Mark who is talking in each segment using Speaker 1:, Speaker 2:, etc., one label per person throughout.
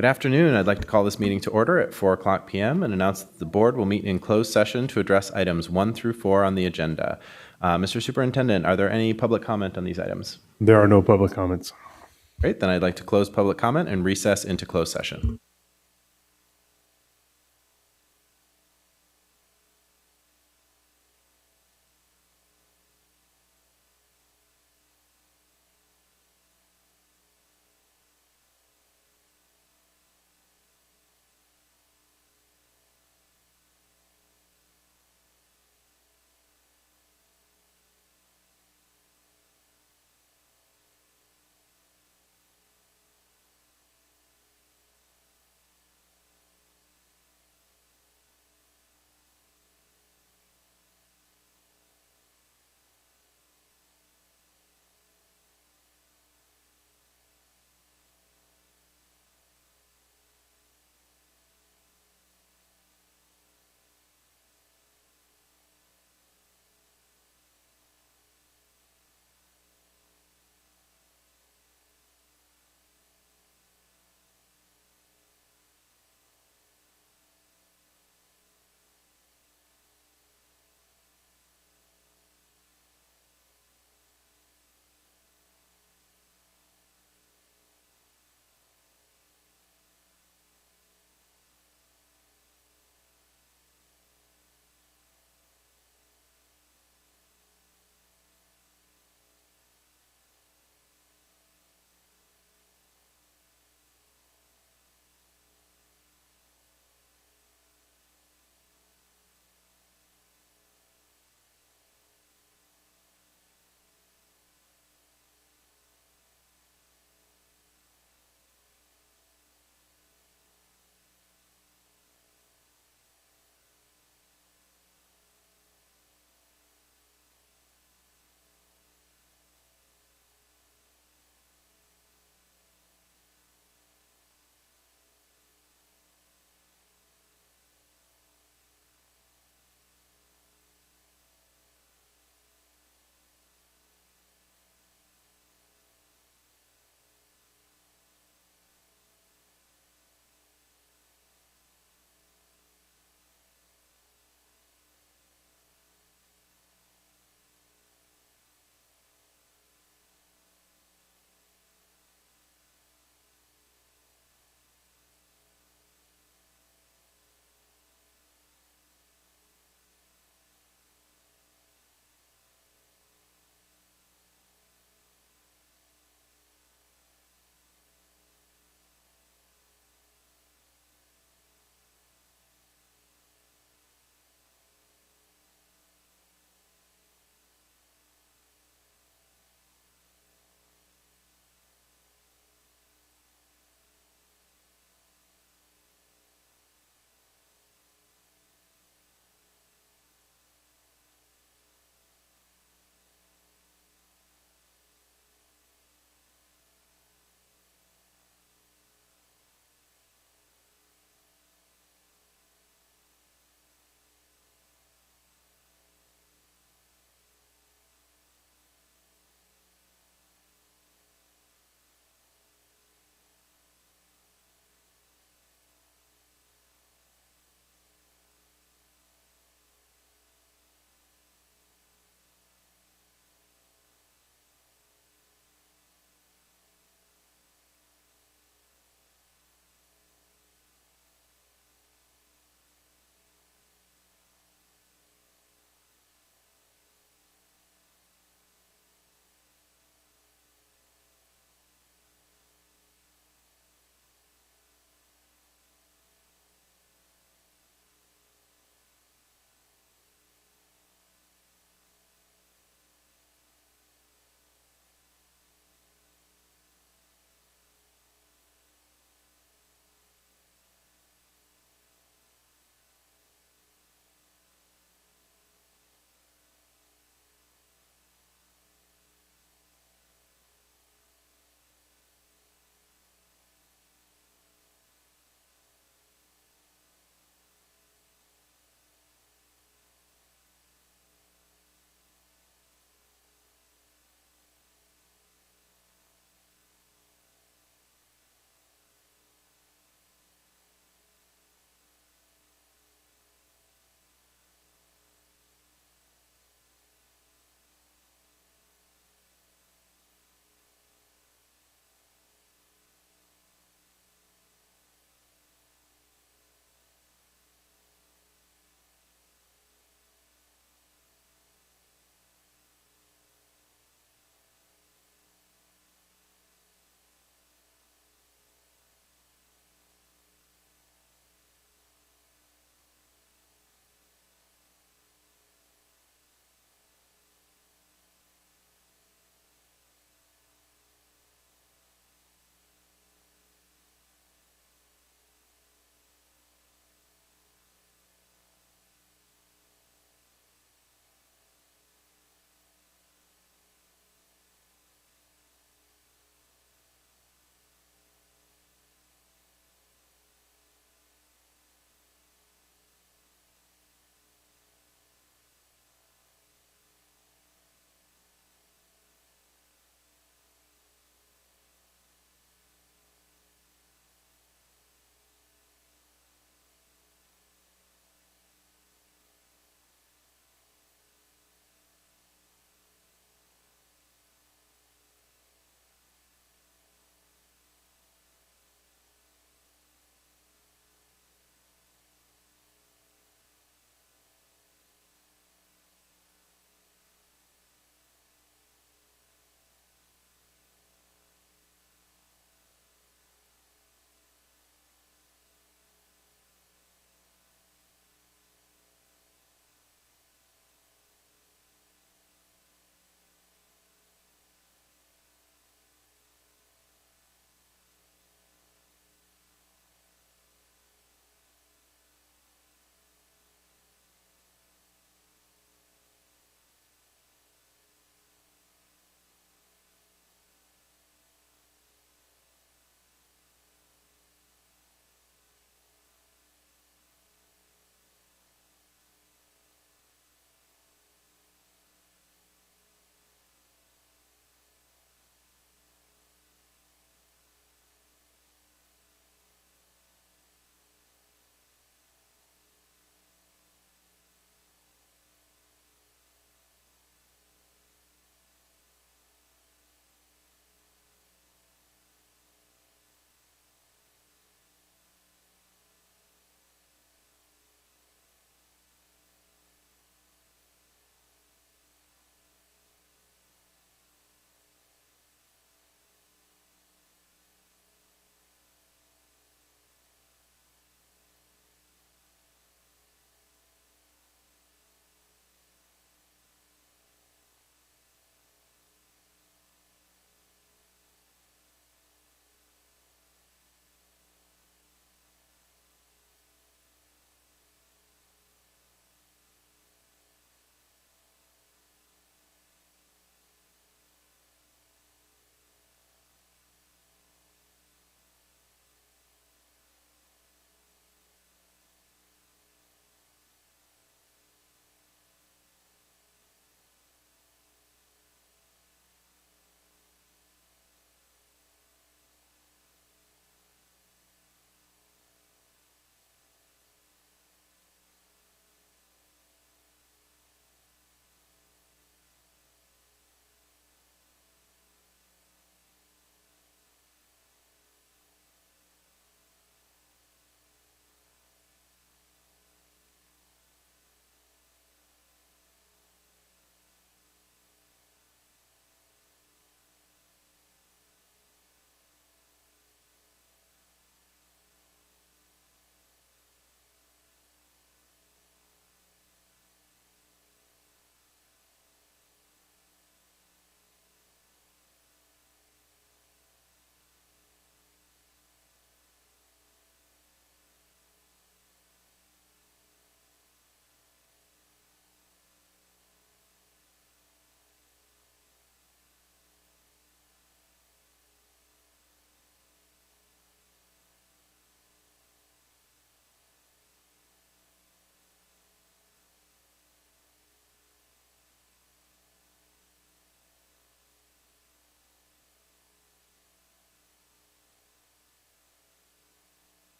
Speaker 1: Good afternoon. I'd like to call this meeting to order at 4:00 p.m. and announce that the board will meet in closed session to address items 1 through 4 on the agenda. Mr. Superintendent, are there any public comment on these items?
Speaker 2: There are no public comments.
Speaker 1: Great. Then I'd like to close public comment and recess into closed session.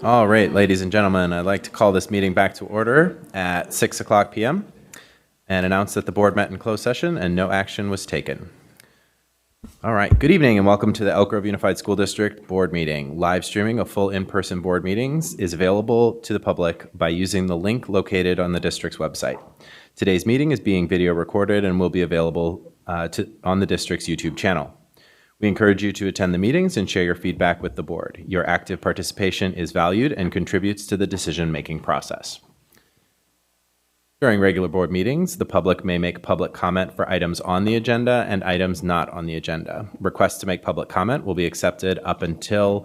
Speaker 1: All right, ladies and gentlemen, I'd like to call this meeting back to order at 6 o'clock p.m. and announce that the board met in closed session and no action was taken. All right, good evening and welcome to the Elk Grove Unified School District board meeting. Live streaming of full in-person board meetings is available to the public by using the link located on the district's website. Today's meeting is being video recorded and will be available on the district's YouTube channel. We encourage you to attend the meetings and share your feedback with the board. Your active participation is valued and contributes to the decision-making process. During regular board meetings, the public may make public comment for items on the agenda and items not on the agenda. Requests to make public comment will be accepted up until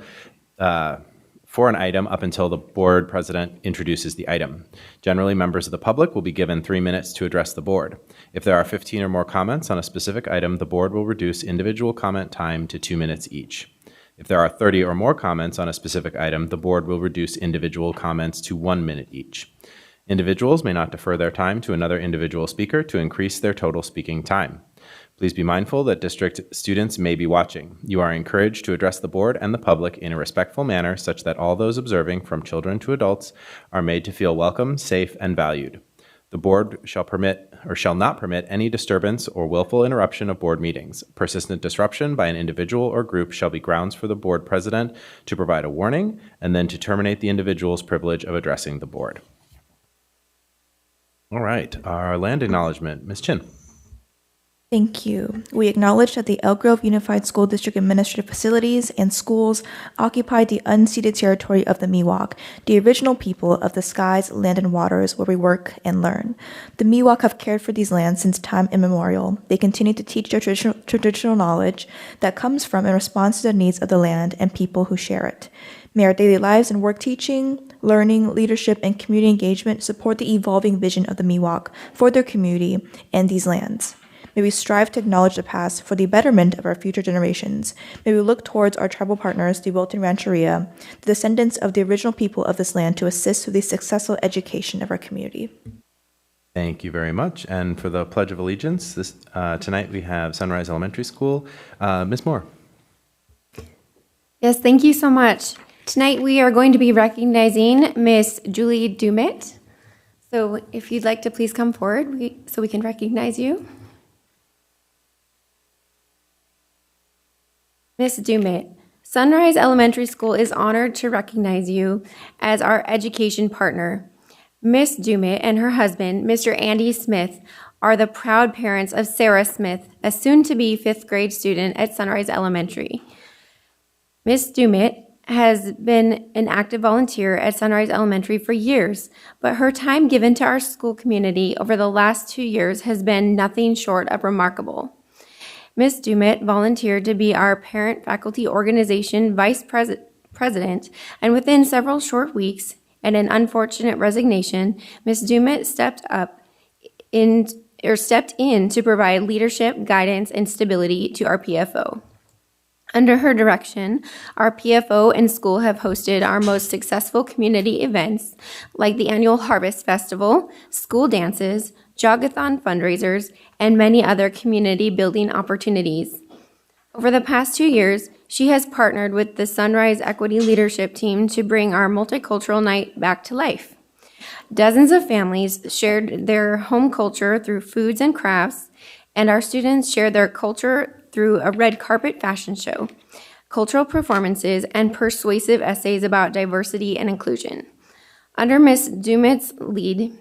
Speaker 1: for an item up until the board president introduces the item. Generally, members of the public will be given 3 minutes to address the board. If there are 15 or more comments on a specific item, the board will reduce individual comment time to 2 minutes each. If there are 30 or more comments on a specific item, the board will reduce individual comments to 1 minute each. Individuals may not defer their time to another individual speaker to increase their total speaking time. Please be mindful that district students may be watching. You are encouraged to address the board and the public in a respectful manner such that all those observing, from children to adults, are made to feel welcome, safe, and valued. The board shall not permit any disturbance or willful interruption of board meetings. Persistent disruption by an individual or group shall be grounds for the board president to provide a warning and then to terminate the individual's privilege of addressing the board. All right, our land acknowledgement. Ms. Chin.
Speaker 2: Thank you. We acknowledge that the Elk Grove Unified School District administrative facilities and schools occupy the unceded territory of the Miwok, the original people of the skies, land, and waters where we work and learn. The Miwok have cared for these lands since time immemorial. They continue to teach their traditional knowledge that comes from and responds to the needs of the land and people who share it. May our daily lives and work teaching, learning, leadership, and community engagement support the evolving vision of the Miwok for their community and these lands. May we strive to acknowledge the past for the betterment of our future generations. May we look towards our tribal partners, the Wilton Rancheria, the descendants of the original people of this land, to assist with the successful education of our community.
Speaker 1: Thank you very much. And for the Pledge of Allegiance, tonight we have Sunrise Elementary School. Ms. Moore.
Speaker 3: Yes, thank you so much. Tonight we are going to be recognizing Miss Julie Dumit. So if you'd like to please come forward so we can recognize you. Ms. Dumit, Sunrise Elementary School is honored to recognize you as our education partner. Ms. Dumit and her husband, Mr. Andy Smith, are the proud parents of Sarah Smith, a soon-to-be 5th grade student at Sunrise Elementary. Ms. Dumit has been an active volunteer at Sunrise Elementary for years, but her time given to our school community over the last 2 years has been nothing short of remarkable. Ms. Dumit volunteered to be our parent-faculty organization vice president, and within several short weeks and an unfortunate resignation, Ms. Dumit stepped in to provide leadership, guidance, and stability to our PFO. Under her direction, our PFO and school have hosted our most successful community events like the annual Harvest Festival, school dances, jogathon fundraisers, and many other community building opportunities. Over the past 2 years, she has partnered with the Sunrise Equity Leadership Team to bring our multicultural night back to life. Dozens of families shared their home culture through foods and crafts, and our students shared their culture through a red carpet fashion show, cultural performances, and persuasive essays about diversity and inclusion. Under Ms. Dumit's lead,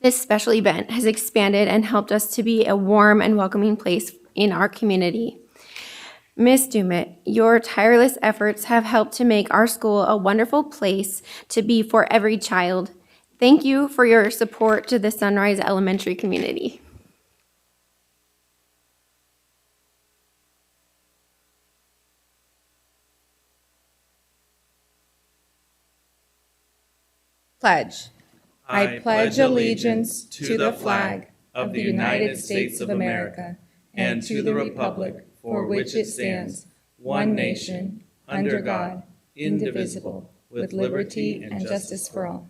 Speaker 3: this special event has expanded and helped us to be a warm and welcoming place in our community. Ms. Dumit, your tireless efforts have helped to make our school a wonderful place to be for every child. Thank you for your support to the Sunrise Elementary community.
Speaker 4: Pledge. I pledge allegiance to the flag of the United States of America and to the republic for which it stands, one nation, under God, indivisible, with liberty and justice for all.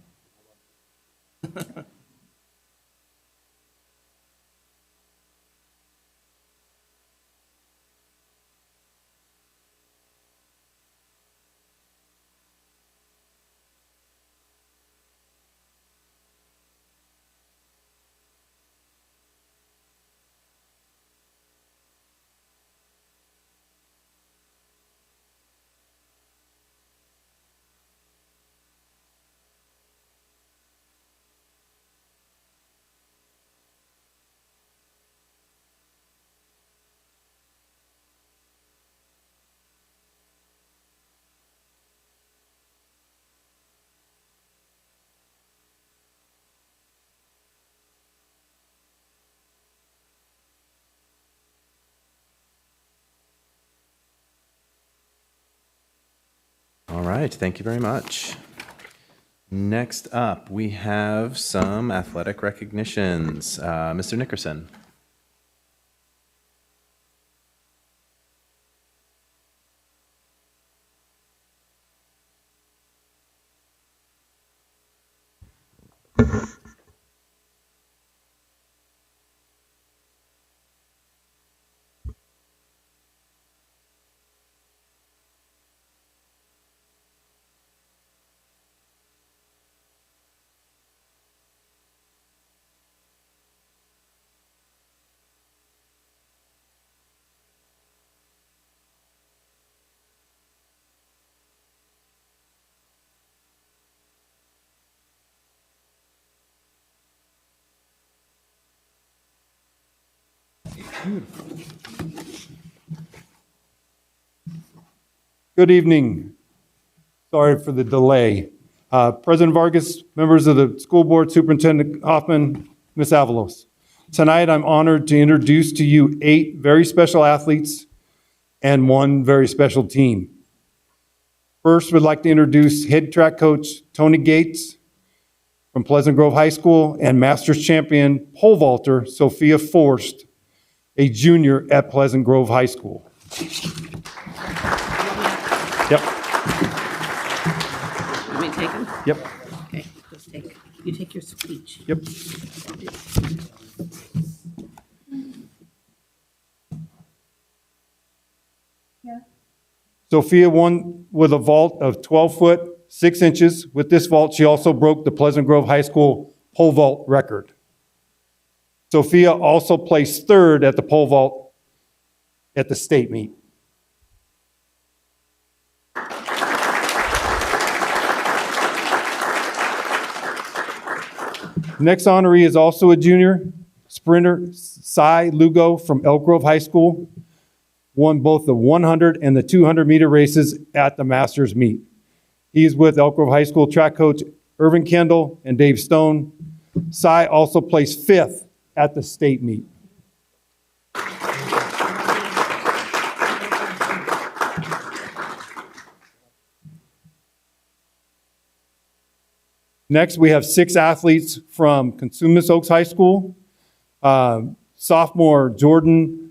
Speaker 1: All right, thank you very much. Next up, we have some athletic recognitions. Mr. Nickerson.
Speaker 5: Good evening. Sorry for the delay. President Vargas, members of the school board, Superintendent Hoffman, Ms. Avalos. Tonight, I'm honored to introduce to you 8 very special athletes and 1 very special team. First, we'd like to introduce head track coach Tony Gates from Pleasant Grove High School and Masters champion pole vaulter Sophia Forst, a junior at Pleasant Grove High School. Yep.
Speaker 6: Want me to take them?
Speaker 5: Yep.
Speaker 6: Okay, you take your speech.
Speaker 5: Yep. Sophia won with a vault of 12 foot 6 inches. With this vault, she also broke the Pleasant Grove High School pole vault record. Sophia also placed 3rd at the pole vault at the state meet. Next honoree is also a junior sprinter, Cy Lugo from Elk Grove High School. Won both the 100 and the 200 meter races at the Masters meet. He is with Elk Grove High School track coach Irvin Kendall and Dave Stone. Cy also placed 5th at the state meet. Next, we have 6 athletes from Consumnes Oaks High School. Sophomore Jordan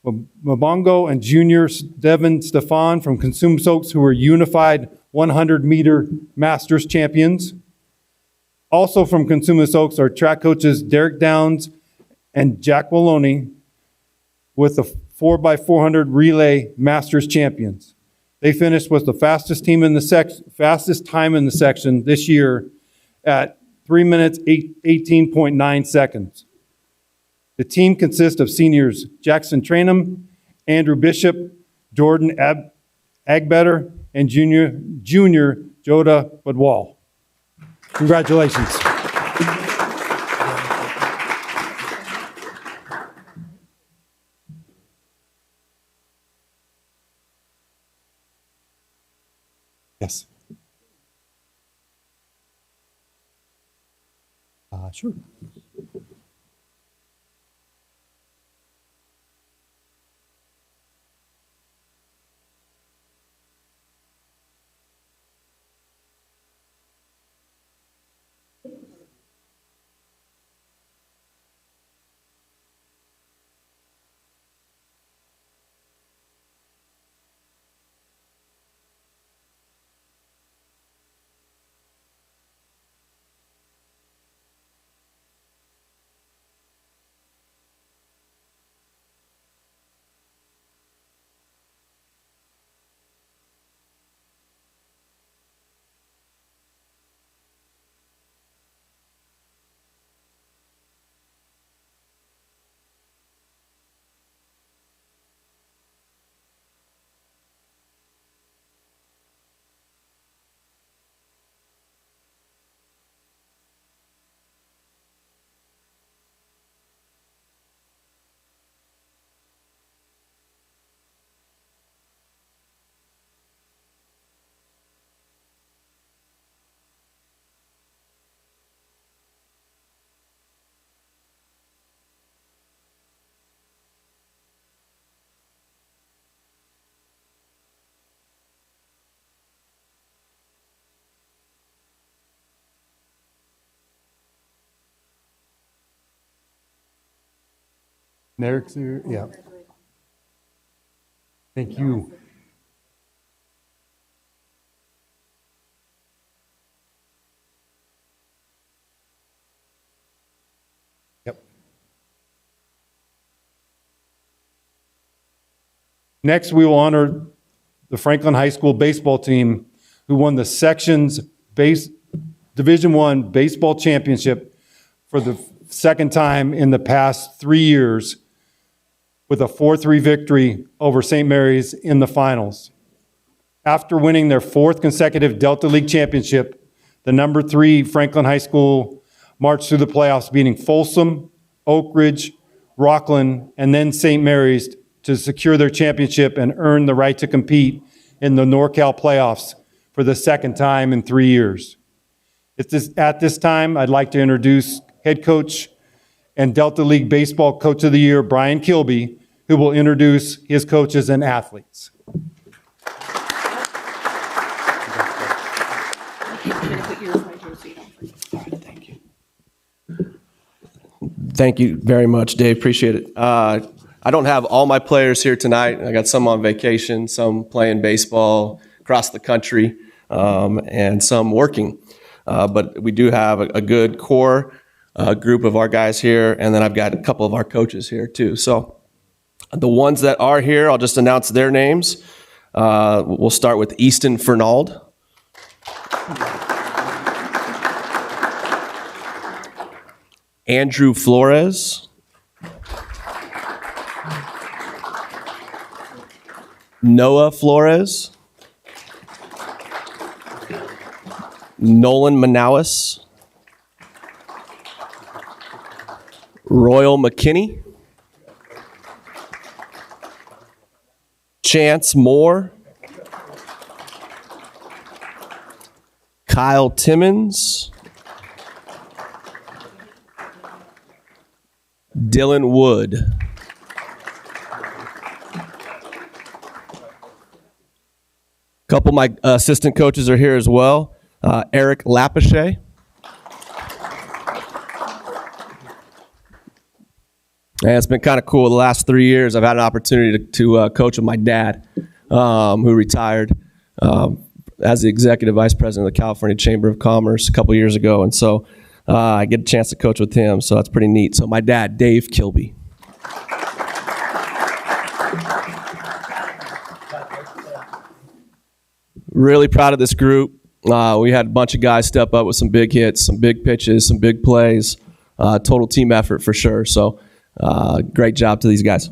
Speaker 5: Mabongo and junior Devin Stefan from Consumnes Oaks, who are unified 100-meter Masters champions. Also from Consumnes Oaks are track coaches Derek Downs and Jack Maloney with the 4x400 relay Masters champions. They finished with the fastest time in the section this year at 3 minutes 18.9 seconds. The team consists of seniors Jackson Trainum, Andrew Bishop, Jordan Agbetter, and junior Joda Badwal. Congratulations. Yes. Sure. Eric's here, yeah. Thank you. Yep. Next, we will honor the Franklin High School baseball team who won the section's Division I baseball championship for the second time in the past 3 years with a 4-3 victory over St. Mary's in the finals. After winning their fourth consecutive Delta League championship, the number 3 Franklin High School marched through the playoffs, beating Folsom, Oak Ridge, Rockland, and then St. Mary's to secure their championship and earn the right to compete in the NorCal playoffs for the second time in 3 years. At this time, I'd like to introduce head coach and Delta League Baseball Coach of the Year, Brian Kilby, who will introduce his coaches and athletes.
Speaker 7: Thank you very much, Dave. Appreciate it. I don't have all my players here tonight. I got some on vacation, some playing baseball across the country, and some working. But we do have a good core group of our guys here, and then I've got a couple of our coaches here too. So the ones that are here, I'll just announce their names. We'll start with Easton Fernald. Andrew Flores. Noah Flores. Nolan Manawis. Royal McKinney. Chance Moore. Kyle Timmons. Dylan Wood. A couple of my assistant coaches are here as well. Eric Lapachet. And it's been kind of cool. The last 3 years, I've had an opportunity to coach with my dad, who retired as the executive vice president of the California Chamber of Commerce a couple years ago. And so I get a chance to coach with him, so that's pretty neat. So my dad, Dave Kilby. Really proud of this group. We had a bunch of guys step up with some big hits, some big pitches, some big plays. Total team effort for sure. So great job to these guys.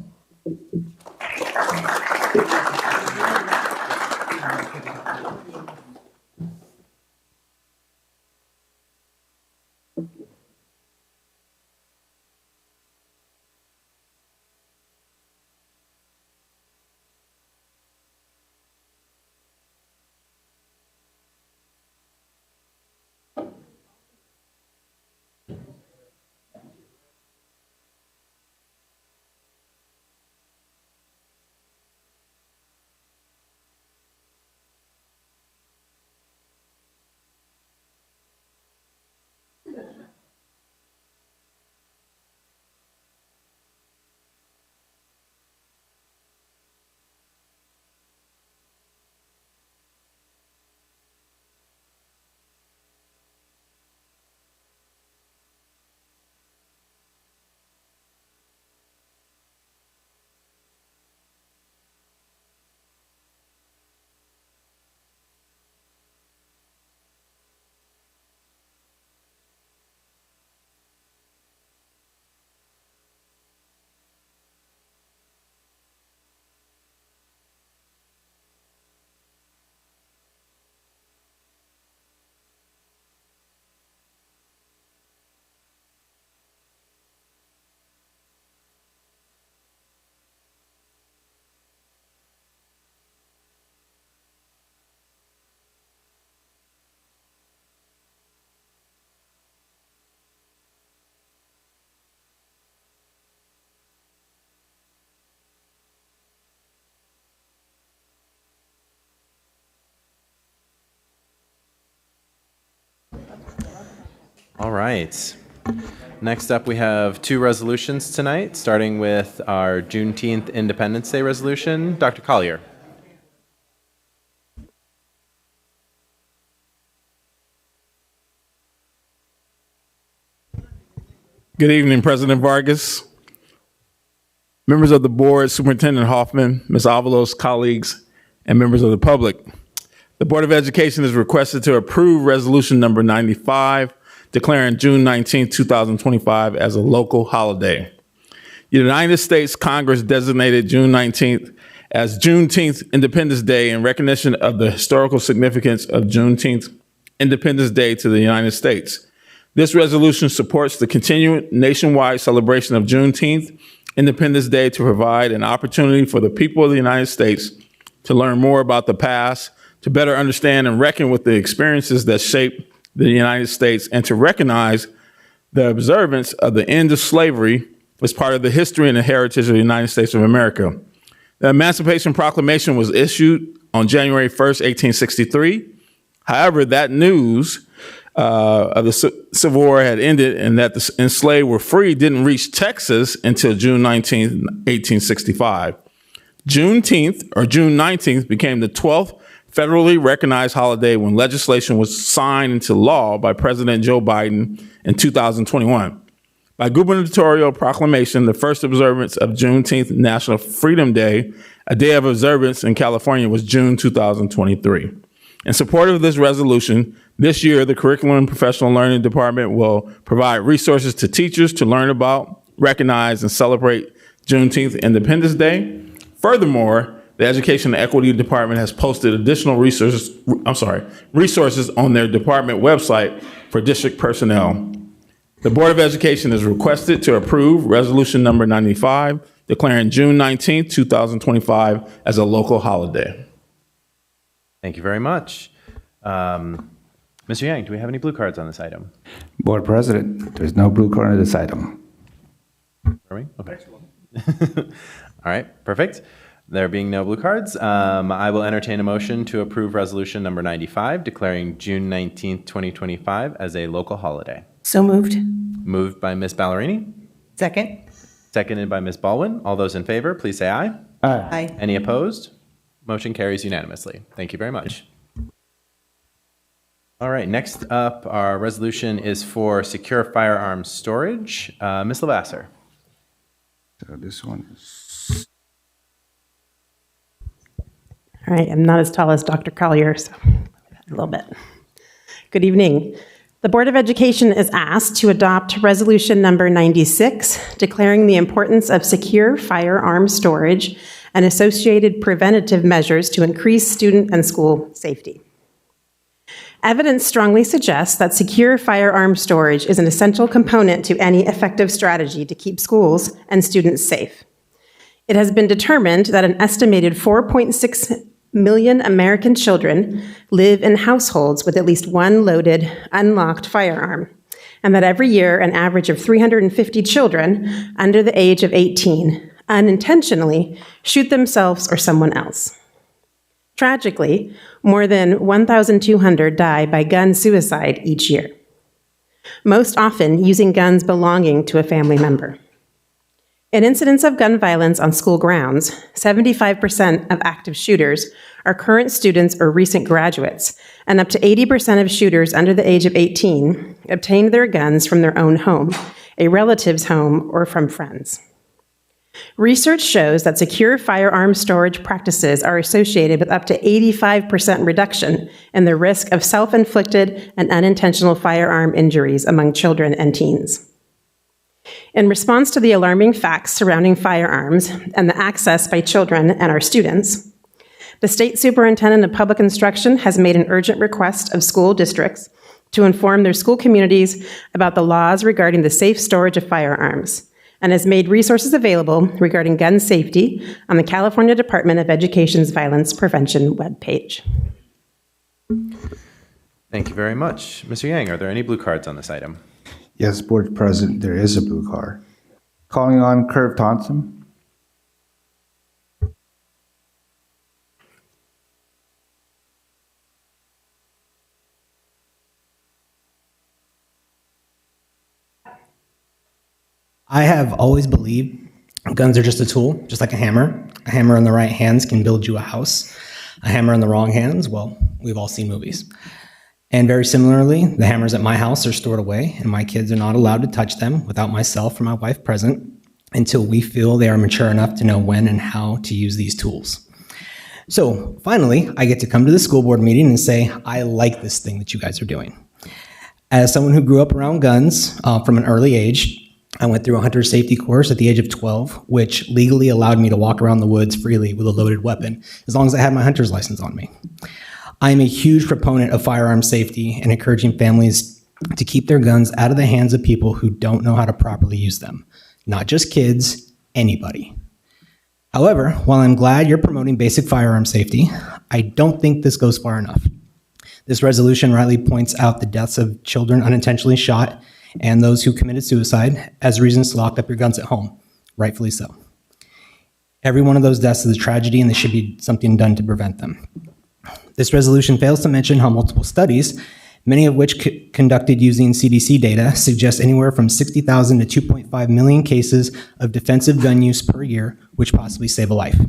Speaker 1: All right. Next up, we have two resolutions tonight, starting with our Juneteenth Independence Day resolution. Dr. Collier.
Speaker 8: Good evening, President Vargas, members of the board, Superintendent Hoffman, Ms. Avalos, colleagues, and members of the public. The Board of Education is requested to approve resolution number 95, declaring June 19, 2025 as a local holiday. The United States Congress designated June 19th as Juneteenth Independence Day in recognition of the historical significance of Juneteenth Independence Day to the United States. This resolution supports the continued nationwide celebration of Juneteenth Independence Day to provide an opportunity for the people of the United States to learn more about the past, to better understand and reckon with the experiences that shape the United States, and to recognize the observance of the end of slavery as part of the history and the heritage of the United States of America. The Emancipation Proclamation was issued on January 1st, 1863. However, that news of the Civil War had ended and that the enslaved were free didn't reach Texas until June 19, 1865. Juneteenth, or June 19th, became the 12th federally recognized holiday when legislation was signed into law by President Joe Biden in 2021. By gubernatorial proclamation, the first observance of Juneteenth National Freedom Day, a day of observance in California, was June 2023. In support of this resolution, this year, the Curriculum and Professional Learning Department will provide resources to teachers to learn about, recognize, and celebrate Juneteenth Independence Day. Furthermore, the Education and Equity Department has posted additional resources on their department website for district personnel. The Board of Education is requested to approve resolution number 95, declaring June 19, 2025 as a local holiday.
Speaker 1: Thank you very much. Mr. Yang, do we have any blue cards on this item?
Speaker 9: Board President, there's no blue card on this item.
Speaker 1: Are we? Okay. All right, perfect. There being no blue cards, I will entertain a motion to approve resolution number 95, declaring June 19th, 2025 as a local holiday.
Speaker 6: So moved.
Speaker 1: Moved by Ms. Ballerini,
Speaker 6: Second.
Speaker 1: seconded by Ms. Baldwin. All those in favor, please say aye.
Speaker 6: Aye.
Speaker 1: Any opposed? Motion carries unanimously. Thank you very much. All right, next up, our resolution is for secure firearms storage. Ms. Lavasser.
Speaker 9: So this one is...
Speaker 10: All right, I'm not as tall as Dr. Collier, so a little bit. Good evening. The Board of Education is asked to adopt resolution number 96, declaring the importance of secure firearm storage and associated preventative measures to increase student and school safety. Evidence strongly suggests that secure firearm storage is an essential component to any effective strategy to keep schools and students safe. It has been determined that an estimated 4.6 million American children live in households with at least one loaded, unlocked firearm, and that every year an average of 350 children under the age of 18 unintentionally shoot themselves or someone else. Tragically, more than 1,200 die by gun suicide each year, most often using guns belonging to a family member. In incidents of gun violence on school grounds, 75% of active shooters are current students or recent graduates, and up to 80% of shooters under the age of 18 obtained their guns from their own home, a relative's home, or from friends. Research shows that secure firearm storage practices are associated with up to 85% reduction in the risk of self-inflicted and unintentional firearm injuries among children and teens. In response to the alarming facts surrounding firearms and the access by children and our students, the State Superintendent of Public Instruction has made an urgent request of school districts to inform their school communities about the laws regarding the safe storage of firearms, and has made resources available regarding gun safety on the California Department of Education's Violence Prevention webpage.
Speaker 1: Thank you very much. Mr. Yang, are there any blue cards on this item?
Speaker 9: Yes, Board President, there is a blue card. Calling on Curve Thompson.
Speaker 11: I have always believed guns are just a tool, just like a hammer. A hammer in the right hands can build you a house. A hammer in the wrong hands, well, we've all seen movies. And very similarly, the hammers at my house are stored away, and my kids are not allowed to touch them without myself or my wife present until we feel they are mature enough to know when and how to use these tools. So finally, I get to come to the school board meeting and say, I like this thing that you guys are doing. As someone who grew up around guns from an early age, I went through a hunter safety course at the age of 12, which legally allowed me to walk around the woods freely with a loaded weapon, as long as I had my hunter's license on me. I am a huge proponent of firearm safety and encouraging families to keep their guns out of the hands of people who don't know how to properly use them. Not just kids, anybody. However, while I'm glad you're promoting basic firearm safety, I don't think this goes far enough. This resolution rightly points out the deaths of children unintentionally shot and those who committed suicide as reasons to lock up your guns at home, rightfully so. Every one of those deaths is a tragedy and there should be something done to prevent them. This resolution fails to mention how multiple studies, many of which conducted using CDC data, suggest anywhere from 60,000 to 2.5 million cases of defensive gun use per year, which possibly save a life.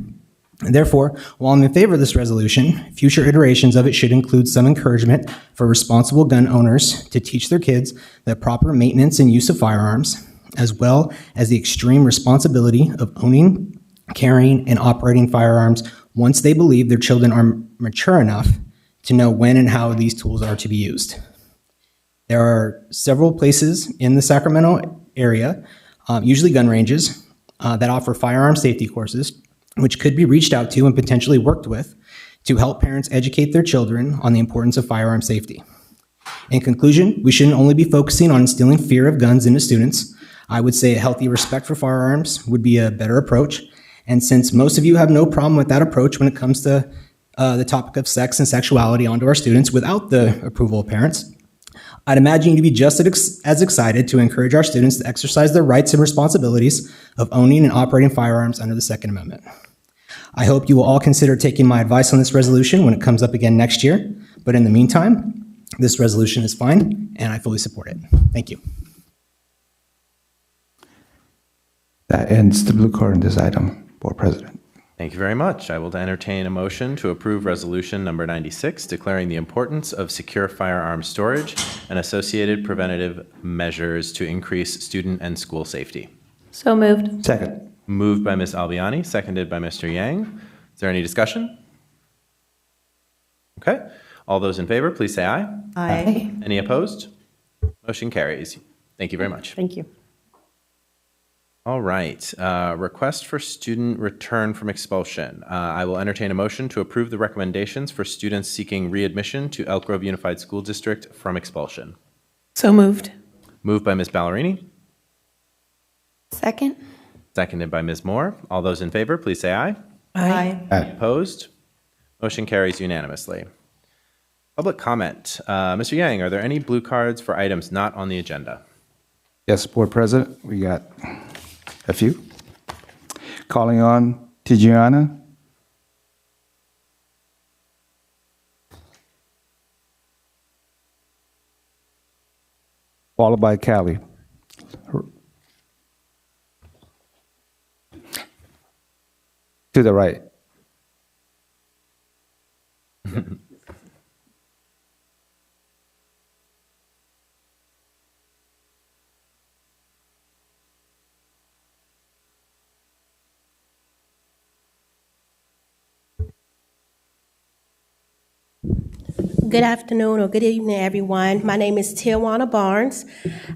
Speaker 11: And therefore, while I'm in favor of this resolution, future iterations of it should include some encouragement for responsible gun owners to teach their kids the proper maintenance and use of firearms, as well as the extreme responsibility of owning, carrying, and operating firearms once they believe their children are mature enough to know when and how these tools are to be used. There are several places in the Sacramento area, usually gun ranges, that offer firearm safety courses, which could be reached out to and potentially worked with to help parents educate their children on the importance of firearm safety. In conclusion, we shouldn't only be focusing on instilling fear of guns into students. I would say a healthy respect for firearms would be a better approach. And since most of you have no problem with that approach when it comes to the topic of sex and sexuality onto our students without the approval of parents, I'd imagine you to be just as excited to encourage our students to exercise their rights and responsibilities of owning and operating firearms under the Second Amendment. I hope you will all consider taking my advice on this resolution when it comes up again next year. But in the meantime, this resolution is fine, and I fully support it. Thank you.
Speaker 9: That ends the blue card on this item, Board President.
Speaker 1: Thank you very much. I will entertain a motion to approve Resolution Number 96, declaring the importance of secure firearm storage and associated preventative measures to increase student and school safety.
Speaker 3: So moved.
Speaker 9: Second.
Speaker 1: Moved by Ms. Albiani, seconded by Mr. Yang. Is there any discussion? Okay. All those in favor, please say aye.
Speaker 6: Aye.
Speaker 1: Any opposed? Motion carries. Thank you very much.
Speaker 10: Thank you.
Speaker 1: All right. Request for student return from expulsion. I will entertain a motion to approve the recommendations for students seeking readmission to Elk Grove Unified School District from expulsion.
Speaker 6: So moved.
Speaker 1: Moved by Ms. Ballerini,
Speaker 3: Second.
Speaker 1: seconded by Ms. Moore. All those in favor, please say aye.
Speaker 6: Aye.
Speaker 1: Opposed? Motion carries unanimously. Public comment. Mr. Yang, are there any blue cards for items not on the agenda?
Speaker 9: Yes, Board President, we got a few. Calling on Tijiana. Followed by Callie. To the right.
Speaker 12: Good afternoon or good evening, everyone. My name is Tijuana Barnes.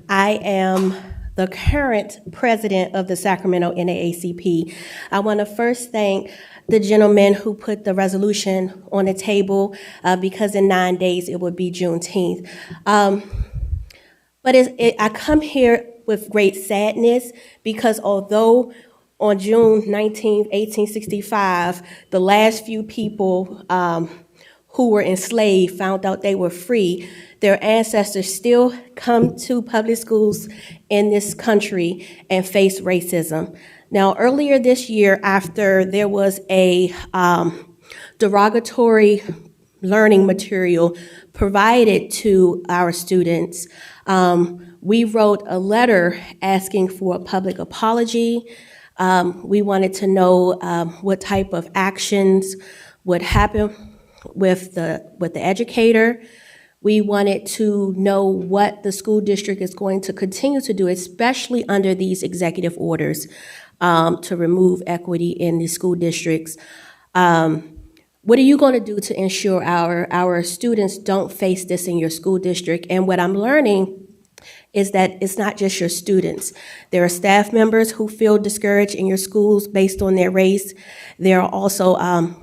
Speaker 12: I am the current president of the Sacramento NAACP. I want to first thank the gentleman who put the resolution on the table because in 9 days it would be Juneteenth. But I come here with great sadness because although on June 19, 1865, the last few people who were enslaved found out they were free, their ancestors still come to public schools in this country and face racism. Now, earlier this year, after there was a derogatory learning material provided to our students, We wrote a letter asking for a public apology. We wanted to know what type of actions would happen with the educator. We wanted to know what the school district is going to continue to do, especially under these executive orders to remove equity in the school districts. What are you going to do to ensure our students don't face this in your school district? And what I'm learning is that it's not just your students. There are staff members who feel discouraged in your schools based on their race. There are also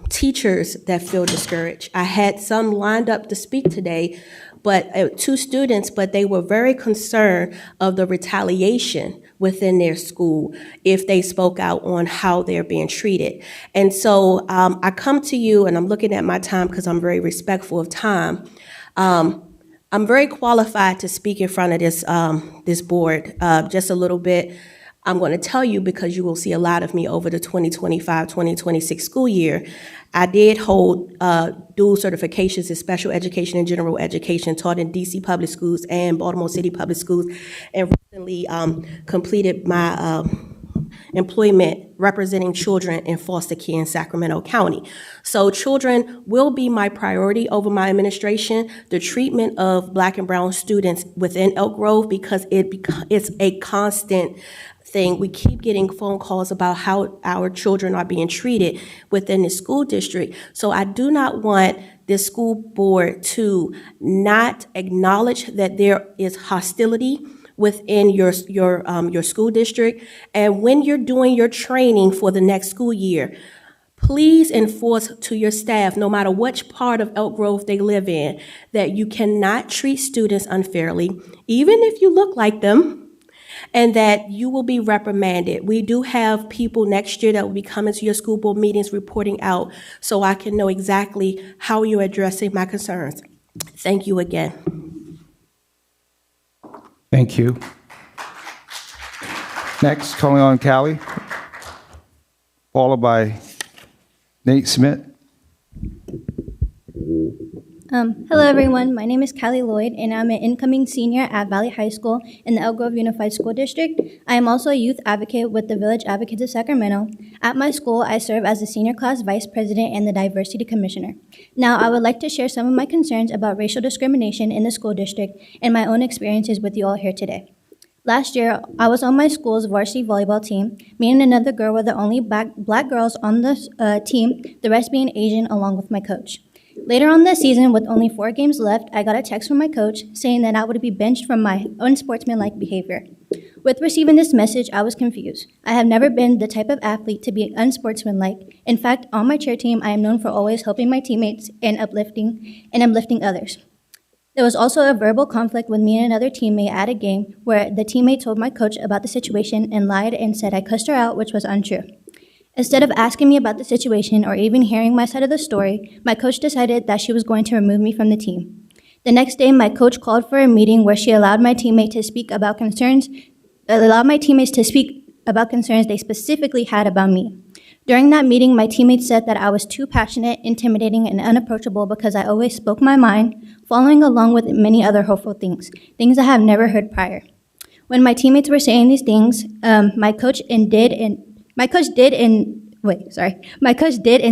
Speaker 12: teachers that feel discouraged. I had some lined up to speak today, but 2 students, but they were very concerned of the retaliation within their school if they spoke out on how they're being treated. And so I come to you, and I'm looking at my time because I'm very respectful of time. I'm very qualified to speak in front of this board. Just a little bit, I'm going to tell you because you will see a lot of me over the 2025-2026 school year. I did hold dual certifications in special education and general education, taught in DC public schools and Baltimore City public schools, and recently completed my employment representing children in foster care in Sacramento County. So children will be my priority over my administration. The treatment of Black and brown students within Elk Grove, because it's a constant thing. We keep getting phone calls about how our children are being treated within the school district. So I do not want this school board to not acknowledge that there is hostility within your school district. And when you're doing your training for the next school year, please enforce to your staff, no matter which part of Elk Grove they live in, that you cannot treat students unfairly, even if you look like them, and that you will be reprimanded. We do have people next year that will be coming to your school board meetings reporting out, so I can know exactly how you're addressing my concerns. Thank you again.
Speaker 9: Thank you. Next, calling on Callie, followed by Nate Smith.
Speaker 13: Hello, everyone. My name is Callie Lloyd, and I'm an incoming senior at Valley High School in the Elk Grove Unified School District. I am also a youth advocate with the Village Advocates of Sacramento. At my school, I serve as the senior class vice president and the diversity commissioner. Now, I would like to share some of my concerns about racial discrimination in the school district and my own experiences with you all here today. Last year, I was on my school's varsity volleyball team. Me and another girl were the only black girls on the team, the rest being Asian, along with my coach. Later on this season, with only 4 games left, I got a text from my coach saying that I would be benched from my unsportsmanlike behavior. With receiving this message, I was confused. I have never been the type of athlete to be unsportsmanlike. In fact, on my cheer team, I am known for always helping my teammates and uplifting others. There was also a verbal conflict with me and another teammate at a game where the teammate told my coach about the situation and lied and said I cussed her out, which was untrue. Instead of asking me about the situation or even hearing my side of the story, my coach decided that she was going to remove me from the team. The next day, my coach called for a meeting where she allowed my teammates to speak about concerns they specifically had about me. During that meeting, my teammates said that I was too passionate, intimidating, and unapproachable because I always spoke my mind, following along with many other hurtful things I have never heard prior. When my teammates were saying these things, my coach did and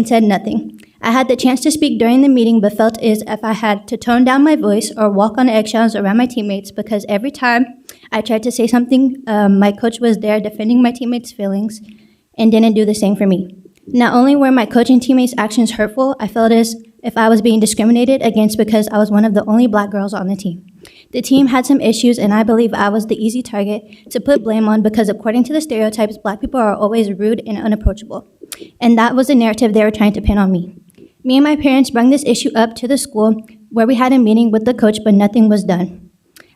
Speaker 13: said nothing. I had the chance to speak during the meeting, but felt as if I had to tone down my voice or walk on eggshells around my teammates because every time I tried to say something, my coach was there defending my teammates' feelings and didn't do the same for me. Not only were my coach and teammates' actions hurtful, I felt as if I was being discriminated against because I was one of the only black girls on the team. The team had some issues, and I believe I was the easy target to put blame on because according to the stereotypes, black people are always rude and unapproachable. And that was the narrative they were trying to pin on me. Me and my parents brought this issue up to the school where we had a meeting with the coach, but nothing was done.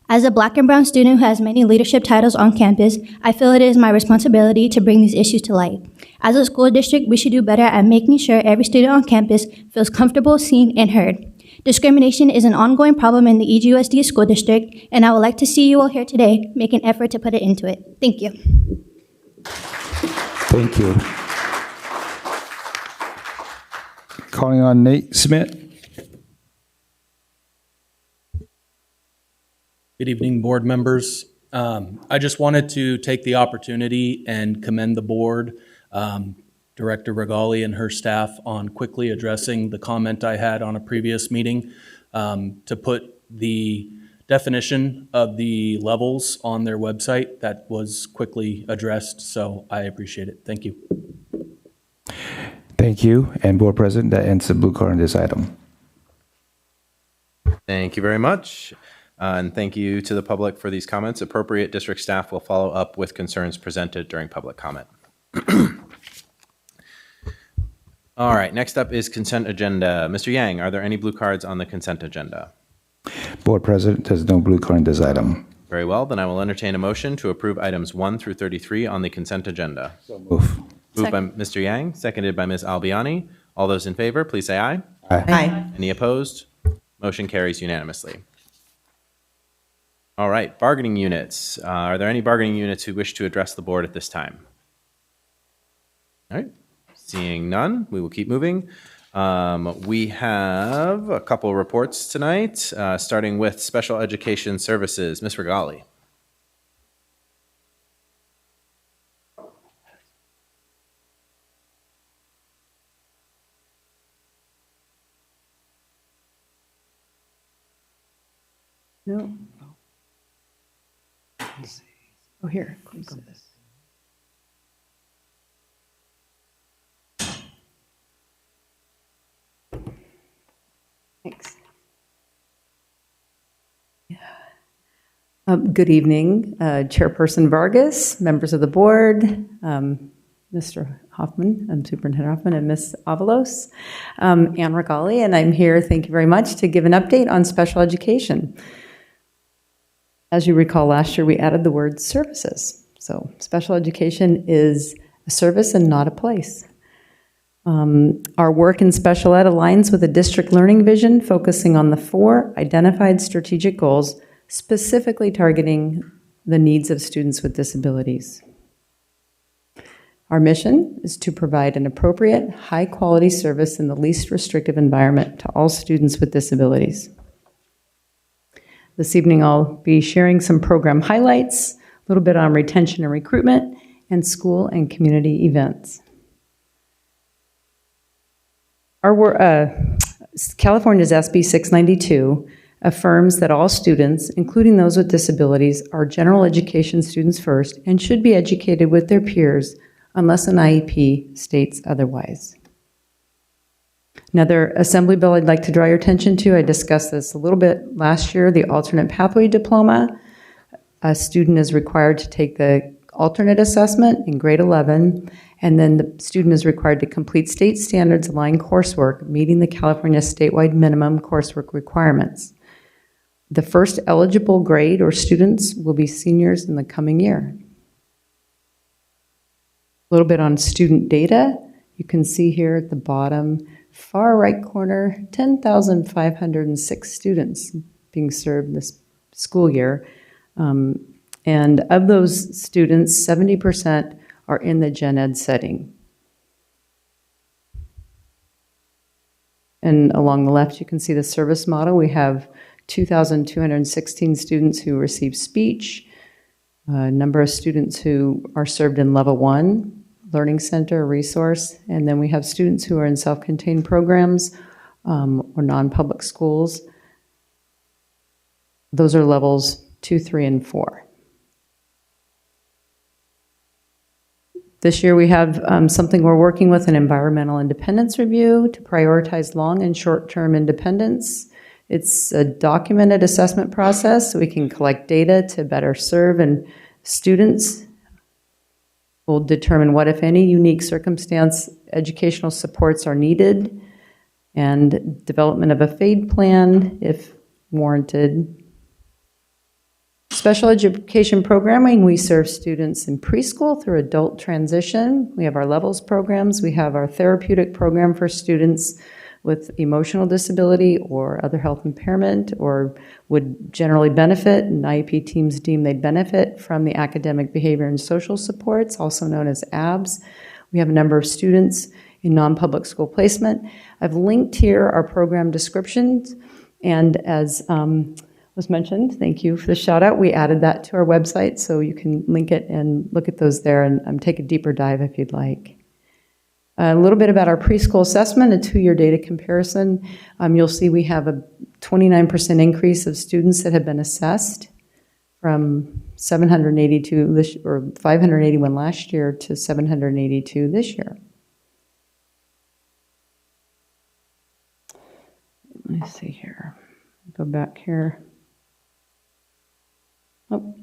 Speaker 13: As a black and brown student who has many leadership titles on campus, I feel it is my responsibility to bring these issues to light. As a school district, we should do better at making sure every student on campus feels comfortable, seen, and heard. Discrimination is an ongoing problem in the EGUSD school district, and I would like to see you all here today make an effort to put it into it. Thank you.
Speaker 9: Thank you. Calling on Nate Smith.
Speaker 14: Good evening, board members. I just wanted to take the opportunity and commend the board, Director Regali and her staff on quickly addressing the comment I had on a previous meeting to put the definition of the levels on their website. That was quickly addressed, so I appreciate it. Thank you.
Speaker 9: Thank you. And Board President, that ends the blue card on this item.
Speaker 1: Thank you very much. And thank you to the public for these comments. Appropriate district staff will follow up with concerns presented during public comment. All right, next up is consent agenda. Mr. Yang, are there any blue cards on the consent agenda?
Speaker 9: Board President, there's no blue card on this item.
Speaker 1: Very well, then I will entertain a motion to approve items 1 through 33 on the consent agenda.
Speaker 9: So move.
Speaker 1: Moved by Mr. Yang, seconded by Ms. Albiani. All those in favor, please say aye.
Speaker 6: Aye.
Speaker 1: Any opposed? Motion carries unanimously. All right, bargaining units. Are there any bargaining units who wish to address the board at this time? All right, seeing none, we will keep moving. We have a couple reports tonight, starting with Special Education Services. Ms. Regali.
Speaker 15: No. Oh, here. Thanks. Good evening, Chairperson Vargas, members of the board, Mr. Hoffman, Superintendent Hoffman, and Ms. Avalos, Ann Regali, and I'm here, thank you very much, to give an update on special education. As you recall, last year we added the word services. So special education is a service and not a place. Our work in special ed aligns with a district learning vision focusing on the 4 identified strategic goals, specifically targeting the needs of students with disabilities. Our mission is to provide an appropriate, high-quality service in the least restrictive environment to all students with disabilities. This evening I'll be sharing some program highlights, a little bit on retention and recruitment, and school and community events. California's SB 692 affirms that all students, including those with disabilities, are general education students first and should be educated with their peers unless an IEP states otherwise. Another assembly bill I'd like to draw your attention to, I discussed this a little bit last year, the alternate pathway diploma. A student is required to take the alternate assessment in grade 11, and then the student is required to complete state standards aligned coursework, meeting the California statewide minimum coursework requirements. The first eligible grade or students will be seniors in the coming year. A little bit on student data. You can see here at the bottom, far right corner, 10,506 students being served this school year. And of those students, 70% are in the gen ed setting. And along the left, you can see the service model. We have 2,216 students who receive speech, a number of students who are served in level 1, learning center, resource, and then we have students who are in self-contained programs or non-public schools. Those are levels 2, 3, and 4. This year we have something we're working with, an environmental independence review to prioritize long and short-term independence. It's a documented assessment process so we can collect data to better serve, and students will determine what, if any, unique circumstance educational supports are needed, and development of a FADE plan if warranted. Special education programming, we serve students in preschool through adult transition. We have our levels programs. We have our therapeutic program for students with emotional disability or other health impairment or would generally benefit, and IEP teams deem they'd benefit from the academic behavior and social supports, also known as ABS. We have a number of students in non-public school placement. I've linked here our program descriptions, and as was mentioned. Thank you for the shout out. We added that to our website, so you can link it and look at those there and take a deeper dive if you'd like. A little bit about our preschool assessment, a 2-year data comparison. You'll see we have a 29% increase of students that have been assessed from 782 this, or 581 last year to 782 this year. Let me see here. Go back here. Oh.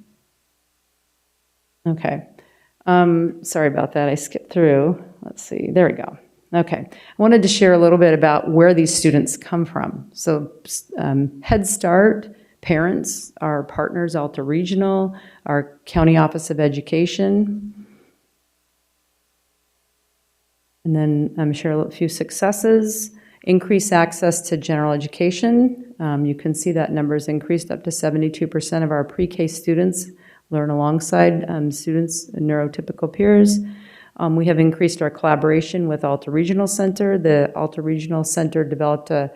Speaker 15: Okay. Sorry about that. I skipped through. Let's see. There we go. Okay. I wanted to share a little bit about where these students come from. So Head Start, parents, our partners, Alta Regional, our County Office of Education. And then share a few successes. Increase access to general education. You can see that number's increased up to 72% of our pre-K students learn alongside students and neurotypical peers. We have increased our collaboration with Alta Regional Center. The Alta Regional Center developed a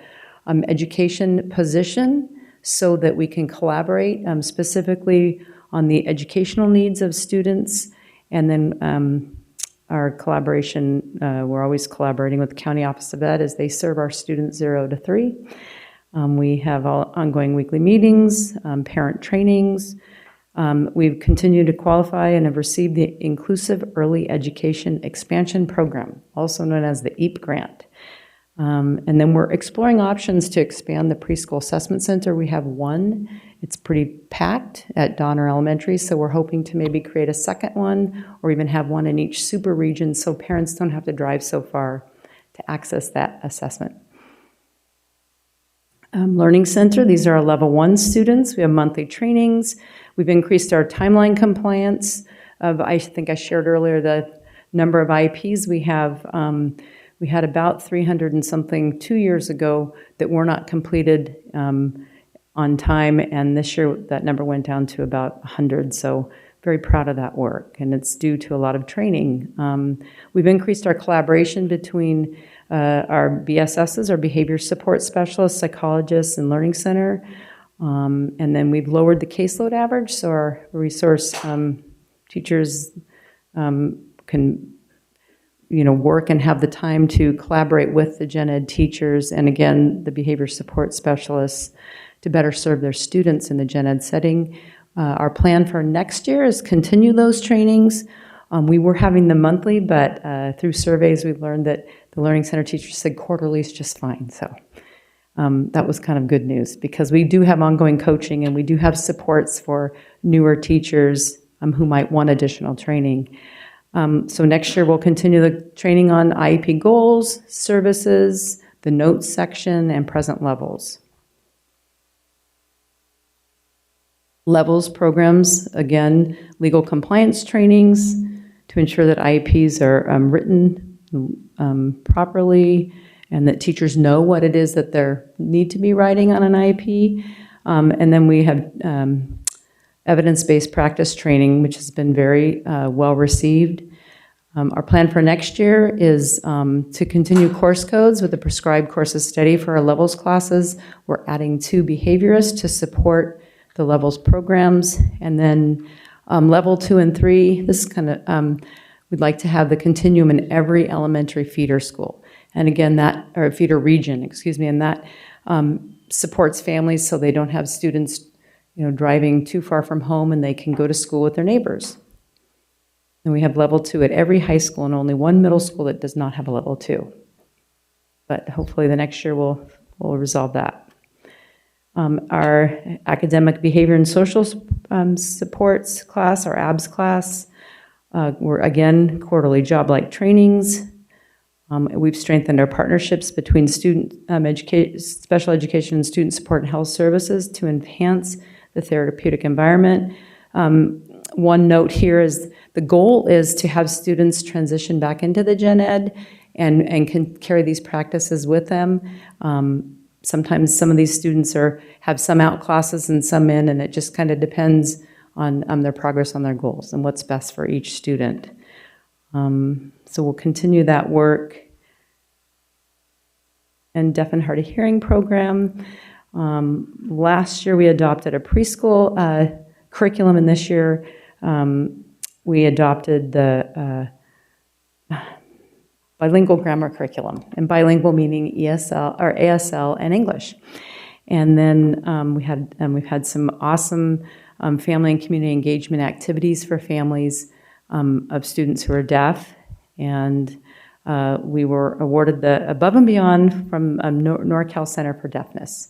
Speaker 15: education position so that we can collaborate specifically on the educational needs of students. And then our collaboration, we're always collaborating with the County Office of Ed as they serve our students 0 to 3. We have ongoing weekly meetings, parent trainings. We've continued to qualify and have received the Inclusive Early Education Expansion Program, also known as the EAP grant. And then we're exploring options to expand the preschool assessment center. We have one. It's pretty packed at Donner Elementary, so we're hoping to maybe create a second one or even have one in each super region so parents don't have to drive so far to access that assessment. Learning Center, these are our level 1 students. We have monthly trainings. We've increased our timeline compliance. I think I shared earlier the number of IEPs we have. We had about 300 and something 2 years ago that were not completed on time, and this year that number went down to about 100, so very proud of that work, and it's due to a lot of training. We've increased our collaboration between our BSSs, our behavior support specialists, psychologists, and learning center, and then we've lowered the caseload average, so our resource teachers can work and have the time to collaborate with the gen ed teachers and again, the behavior support specialists to better serve their students in the gen ed setting. Our plan for next year is continue those trainings. We were having them monthly, but through surveys we've learned that the Learning Center teachers said quarterly is just fine. So that was kind of good news because we do have ongoing coaching and we do have supports for newer teachers who might want additional training. So next year we'll continue the training on IEP goals, services, the notes section, and present levels. Levels programs, again, legal compliance trainings to ensure that IEPs are written properly and that teachers know what it is that they need to be writing on an IEP. And then we have evidence-based practice training, which has been very well received. Our plan for next year is to continue course codes with the prescribed courses study for our levels classes. We're adding 2 behaviorists to support the levels programs. And then level 2 and 3, this is kind of, we'd like to have the continuum in every elementary feeder school. And again, that, or feeder region, excuse me, and that supports families so they don't have students driving too far from home and they can go to school with their neighbors. And we have level 2 at every high school and only 1 middle school that does not have a level 2. But hopefully the next year we'll resolve that. Our academic behavior and social supports class, our ABS class, we're again quarterly job-like trainings. We've strengthened our partnerships between student special education and student support and health services to enhance the therapeutic environment. One note here is the goal is to have students transition back into the gen ed and can carry these practices with them. Sometimes some of these students have some out classes and some in, and it just kind of depends on their progress on their goals and what's best for each student. So we'll continue that work. And deaf and hard of hearing program. Last year, we adopted a preschool curriculum, and this year we adopted the bilingual grammar curriculum, and bilingual meaning ESL or ASL and English. And then we've had some awesome family and community engagement activities for families of students who are deaf, and we were awarded the Above and Beyond from NorCal Center for Deafness.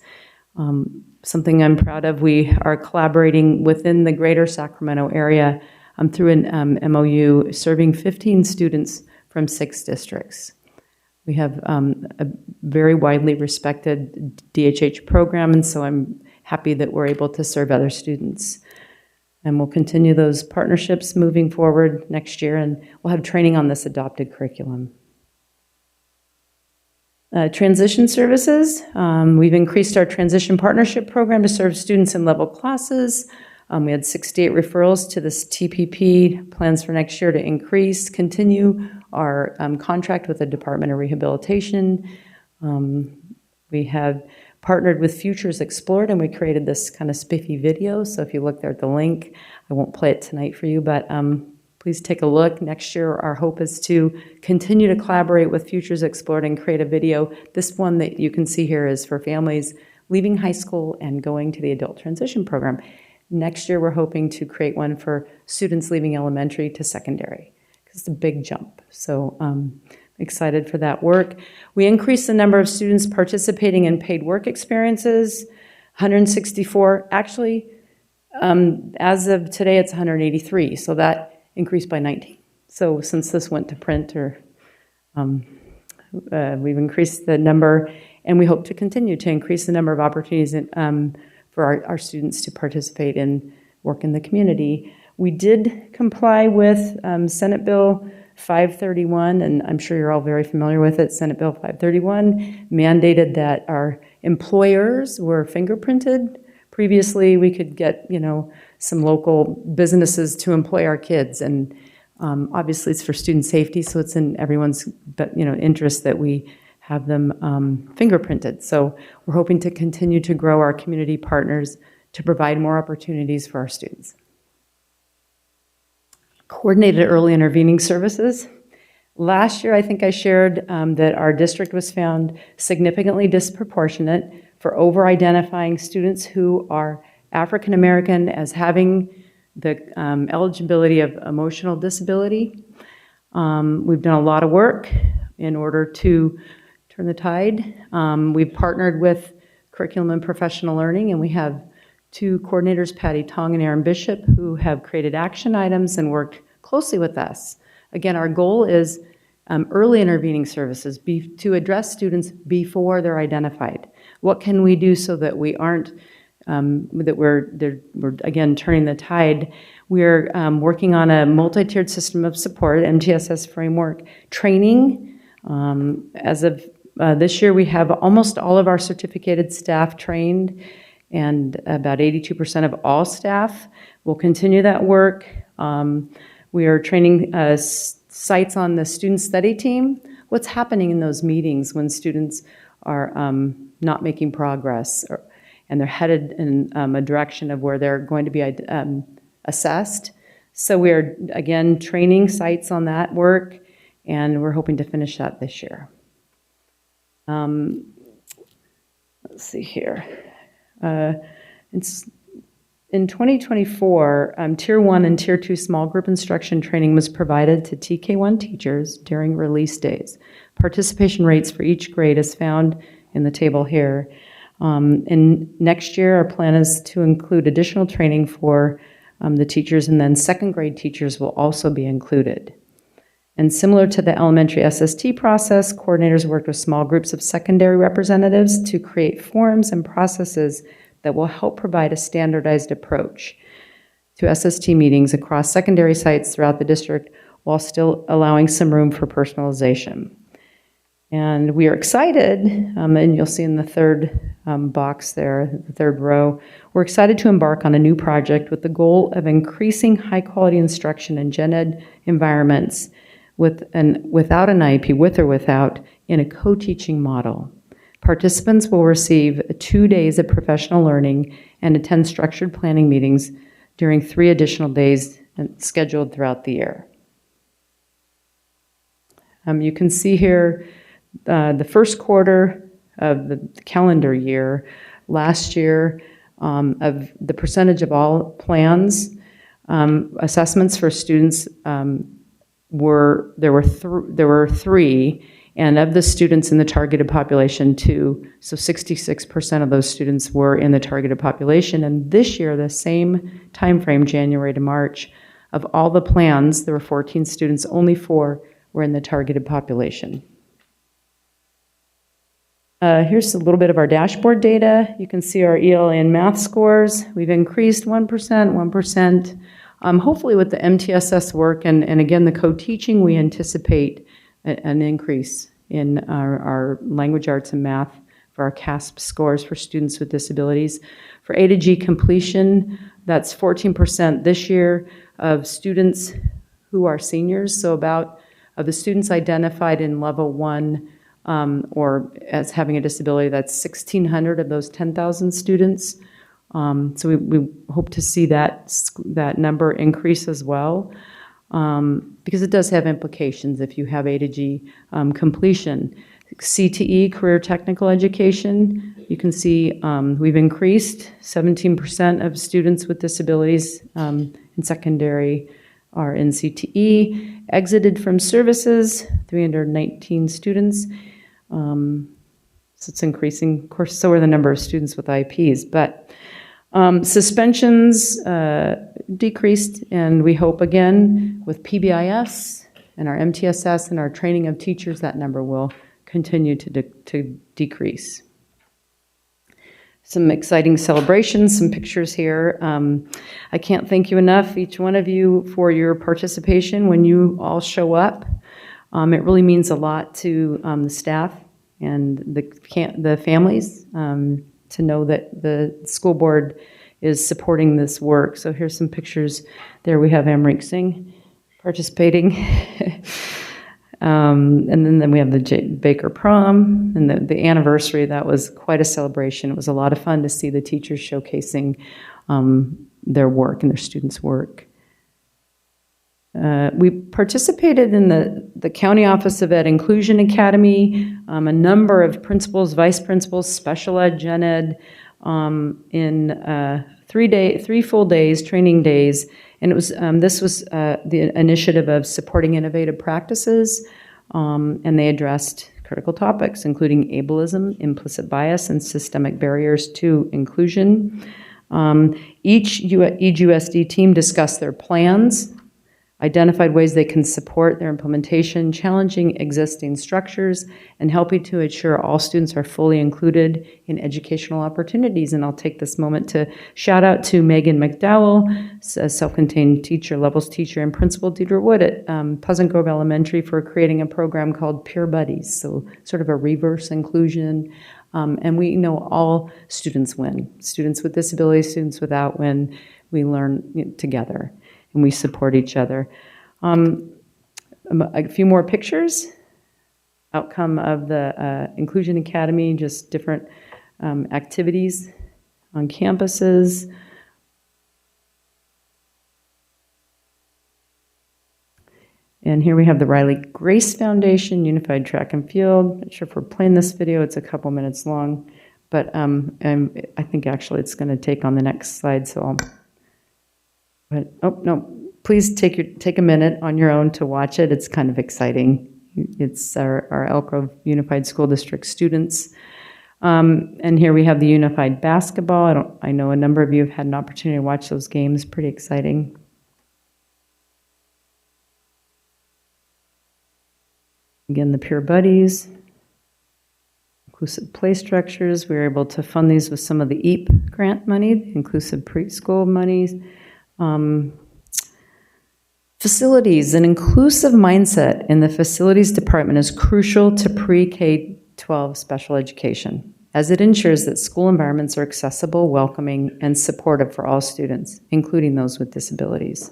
Speaker 15: Something I'm proud of, we are collaborating within the greater Sacramento area through an MOU serving 15 students from 6 districts. We have a very widely respected DHH program, and so I'm happy that we're able to serve other students. And we'll continue those partnerships moving forward next year, and we'll have training on this adopted curriculum. Transition services, we've increased our transition partnership program to serve students in level classes. We had 68 referrals to this TPP, plans for next year to continue our contract with the Department of Rehabilitation. We have partnered with Futures Explored, and we created this kind of spiffy video. So if you look there at the link, I won't play it tonight for you, but please take a look. Next year, our hope is to continue to collaborate with Futures Explored and create a video. This one that you can see here is for families leaving high school and going to the adult transition program. Next year, we're hoping to create one for students leaving elementary to secondary, because it's a big jump. So excited for that work. We increased the number of students participating in paid work experiences, 164. Actually, as of today, it's 183. So that increased by 19. So since this went to print, we've increased the number, and we hope to continue to increase the number of opportunities for our students to participate in work in the community. We did comply with Senate Bill 531, and I'm sure you're all very familiar with it. Senate Bill 531 mandated that our employers were fingerprinted. Previously, we could get, some local businesses to employ our kids, and obviously it's for student safety, so it's in everyone's, interest that we have them fingerprinted. So we're hoping to continue to grow our community partners to provide more opportunities for our students. Coordinated early intervening services. Last year, I think I shared that our district was found significantly disproportionate for over-identifying students who are African American as having the eligibility of emotional disability. We've done a lot of work in order to turn the tide. We've partnered with Curriculum and Professional Learning, and we have 2 coordinators, Patty Tong and Aaron Bishop, who have created action items and worked closely with us. Again, our goal is early intervening services to address students before they're identified. What can we do so that we aren't, we're again turning the tide? We're working on a multi-tiered system of support, MTSS framework training. As of this year, we have almost all of our certificated staff trained, and about 82% of all staff. We'll continue that work. We are training sites on the student study team. What's happening in those meetings when students are not making progress, and they're headed in a direction of where they're going to be assessed. So we are, again, training sites on that work, and we're hoping to finish that this year. Let's see here. In 2024, Tier 1 and Tier 2 small group instruction training was provided to TK1 teachers during release days. Participation rates for each grade is found in the table here. And next year, our plan is to include additional training for the teachers, and then second grade teachers will also be included. And similar to the elementary SST process, coordinators worked with small groups of secondary representatives to create forms and processes that will help provide a standardized approach to SST meetings across secondary sites throughout the district while still allowing some room for personalization. And we are excited, and you'll see in the third box there, the third row, we're excited to embark on a new project with the goal of increasing high-quality instruction in gen ed environments without an IEP, with or without, in a co-teaching model. Participants will receive 2 days of professional learning and attend structured planning meetings during 3 additional days scheduled throughout the year. You can see here the first quarter of the calendar year. Last year, of the percentage of all plans, assessments for students were 3, and of the students in the targeted population, 2. So 66% of those students were in the targeted population. And this year, the same time frame, January to March, of all the plans, there were 14 students, only 4 were in the targeted population. Here's a little bit of our dashboard data. You can see our ELA and math scores. We've increased 1%, 1%. Hopefully with the MTSS work and again the co-teaching, we anticipate an increase in our language arts and math for our CASP scores for students with disabilities. For A to G completion, that's 14% this year of students who are seniors. So about of the students identified in level 1 or as having a disability, that's 1,600 of those 10,000 students. So we hope to see that number increase as well, because it does have implications if you have A to G completion. CTE, career technical education, you can see we've increased 17% of students with disabilities in secondary are in CTE. Exited from services, 319 students. So it's increasing. Of course, so are the number of students with IPs. But suspensions decreased, and we hope again with PBIS and our MTSS and our training of teachers, that number will continue to decrease. Some exciting celebrations, some pictures here. I can't thank you enough, each one of you, for your participation when you all show up. It really means a lot to the staff and the families to know that the school board is supporting this work. So here's some pictures. There we have Amrit Singh participating. And then we have the Baker Prom and the anniversary. That was quite a celebration. It was a lot of fun to see the teachers showcasing their work and their students' work. We participated in the County Office of Ed Inclusion Academy, a number of principals, vice principals, special ed, gen ed, in 3 full days, training days. And it was this was the initiative of supporting innovative practices, and they addressed critical topics, including ableism, implicit bias, and systemic barriers to inclusion. Each EGUSD team discussed their plans, identified ways they can support their implementation, challenging existing structures, and helping to ensure all students are fully included in educational opportunities. And I'll take this moment to shout out to Megan McDowell, a self-contained teacher, levels teacher, and Principal Deidre Wood at Pleasant Grove Elementary for creating a program called Peer Buddies, so sort of a reverse inclusion. And we know all students win. Students with disabilities, students without win. We learn together. And we support each other. A few more pictures. Outcome of the Inclusion Academy, just different activities on campuses. And here we have the Riley Grace Foundation, Unified Track and Field. Not sure if we're playing this video, it's a couple minutes long, but I think actually it's going to take on the next slide, so I'll. But, oh, no, please take a minute on your own to watch it. It's kind of exciting. It's our Elk Grove Unified School District students. And here we have the Unified Basketball. I know a number of you have had an opportunity to watch those games. Pretty exciting. Again, the Peer Buddies. Inclusive play structures. We were able to fund these with some of the EAP grant money, the inclusive preschool monies. Facilities, an inclusive mindset in the facilities department is crucial to pre-K-12 special education, as it ensures that school environments are accessible, welcoming, and supportive for all students, including those with disabilities.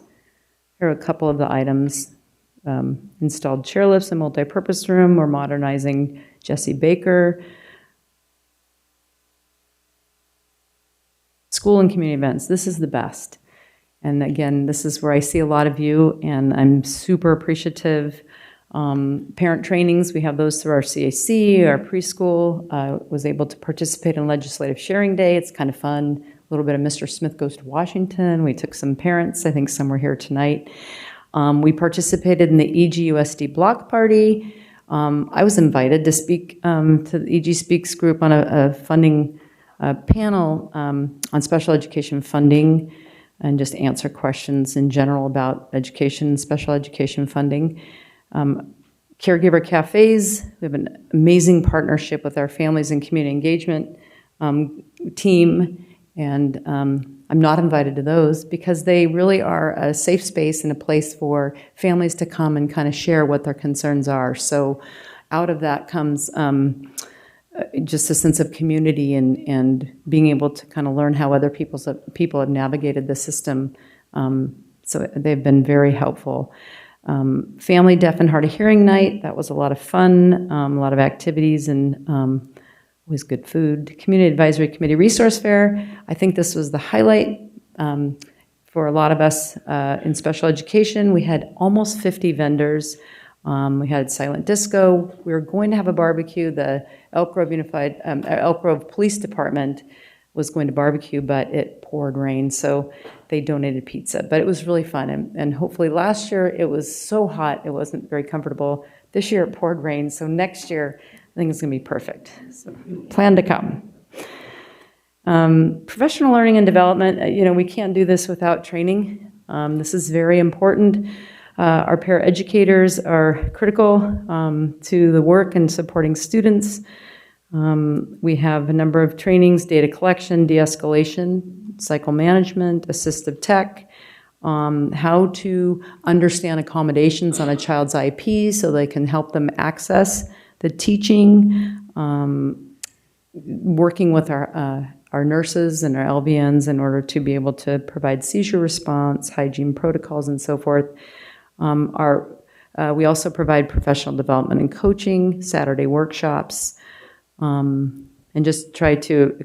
Speaker 15: Here are a couple of the items. Installed chairlifts and multipurpose room. We're modernizing Jessie Baker. school and community events. This is the best. And again, this is where I see a lot of you, and I'm super appreciative. Parent trainings, we have those through our CAC, our preschool. Was able to participate in Legislative Sharing Day. It's kind of fun. A little bit of Mr. Smith Goes to Washington. We took some parents. I think some were here tonight. We participated in the EGUSD block party. I was invited to speak to the EG Speaks group on a funding panel on special education funding, and just answer questions in general about education and special education funding. Caregiver cafes, we have an amazing partnership with our families and community engagement team, and I'm not invited to those because they really are a safe space and a place for families to come and kind of share what their concerns are. So out of that comes just a sense of community and being able to kind of learn how other people have navigated the system. So they've been very helpful. Family Deaf and Hard of Hearing Night, that was a lot of fun, a lot of activities, and always good food. Community Advisory Committee Resource Fair, I think this was the highlight for a lot of us in special education. We had almost 50 vendors. We had silent disco. We were going to have a barbecue. The Elk Grove Police Department was going to barbecue, but it poured rain, so they donated pizza. But it was really fun, and hopefully last year it was so hot it wasn't very comfortable. This year it poured rain, so next year I think it's going to be perfect. So plan to come. Professional learning and development, we can't do this without training. This is very important. Our paraeducators are critical to the work and supporting students. We have a number of trainings: data collection, de-escalation, cycle management, assistive tech, how to understand accommodations on a child's IP so they can help them access the teaching, working with our nurses and our LVNs in order to be able to provide seizure response, hygiene protocols, and so forth. We also provide professional development and coaching, Saturday workshops, and just try to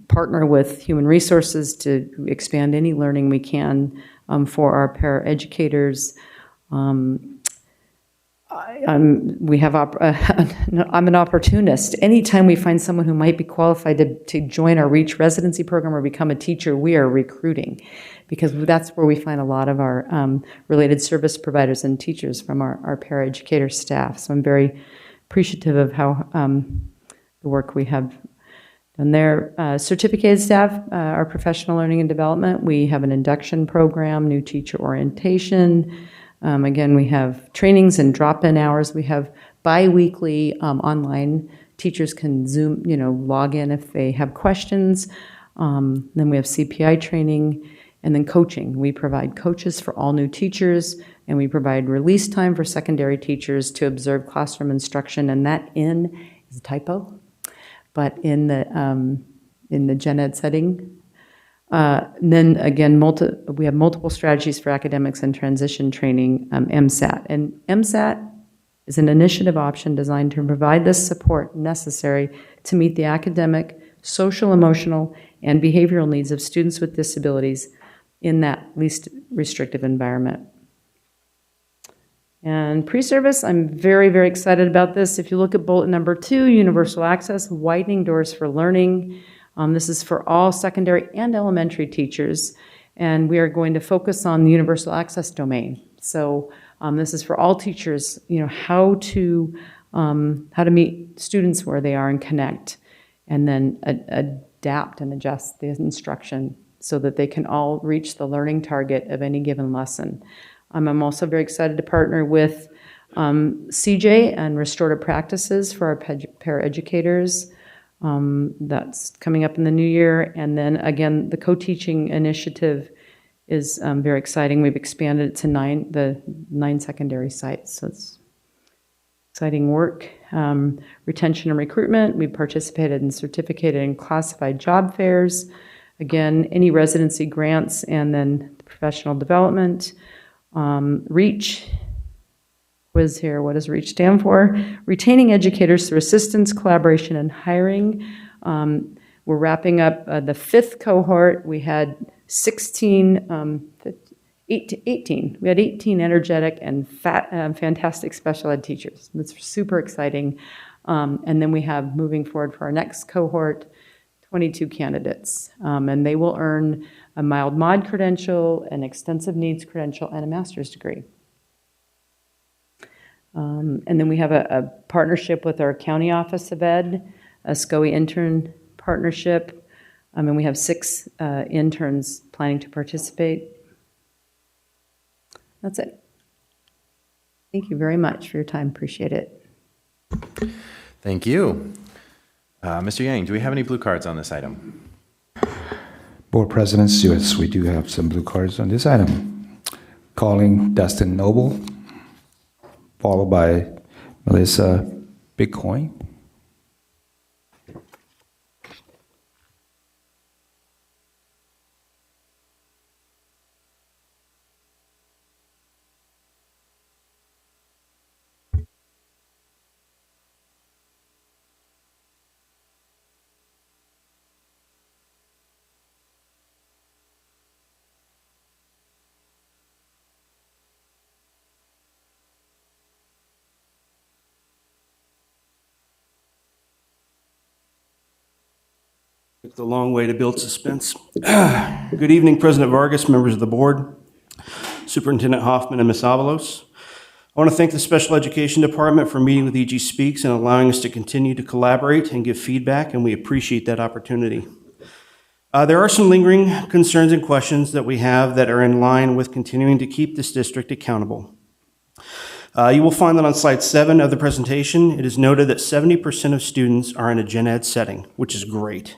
Speaker 15: partner with human resources to expand any learning we can for our paraeducators. I'm an opportunist. Anytime we find someone who might be qualified to join our REACH residency program or become a teacher, we are recruiting, because that's where we find a lot of our related service providers and teachers from our paraeducator staff. So I'm very appreciative of how the work we have done there. Certificated staff, our professional learning and development, we have an induction program, new teacher orientation. Again, we have trainings and drop-in hours. We have bi-weekly online. Teachers can Zoom, log in if they have questions. Then we have CPI training, and then coaching. We provide coaches for all new teachers, and we provide release time for secondary teachers to observe classroom instruction, and that is a typo, but in the gen ed setting. Then again, we have multiple strategies for academics and transition training, MSAT. And MSAT is an initiative option designed to provide the support necessary to meet the academic, social, emotional, and behavioral needs of students with disabilities in that least restrictive environment. And pre-service, I'm very, very excited about this. If you look at bullet number 2, universal access, widening doors for learning. This is for all secondary and elementary teachers, and we are going to focus on the universal access domain. So this is for all teachers, how to meet students where they are and connect, and then adapt and adjust the instruction so that they can all reach the learning target of any given lesson. I'm also very excited to partner with CJ and restorative practices for our paraeducators. That's coming up in the new year. And then again, the co-teaching initiative is very exciting. We've expanded it to 9 secondary sites. So it's exciting work. Retention and recruitment. We participated in certificated and classified job fairs. Again, any residency grants, and then professional development. REACH. Quiz here, what does REACH stand for? Retaining educators through assistance, collaboration, and hiring. We're wrapping up the 5th cohort. We had 18. We had 18 energetic and fantastic special ed teachers. It's super exciting. And then we have, moving forward for our next cohort, 22 candidates. And they will earn a mild mod credential, an extensive needs credential, and a master's degree. And then we have a partnership with our County Office of Ed, a SCOE intern partnership. And we have 6 interns planning to participate. That's it. Thank you very much for your time. Appreciate it.
Speaker 1: Thank you. Mr. Yang, do we have any blue cards on this item?
Speaker 9: Board Presidents, yes, we do have some blue cards on this item. Calling Dustin Noble, followed by Melissa Bitcoin.
Speaker 16: It's a long way to build suspense. Good evening, President Vargas, members of the board, Superintendent Hoffman, and Ms. Avalos. I want to thank the Special Education Department for meeting with EG Speaks and allowing us to continue to collaborate and give feedback, and we appreciate that opportunity. There are some lingering concerns and questions that we have that are in line with continuing to keep this district accountable. You will find that on slide 7 of the presentation, it is noted that 70% of students are in a gen ed setting, which is great.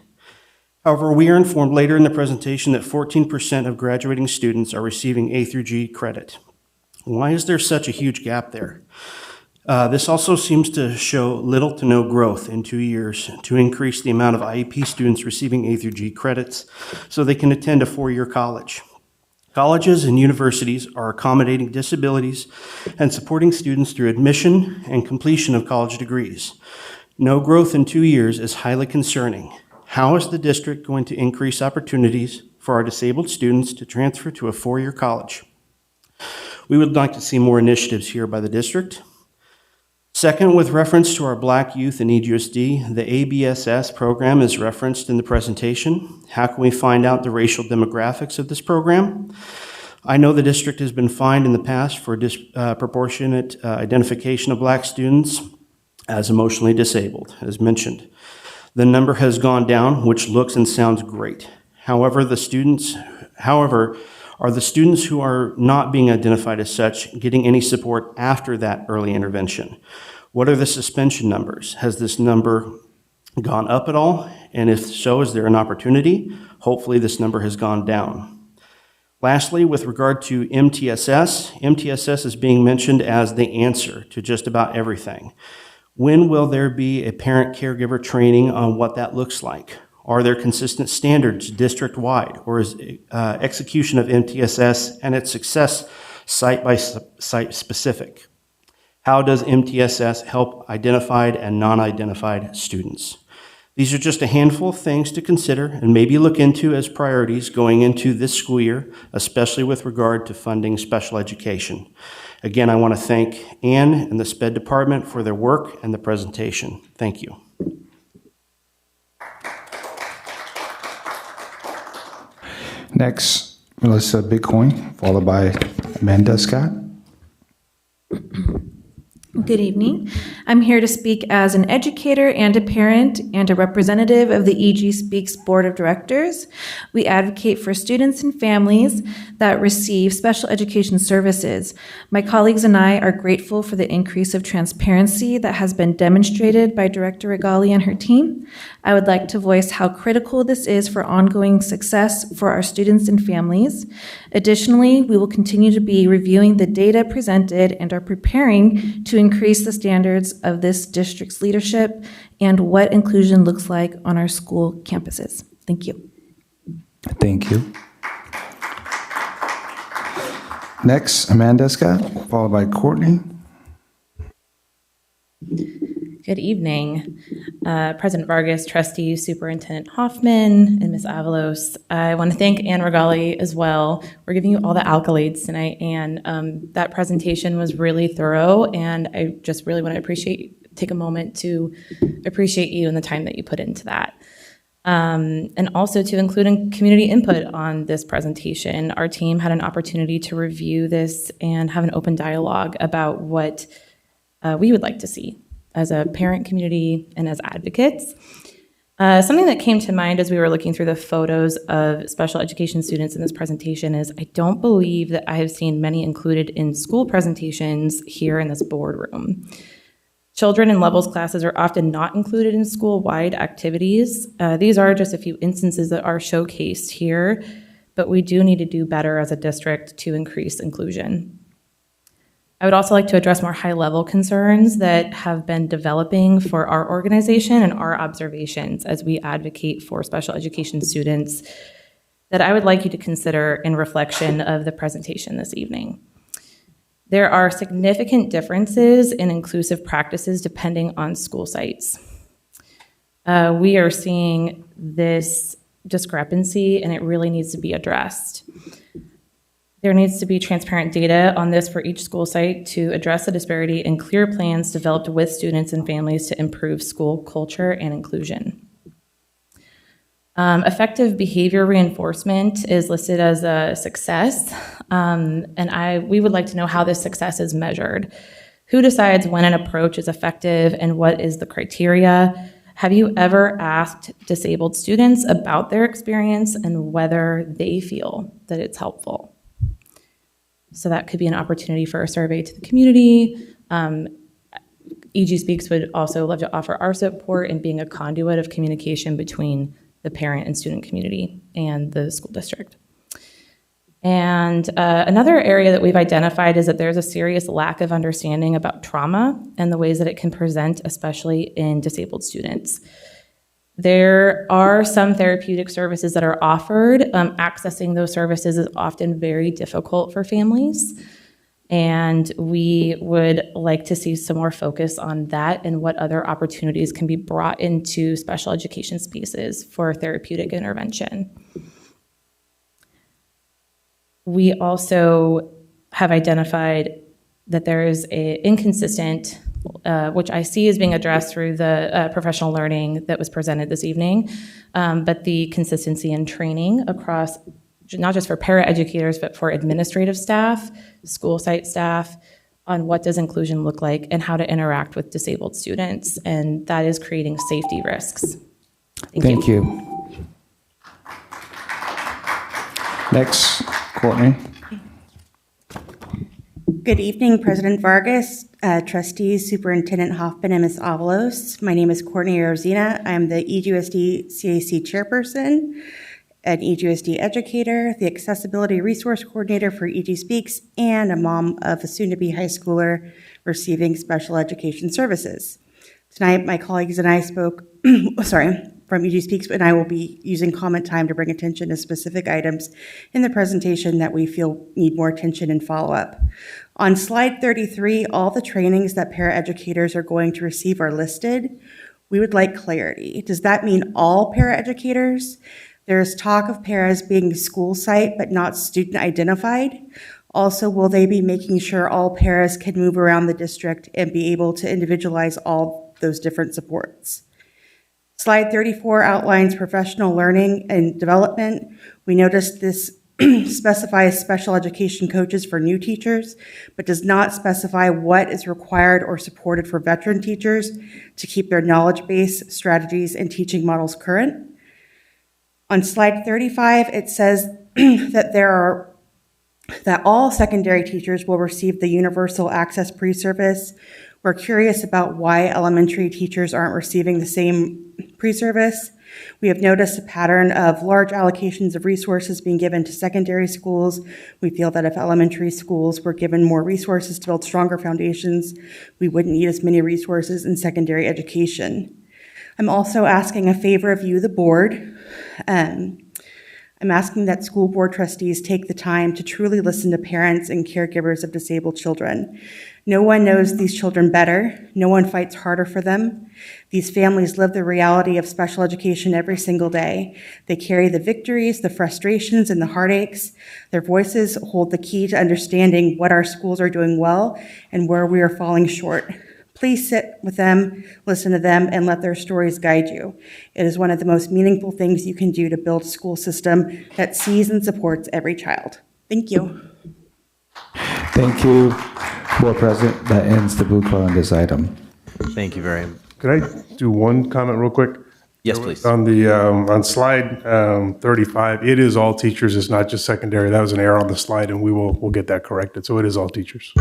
Speaker 16: However, we are informed later in the presentation that 14% of graduating students are receiving A through G credit. Why is there such a huge gap there? This also seems to show little to no growth in 2 years to increase the amount of IEP students receiving A through G credits so they can attend a 4-year college. Colleges and universities are accommodating disabilities and supporting students through admission and completion of college degrees. No growth in 2 years is highly concerning. How is the district going to increase opportunities for our disabled students to transfer to a 4-year college? We would like to see more initiatives here by the district. Second, with reference to our Black youth in EGSD, the ABSS program is referenced in the presentation. How can we find out the racial demographics of this program? I know the district has been fined in the past for disproportionate identification of Black students as emotionally disabled, as mentioned. The number has gone down, which looks and sounds great. However, are the students who are not being identified as such getting any support after that early intervention? What are the suspension numbers? Has this number gone up at all? And if so, is there an opportunity? Hopefully this number has gone down. Lastly, with regard to MTSS is being mentioned as the answer to just about everything. When will there be a parent-caregiver training on what that looks like? Are there consistent standards district-wide, or is execution of MTSS and its success site-by-site specific? How does MTSS help identified and non-identified students? These are just a handful of things to consider and maybe look into as priorities going into this school year, especially with regard to funding special education. Again, I want to thank Ann and the SPED department for their work and the presentation. Thank you.
Speaker 9: Next, Melissa Bitcoin, followed by Amanda Scott.
Speaker 2: Good evening. I'm here to speak as an educator and a parent and a representative of the EG Speaks Board of Directors. We advocate for students and families that receive special education services. My colleagues and I are grateful for the increase of transparency that has been demonstrated by Director Regali and her team. I would like to voice how critical this is for ongoing success for our students and families. Additionally, we will continue to be reviewing the data presented and are preparing to increase the standards of this district's leadership and what inclusion looks like on our school campuses. Thank you.
Speaker 9: Thank you. Next, Amanda Scott, followed by Courtney.
Speaker 17: Good evening. President Vargas, trustees, Superintendent Hoffman, and Ms. Avalos. I want to thank Ann Regali as well. We're giving you all the accolades tonight, and that presentation was really thorough, and I just really want to take a moment to appreciate you and the time that you put into that. And also to include community input on this presentation. Our team had an opportunity to review this and have an open dialogue about what we would like to see as a parent community and as advocates. Something that came to mind as we were looking through the photos of special education students in this presentation is I don't believe that I have seen many included in school presentations here in this boardroom. Children in levels classes are often not included in school-wide activities. These are just a few instances that are showcased here, but we do need to do better as a district to increase inclusion. I would also like to address more high-level concerns that have been developing for our organization and our observations as we advocate for special education students that I would like you to consider in reflection of the presentation this evening. There are significant differences in inclusive practices depending on school sites. We are seeing this discrepancy, and it really needs to be addressed. There needs to be transparent data on this for each school site to address the disparity and clear plans developed with students and families to improve school culture and inclusion. Effective behavior reinforcement is listed as a success, and we would like to know how this success is measured. Who decides when an approach is effective and what is the criteria? Have you ever asked disabled students about their experience and whether they feel that it's helpful? So that could be an opportunity for a survey to the community. EG Speaks would also love to offer our support in being a conduit of communication between the parent and student community and the school district. And another area that we've identified is that there's a serious lack of understanding about trauma and the ways that it can present, especially in disabled students. There are some therapeutic services that are offered. Accessing those services is often very difficult for families, and we would like to see some more focus on that and what other opportunities can be brought into special education spaces for therapeutic intervention. We also have identified that there is an inconsistent, which I see is being addressed through the professional learning that was presented this evening, but the consistency in training across, not just for paraeducators, but for administrative staff, school site staff, on what does inclusion look like and how to interact with disabled students, and that is creating safety risks. Thank you.
Speaker 9: Next, Courtney.
Speaker 18: Good evening, President Vargas, trustees, Superintendent Hoffman, and Ms. Avalos. My name is Courtney Arizina. I am the EGUSD CAC chairperson, an EGUSD educator, the accessibility resource coordinator for EG Speaks, and a mom of a soon-to-be high schooler receiving special education services. Tonight, my colleagues and I spoke, from EG Speaks, and I will be using comment time to bring attention to specific items in the presentation that we feel need more attention and follow-up. On slide 33, all the trainings that paraeducators are going to receive are listed. We would like clarity. Does that mean all paraeducators? There's talk of paras being school site but not student identified. Also, will they be making sure all paras can move around the district and be able to individualize all those different supports? Slide 34 outlines professional learning and development. We noticed this specifies special education coaches for new teachers, but does not specify what is required or supported for veteran teachers to keep their knowledge base, strategies, and teaching models current. On slide 35, it says that all secondary teachers will receive the universal access pre-service. We're curious about why elementary teachers aren't receiving the same pre-service. We have noticed a pattern of large allocations of resources being given to secondary schools. We feel that if elementary schools were given more resources to build stronger foundations, we wouldn't need as many resources in secondary education. I'm also asking a favor of you, the board. I'm asking that school board trustees take the time to truly listen to parents and caregivers of disabled children. No one knows these children better. No one fights harder for them. These families live the reality of special education every single day. They carry the victories, the frustrations, and the heartaches. Their voices hold the key to understanding what our schools are doing well and where we are falling short. Please sit with them, listen to them, and let their stories guide you. It is one of the most meaningful things you can do to build a school system that sees and supports every child. Thank you.
Speaker 9: Thank you, Board President. That ends the blue card on this item.
Speaker 1: Thank you very much.
Speaker 19: Could I do one comment real quick?
Speaker 1: Yes, please.
Speaker 19: On the on slide 35, it is all teachers. It's not just secondary. That was an error on the slide, and we'll get that corrected. So it is all teachers.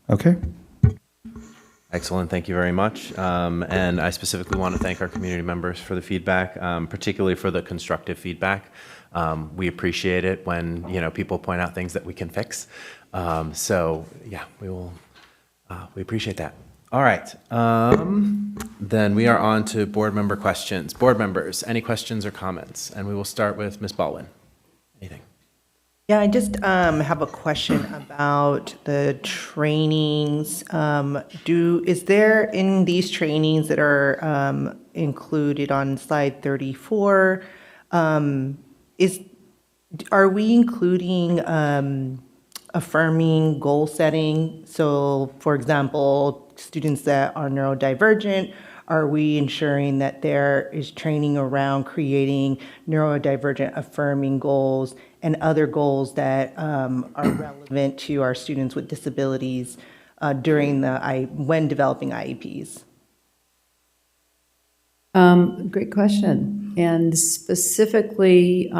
Speaker 9: Okay.
Speaker 1: Excellent. Thank you very much. And I specifically want to thank our community members for the feedback, particularly for the constructive feedback. We appreciate it when people point out things that we can fix. So yeah, we appreciate that. All right. Then we are on to board member questions. Board members, any questions or comments? And we will start with Ms. Baldwin. Anything?
Speaker 6: Yeah, I just have a question about the trainings. Is there in these trainings that are included on slide 34, are we including affirming goal setting? So, for example, students that are neurodivergent, are we ensuring that there is training around creating neurodivergent affirming goals and other goals that are relevant to our students with disabilities when developing IEPs?
Speaker 15: Great question. And specifically,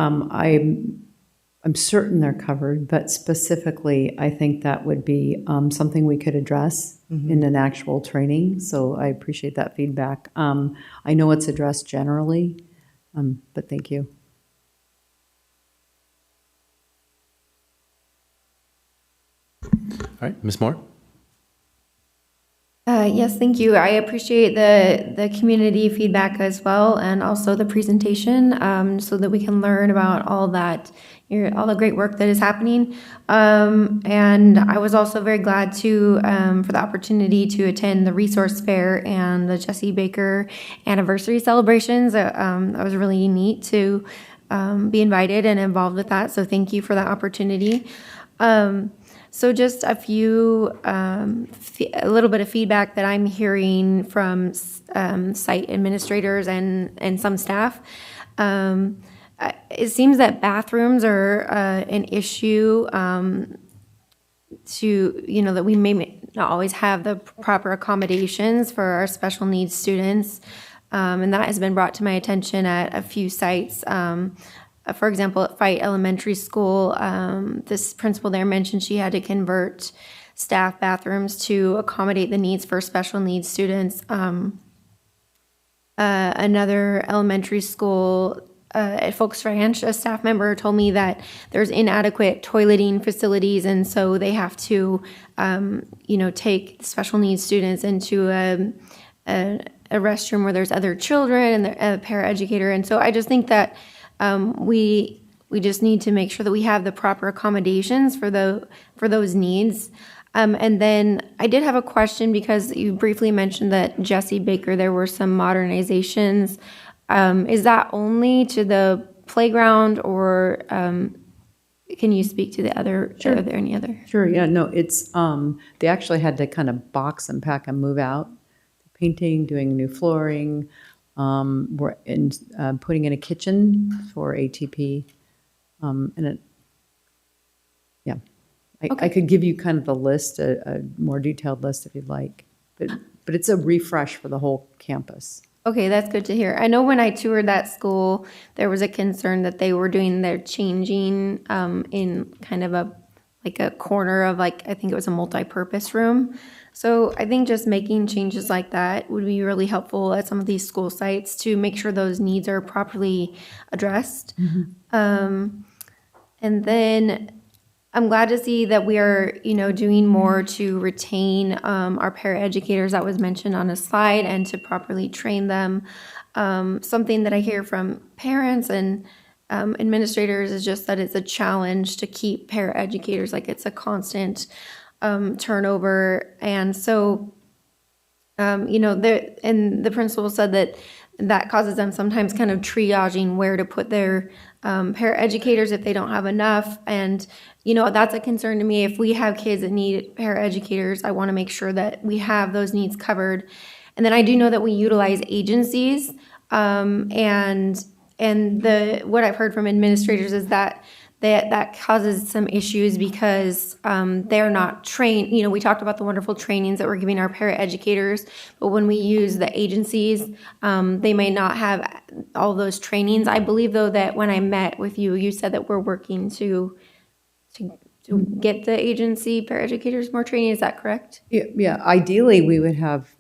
Speaker 15: I'm certain they're covered, but specifically, I think that would be something we could address in an actual training. So I appreciate that feedback. I know it's addressed generally, but thank you.
Speaker 1: All right, Ms. Moore.
Speaker 3: Yes, thank you. I appreciate the community feedback as well, and also the presentation, so that we can learn about all that, all the great work that is happening. And I was also very glad for the opportunity to attend the resource fair and the Jesse Baker anniversary celebrations. That was really neat to be invited and involved with that. So thank you for that opportunity. So just a little bit of feedback that I'm hearing from site administrators and some staff. It seems that bathrooms are an issue that we may not always have the proper accommodations for our special needs students. And that has been brought to my attention at a few sites. For example, at Fight Elementary School, this principal there mentioned she had to convert staff bathrooms to accommodate the needs for special needs students. Another elementary school at Folks Ranch, a staff member told me that there's inadequate toileting facilities, and so they have to, take special needs students into a restroom where there's other children and a paraeducator. And so I just think that we just need to make sure that we have the proper accommodations for those needs. And then I did have a question because you briefly mentioned that Jesse Baker, there were some modernizations. Is that only to the playground, or can you speak to the other?
Speaker 15: Sure.
Speaker 3: Are there any other?
Speaker 15: Sure. Yeah. No. It's they actually had to kind of box and pack and move out, painting, doing new flooring. We're putting in a kitchen for ATP, and I could give you kind of the list, a more detailed list if you'd like, but it's a refresh for the whole campus.
Speaker 3: Okay, that's good to hear. I know when I toured that school, there was a concern that they were doing their changing in kind of a corner of I think it was a multi-purpose room. So I think just making changes like that would be really helpful at some of these school sites to make sure those needs are properly addressed. And then I'm glad to see that we are, doing more to retain our paraeducators that was mentioned on a slide and to properly train them. Something that I hear from parents and administrators is just that it's a challenge to keep paraeducators. It's a constant turnover. And so, and the principal said that causes them sometimes kind of triaging where to put their paraeducators if they don't have enough. And, that's a concern to me. If we have kids that need paraeducators, I want to make sure that we have those needs covered. And then I do know that we utilize agencies, and what I've heard from administrators is that causes some issues because they're not trained. We talked about the wonderful trainings that we're giving our paraeducators, but when we use the agencies, they may not have all those trainings. I believe, though, that when I met with you, you said that we're working to get the agency paraeducators more training. Is that correct?
Speaker 15: Yeah. Ideally, we would have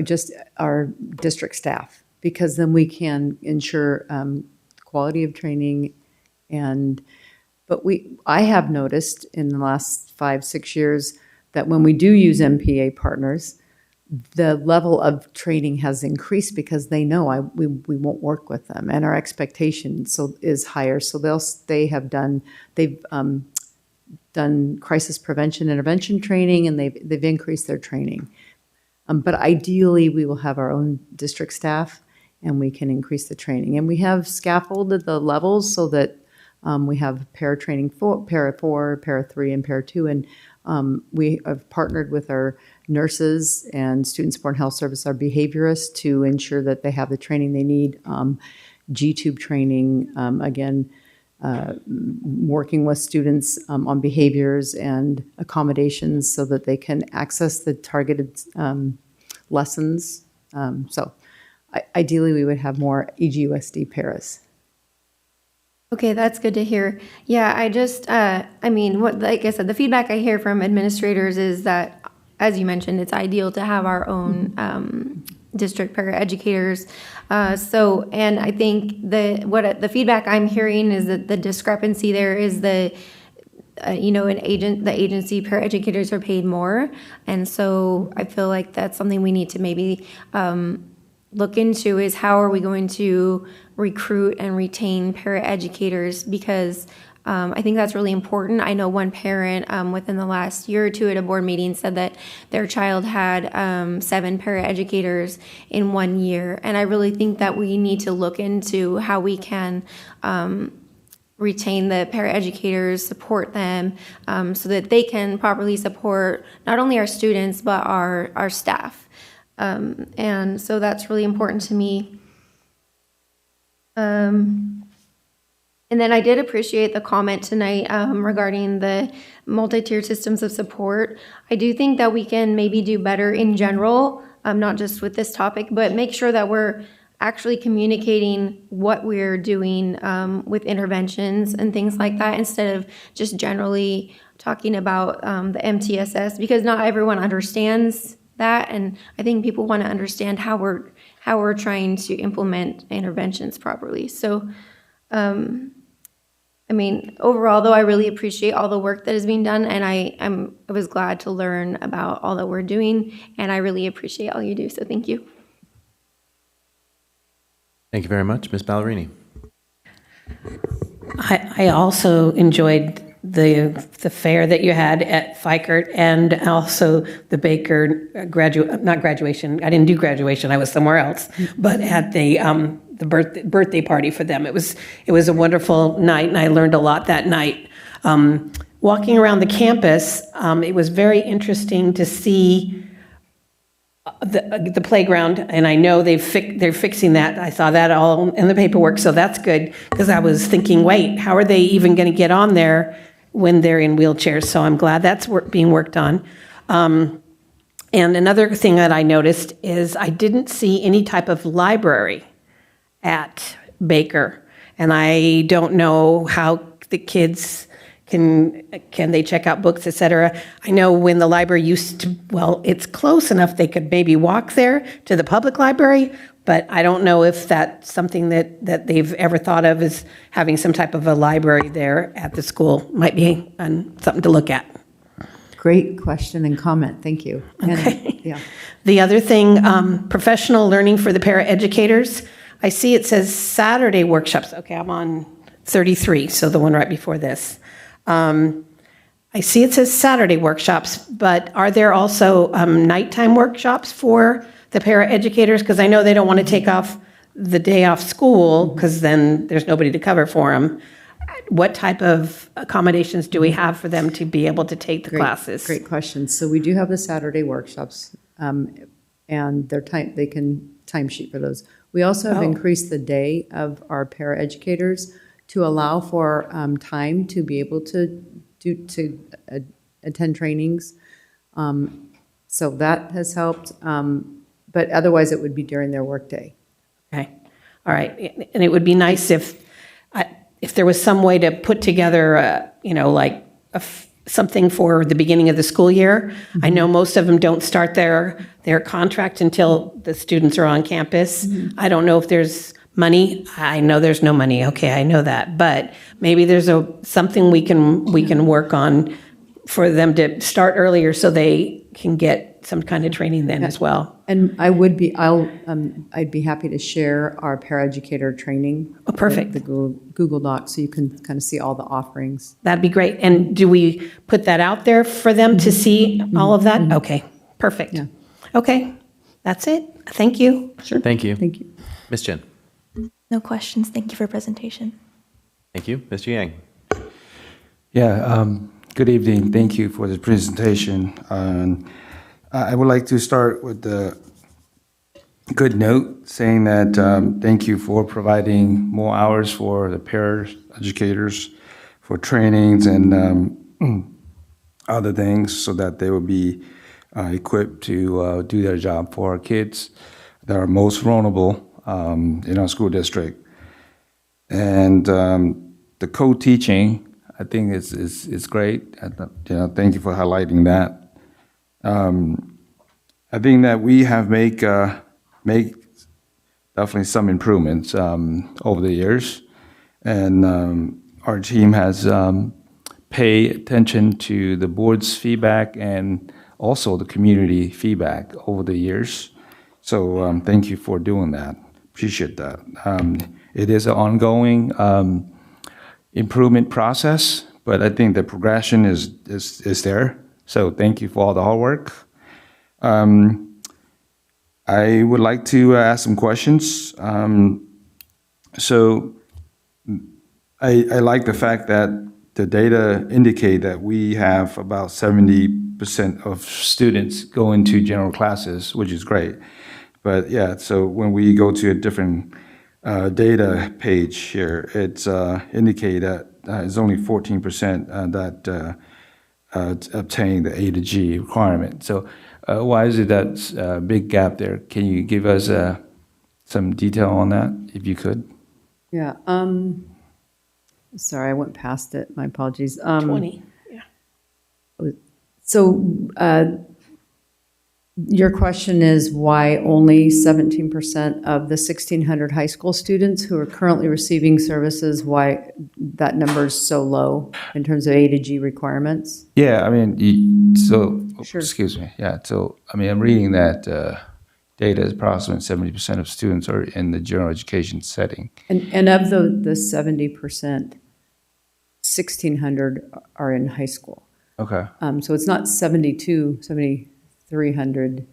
Speaker 15: just our district staff, because then we can ensure quality of training. But I have noticed in the last 5-6 years that when we do use MPA partners, the level of training has increased because they know we won't work with them, and our expectation is higher. So they've done crisis prevention intervention training, and they've increased their training. But ideally, we will have our own district staff, and we can increase the training. And we have scaffolded the levels so that we have para training para 4, para 3, and para 2, and we have partnered with our nurses and student support and health service, our behaviorists, to ensure that they have the training they need. G-tube training, again, working with students on behaviors and accommodations so that they can access the targeted lessons. Ideally, we would have more EGUSD paras.
Speaker 3: Okay, that's good to hear. Yeah, I just, like I said, the feedback I hear from administrators is that, as you mentioned, it's ideal to have our own district paraeducators. And I think the feedback I'm hearing is that the discrepancy there is the agency paraeducators are paid more, and so I feel like that's something we need to maybe look into, is how are we going to recruit and retain paraeducators, because I think that's really important. I know one parent within the last year or two at a board meeting said that their child had 7 paraeducators in 1 year, and I really think that we need to look into how we can retain the paraeducators, support them, so that they can properly support not only our students but our staff. And so that's really important to me. And then I did appreciate the comment tonight regarding the multi-tiered systems of support. I do think that we can maybe do better in general, not just with this topic, but make sure that we're actually communicating what we're doing with interventions and things like that, instead of just generally talking about the MTSS, because not everyone understands that, and I think people want to understand how we're trying to implement interventions properly. So, overall, though, I really appreciate all the work that is being done, and I was glad to learn about all that we're doing, and I really appreciate all you do. So, thank you.
Speaker 1: Thank you very much, Ms. Ballerini.
Speaker 10: I also enjoyed the fair that you had at Fikert, and also the Baker not graduation. I didn't do graduation. I was somewhere else, but at the birthday party for them. It was a wonderful night, and I learned a lot that night. Walking around the campus, it was very interesting to see the playground, and I know they're fixing that. I saw that all in the paperwork, so that's good, because I was thinking, wait, how are they even going to get on there when they're in wheelchairs? So I'm glad that's being worked on. And another thing that I noticed is I didn't see any type of library at Baker, and I don't know how the kids can they check out books, etc. I know when the library used to, it's close enough they could maybe walk there to the public library, but I don't know if that's something that they've ever thought of, as having some type of a library there at the school. Might be something to look at.
Speaker 15: Great question and comment. Thank you.
Speaker 10: Okay. Yeah. The other thing, professional learning for the paraeducators. I see it says Saturday workshops. Okay, I'm on 33, so the one right before this.
Speaker 20: I see it says Saturday workshops, but are there also nighttime workshops for the paraeducators? Because I know they don't want to take off the day off school because then there's nobody to cover for them. What type of accommodations do we have for them to be able to take the classes?
Speaker 15: Great question. So we do have the Saturday workshops, and they can timesheet for those. We also have increased the day of our paraeducators to allow for time to be able to attend trainings. So that has helped, but otherwise it would be during their workday.
Speaker 20: Okay, all right. And it would be nice if there was some way to put together, something for the beginning of the school year. Mm-hmm. I know most of them don't start their contract until the students are on campus. Mm-hmm. I don't know if there's money. I know there's no money. Okay, I know that. But maybe there's something we can work on for them to start earlier so they can get some kind of training then as well.
Speaker 15: And I'd be happy to share our paraeducator training.
Speaker 20: Oh, perfect.
Speaker 15: The Google Doc, so you can kind of see all the offerings.
Speaker 20: That'd be great. And do we put that out there for them to see all of that? Mm-hmm. Okay, perfect. Yeah. Okay, that's it. Thank you.
Speaker 15: Sure.
Speaker 1: Thank you.
Speaker 15: Thank you.
Speaker 1: Ms. Chen.
Speaker 2: No questions. Thank you for your presentation.
Speaker 1: Thank you. Mr. Yang.
Speaker 9: Yeah, good evening. Thank you for the presentation. I would like to start with the good note saying that thank you for providing more hours for the paraeducators for trainings and other things so that they will be equipped to do their job for our kids that are most vulnerable in our school district. And the co-teaching, I think is great. Thank you for highlighting that. I think that we have make definitely some improvements over the years, and our team has paid attention to the board's feedback and also the community feedback over the years. So thank you for doing that. Appreciate that. It is an ongoing improvement process, but I think the progression is there. So thank you for all the hard work. I would like to ask some questions. So I like the fact that the data indicate that we have about 70% of students go into general classes, which is great. But yeah, so when we go to a different data page here, it's indicate that it's only 14% that obtain the A to G requirement. So why is it that big gap there? Can you give us some detail on that, if you could?
Speaker 15: Yeah. Sorry, I went past it. My apologies.
Speaker 20: 20. Yeah.
Speaker 15: So your question is why only 17% of the 1,600 high school students who are currently receiving services, why that number is so low in terms of A to G requirements?
Speaker 9: Yeah, I mean,
Speaker 15: Sure.
Speaker 9: Excuse me. Yeah, so, I mean, I'm reading that data is approximately 70% of students are in the general education setting.
Speaker 15: And of the 70%, 1,600 are in high school.
Speaker 9: Okay.
Speaker 15: So it's not 7,300.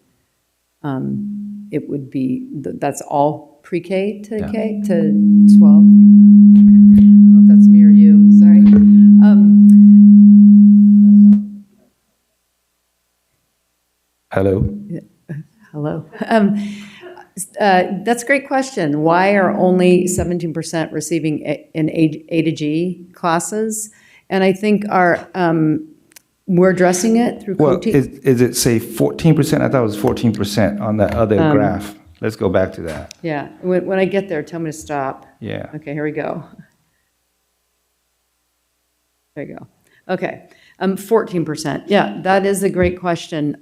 Speaker 15: It would be, that's all pre-K to K to 12. I don't know if that's me or you, sorry.
Speaker 9: Hello?
Speaker 15: Hello. That's a great question. Why are only 17% receiving in A to G classes? And I think we're addressing it through
Speaker 9: co-teaching. Is it, say, 14%? I thought it was 14% on that other graph. Let's go back to that.
Speaker 15: Yeah. When I get there, tell me to stop.
Speaker 9: Yeah.
Speaker 15: Okay, here we go. There you go. Okay. 14%. Yeah, that is a great question.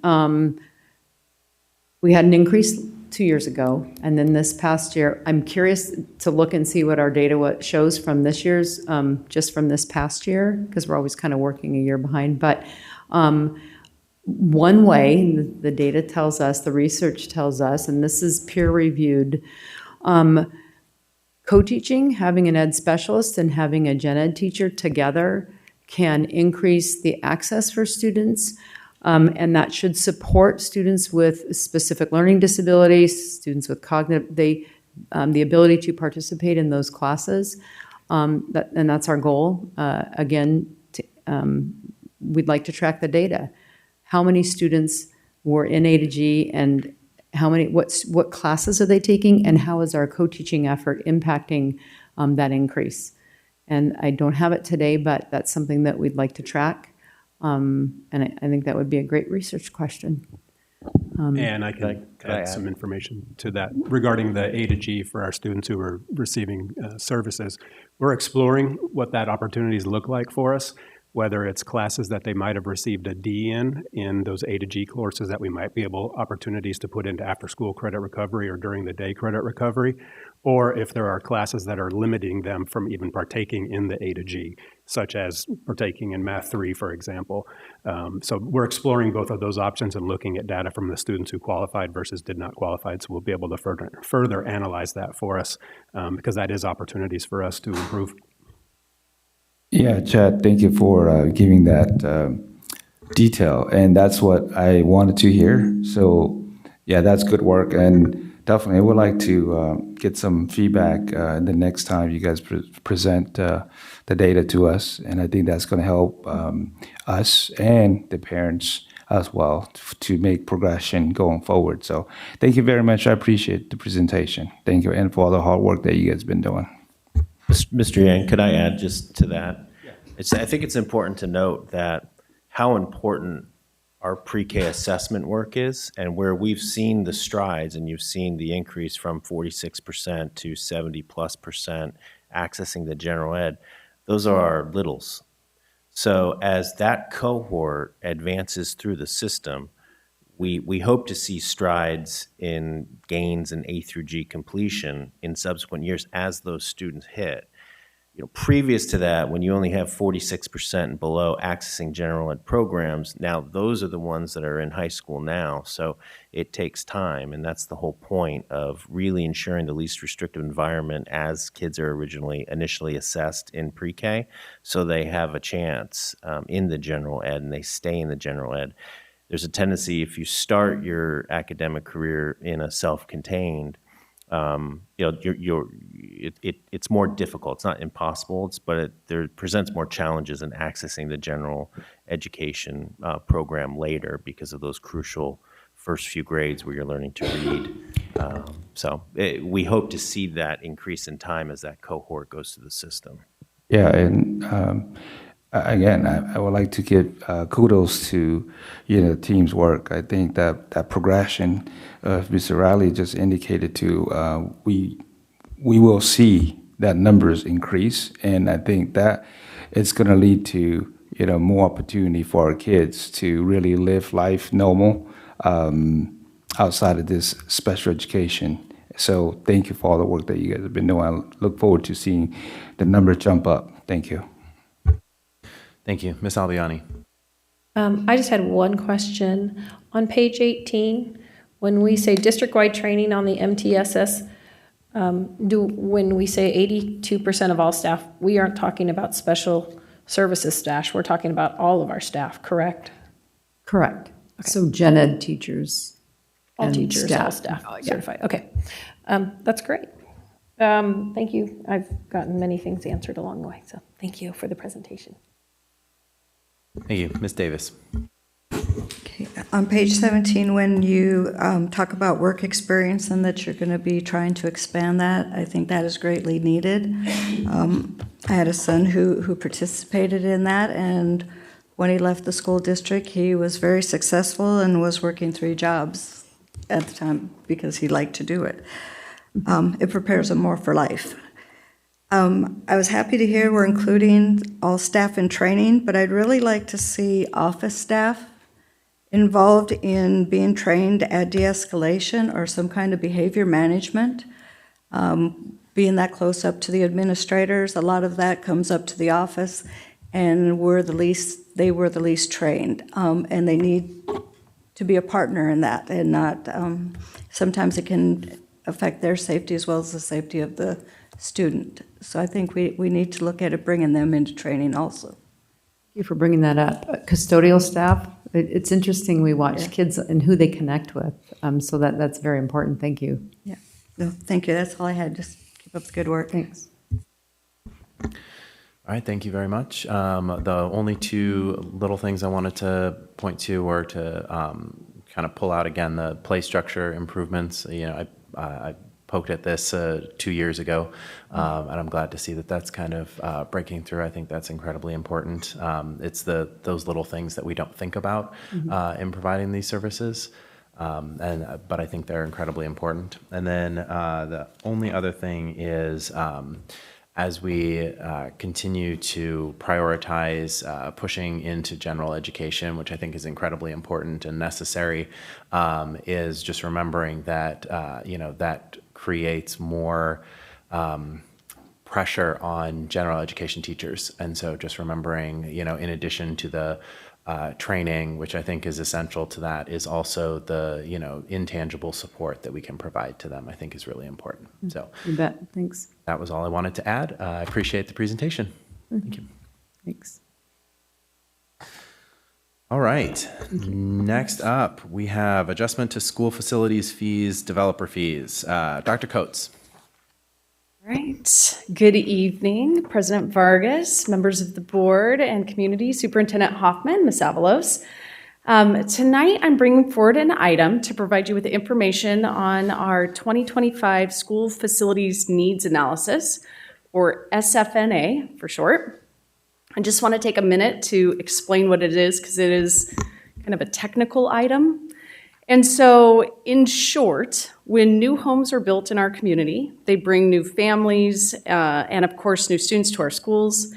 Speaker 15: We had an increase 2 years ago, and then this past year, I'm curious to look and see what our data shows from this year's, just from this past year, because we're always kind of working a year behind. But one way the data tells us, the research tells us, and this is peer-reviewed, co-teaching, having an ed specialist and having a gen ed teacher together can increase the access for students, and that should support students with specific learning disabilities, students with cognitive, the ability to participate in those classes. And that's our goal. Again, we'd like to track the data. How many students were in A to G, and what classes are they taking, and how is our co-teaching effort impacting that increase? And I don't have it today, but that's something that we'd like to track. And I think that would be a great research question.
Speaker 21: And I can add some information to that regarding the A to G for our students who are receiving services. We're exploring what that opportunities look like for us, whether it's classes that they might have received a D in those A to G courses that we might be able opportunities to put into after-school credit recovery or during the day credit recovery, or if there are classes that are limiting them from even partaking in the A to G, such as partaking in Math 3, for example. So we're exploring both of those options and looking at data from the students who qualified versus did not qualify, so we'll be able to further analyze that for us, because that is opportunities for us to improve.
Speaker 9: Yeah, Chad, thank you for giving that detail, and that's what I wanted to hear. So, yeah, that's good work, and definitely I would like to get some feedback the next time you guys present the data to us, and I think that's going to help us and the parents as well to make progression going forward. So, thank you very much. I appreciate the presentation. Thank you, and for all the hard work that you guys have been doing.
Speaker 22: Mr. Yang, could I add just to that? I think it's important to note that how important our pre-K assessment work is, and where we've seen the strides, and you've seen the increase from 46% to 70+% accessing the general ed, those are our littles. So as that cohort advances through the system, we hope to see strides in gains in A through G completion in subsequent years as those students hit. You know, previous to that, when you only have 46% and below accessing general ed programs, now those are the ones that are in high school now. So it takes time, and that's the whole point of really ensuring the least restrictive environment as kids are initially assessed in pre-K, so they have a chance in the general ed and they stay in the general ed. There's a tendency, if you start your academic career in a self-contained, it's more difficult. It's not impossible, but there presents more challenges in accessing the general education program later because of those crucial first few grades where you're learning to read. We hope to see that increase in time as that cohort goes through the system.
Speaker 9: Yeah, and again, I would like to give kudos to the team's work. I think that progression Mr. Riley just indicated to, we will see that numbers increase, and I think that it's going to lead to more opportunity for our kids to really live life normal outside of this special education. So thank you for all the work that you guys have been doing. I look forward to seeing the numbers jump up. Thank you.
Speaker 1: Thank you. Ms. Albiani.
Speaker 23: I just had one question. On page 18, when we say district-wide training on the MTSS, when we say 82% of all staff, we aren't talking about special services staff. We're talking about all of our staff, correct?
Speaker 15: Correct. Okay. So gen ed teachers.
Speaker 23: All teachers, all staff certified. Okay. That's great. Thank you. I've gotten many things answered along the way, so thank you for the presentation.
Speaker 1: Thank you. Ms. Davis.
Speaker 24: Okay. On page 17, when you talk about work experience and that you're going to be trying to expand that, I think that is greatly needed. I had a son who participated in that, and when he left the school district, he was very successful and was working 3 jobs at the time because he liked to do it. It prepares him more for life. I was happy to hear we're including all staff in training, but I'd really like to see office staff involved in being trained at de-escalation or some kind of behavior management. Being that close up to the administrators, a lot of that comes up to the office, and they were the least trained, and they need to be a partner in that, and not, sometimes it can affect their safety as well as the safety of the student. So I think we need to look at it, bringing them into training also.
Speaker 15: you for bringing that up. Custodial staff, it's interesting, we watch kids and who they connect with, so that's very important. Thank you.
Speaker 24: Yeah. No, thank you. That's all I had. Just keep up the good work.
Speaker 15: Thanks.
Speaker 1: All right, thank you very much. The only two little things I wanted to point to were to kind of pull out again the play structure improvements. You know, I poked at this 2 years ago, and I'm glad to see that that's kind of breaking through. I think that's incredibly important. It's those little things that we don't think about in providing these services, but I think they're incredibly important. And then the only other thing is, as we continue to prioritize pushing into general education, which I think is incredibly important and necessary, is just remembering that that creates more pressure on general education teachers. And so just remembering, in addition to the training, which I think is essential to that, is also the, intangible support that we can provide to them, I think is really important. So
Speaker 15: You bet. Thanks.
Speaker 1: that was all I wanted to add. I appreciate the presentation. Thank you.
Speaker 15: Thanks.
Speaker 1: All right. Next up, we have adjustment to school facilities fees, developer fees. Dr. Coates.
Speaker 4: All right. Good evening, President Vargas, members of the board and community, Superintendent Hoffman, Ms. Avalos. Tonight, I'm bringing forward an item to provide you with information on our 2025 School Facilities Needs Analysis, or SFNA for short. I just want to take a minute to explain what it is, because it is kind of a technical item. And so, in short, when new homes are built in our community, they bring new families and, of course, new students to our schools.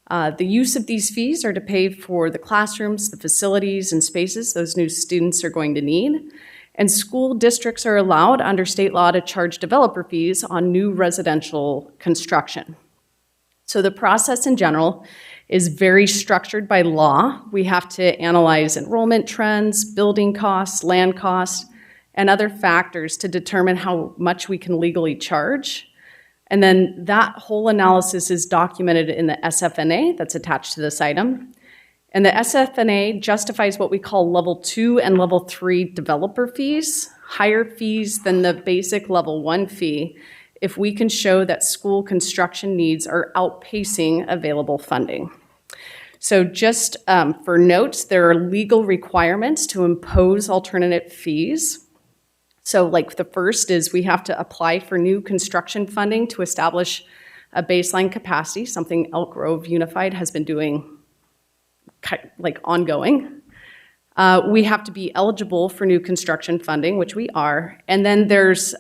Speaker 4: The use of these fees are to pay for the classrooms, the facilities, and spaces those new students are going to need. And school districts are allowed under state law to charge developer fees on new residential construction. So the process in general is very structured by law. We have to analyze enrollment trends, building costs, land costs, and other factors to determine how much we can legally charge. And then that whole analysis is documented in the SFNA that's attached to this item. And the SFNA justifies what we call level 2 and level 3 developer fees, higher fees than the basic level 1 fee, if we can show that school construction needs are outpacing available funding. So just for notes, there are legal requirements to impose alternative fees. So like the first is we have to apply for new construction funding to establish a baseline capacity, something Elk Grove Unified has been doing like ongoing. We have to be eligible for new construction funding, which we are. And then there's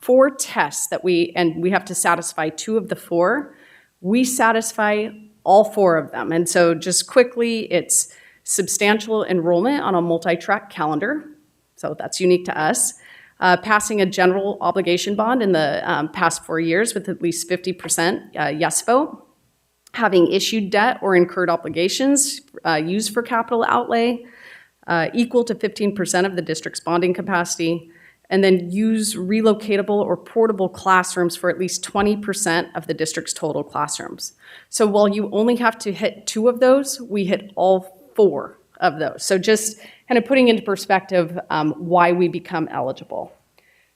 Speaker 4: 4 tests that we have to satisfy 2 of the 4. We satisfy all 4 of them. And so just quickly, it's substantial enrollment on a multi-track calendar. So that's unique to us. Passing a general obligation bond in the past 4 years with at least 50% yes vote. Having issued debt or incurred obligations used for capital outlay equal to 15% of the district's bonding capacity. And then use relocatable or portable classrooms for at least 20% of the district's total classrooms. So while you only have to hit 2 of those, we hit all 4 of those. So just kind of putting into perspective why we become eligible.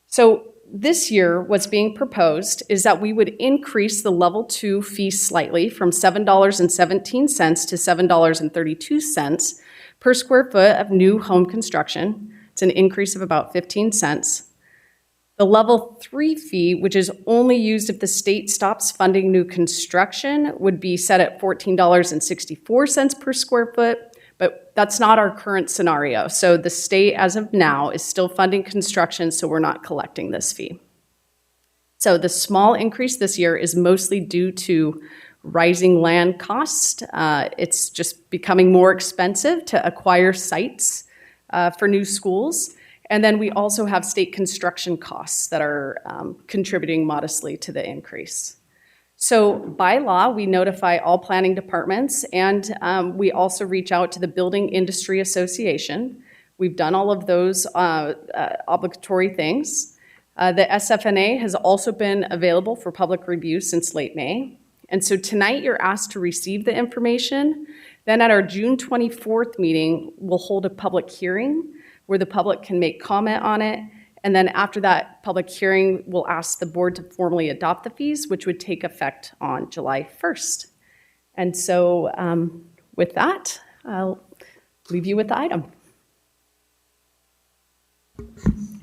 Speaker 4: So this year, what's being proposed is that we would increase the level 2 fee slightly from $7.17 to $7.32 per square foot of new home construction. It's an increase of about 15 cents. The level 3 fee, which is only used if the state stops funding new construction, would be set at $14.64 per square foot, but that's not our current scenario. So the state, as of now, is still funding construction, so we're not collecting this fee. So the small increase this year is mostly due to rising land costs. It's just becoming more expensive to acquire sites for new schools. And then we also have state construction costs that are contributing modestly to the increase. So by law, we notify all planning departments, and we also reach out to the Building Industry Association. We've done all of those obligatory things. The SFNA has also been available for public review since late May. And so tonight you're asked to receive the information. Then at our June 24th meeting, we'll hold a public hearing where the public can make comment on it. And then after that public hearing, we'll ask the board to formally adopt the fees, which would take effect on July 1st. And so with that, I'll leave you with the item.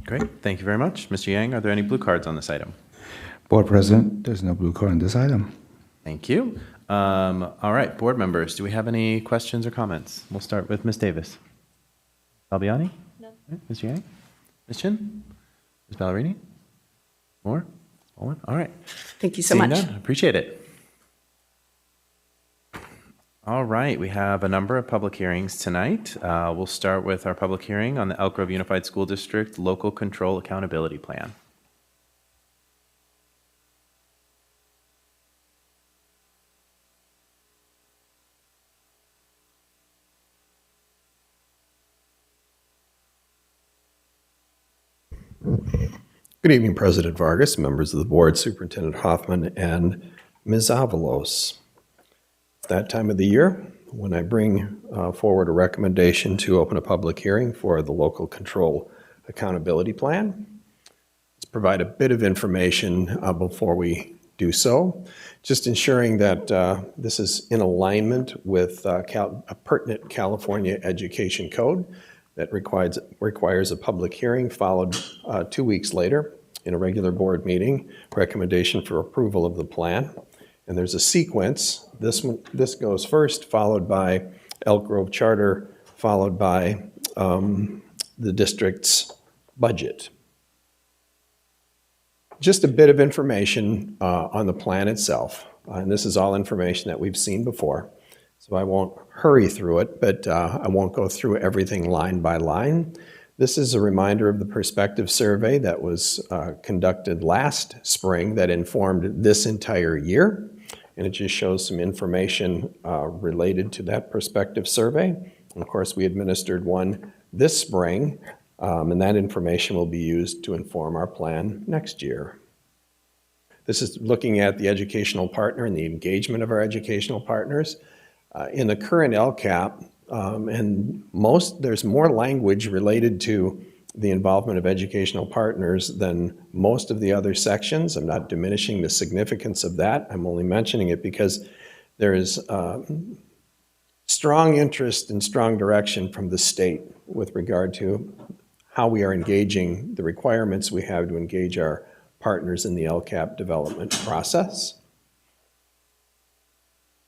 Speaker 1: Great. Thank you very much. Mr. Yang, are there any blue cards on this item?
Speaker 9: Board President, there's no blue card on this item.
Speaker 1: Thank you. All right, board members, do we have any questions or comments? We'll start with Ms. Davis. Albiani? No. Mr. Yang? Ms. Chin? Ms. Ballerini? More? All right.
Speaker 4: Thank you so
Speaker 1: Seeing
Speaker 4: much.
Speaker 1: none, appreciate it. All right, we have a number of public hearings tonight. We'll start with our public hearing on the Elk Grove Unified School District Local Control Accountability Plan.
Speaker 5: Good evening, President Vargas, members of the board, Superintendent Hoffman, and Ms. Avalos. It's that time of the year when I bring forward a recommendation to open a public hearing for the Local Control Accountability Plan. Let's provide a bit of information before we do so, just ensuring that this is in alignment with a pertinent California education code that requires a public hearing followed 2 weeks later in a regular board meeting, recommendation for approval of the plan. And there's a sequence. This goes first, followed by Elk Grove Charter, followed by the district's budget. Just a bit of information on the plan itself. And this is all information that we've seen before. So I won't hurry through it, but I won't go through everything line by line. This is a reminder of the perspective survey that was conducted last spring that informed this entire year. And it just shows some information related to that perspective survey. And of course, we administered one this spring, and that information will be used to inform our plan next year. This is looking at the educational partner and the engagement of our educational partners. In the current LCAP, there's more language related to the involvement of educational partners than most of the other sections. I'm not diminishing the significance of that. I'm only mentioning it because there is strong interest and strong direction from the state with regard to how we are engaging, the requirements we have to engage our partners in the LCAP development process.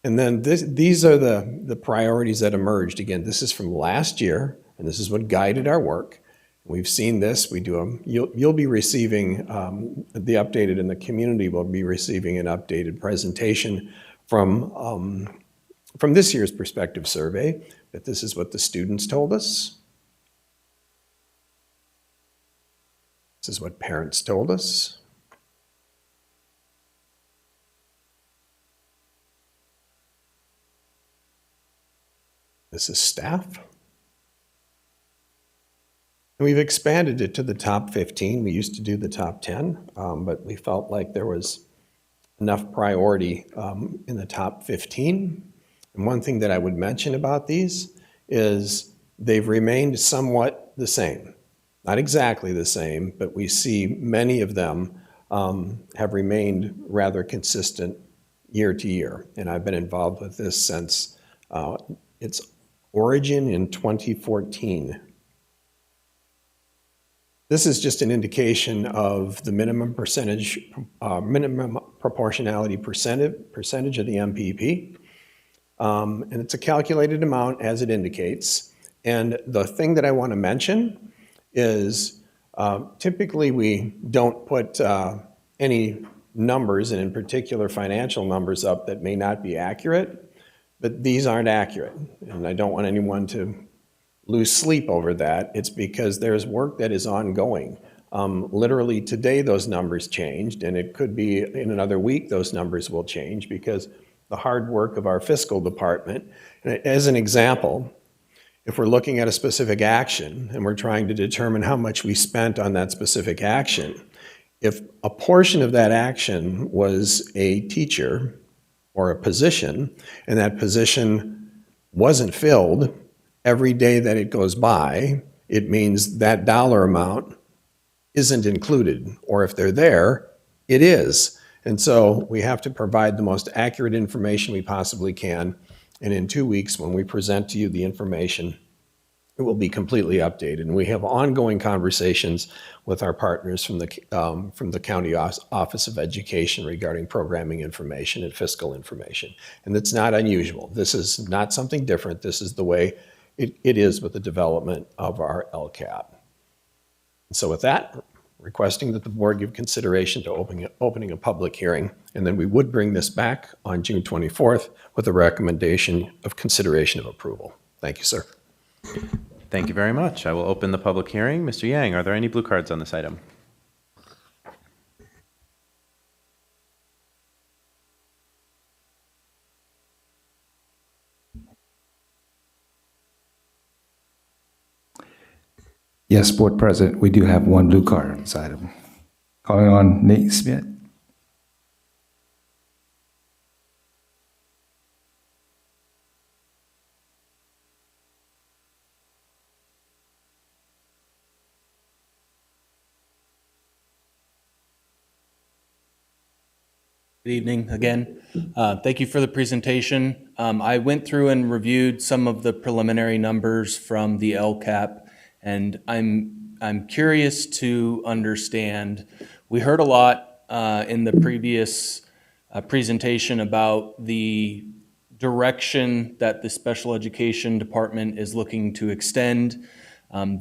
Speaker 5: And then these are the priorities that emerged. Again, this is from last year, and this is what guided our work. We've seen this. We do them. You'll be receiving the updated, and the community will be receiving an updated presentation from this year's perspective survey. That this is what the students told us. This is what parents told us. This is staff. And we've expanded it to the top 15. We used to do the top 10, but we felt like there was enough priority in the top 15. And one thing that I would mention about these is they've remained somewhat the same. Not exactly the same, but we see many of them have remained rather consistent year to year. And I've been involved with this since its origin in 2014. This is just an indication of the minimum proportionality percentage of the MPP. And it's a calculated amount as it indicates. And the thing that I want to mention is typically we don't put any numbers, and in particular financial numbers, up that may not be accurate. But these aren't accurate, and I don't want anyone to lose sleep over that. It's because there's work that is ongoing. Literally today those numbers changed, and it could be in another week those numbers will change because the hard work of our fiscal department. And as an example, if we're looking at a specific action and we're trying to determine how much we spent on that specific action, if a portion of that action was a teacher, or a position, and that position wasn't filled, every day that it goes by, it means that dollar amount isn't included, or if they're there, it is. And so we have to provide the most accurate information we possibly can. And in 2 weeks, when we present to you the information, it will be completely updated. And we have ongoing conversations with our partners from the County Office of Education regarding programming information and fiscal information. And it's not unusual. This is not something different. This is the way it is with the development of our LCAP. So with that, requesting that the board give consideration to opening a public hearing, and then we would bring this back on June 24th with a recommendation of consideration of approval. Thank you, sir.
Speaker 1: Thank you very much. I will open the public hearing. Mr. Yang, are there any blue cards on this item?
Speaker 9: Yes, Board President, we do have one blue card on this item. Calling on Nate Smith.
Speaker 14: Good evening again. Thank you for the presentation. I went through and reviewed some of the preliminary numbers from the LCAP, and I'm curious to understand. We heard a lot in the previous presentation about the direction that the special education department is looking to extend.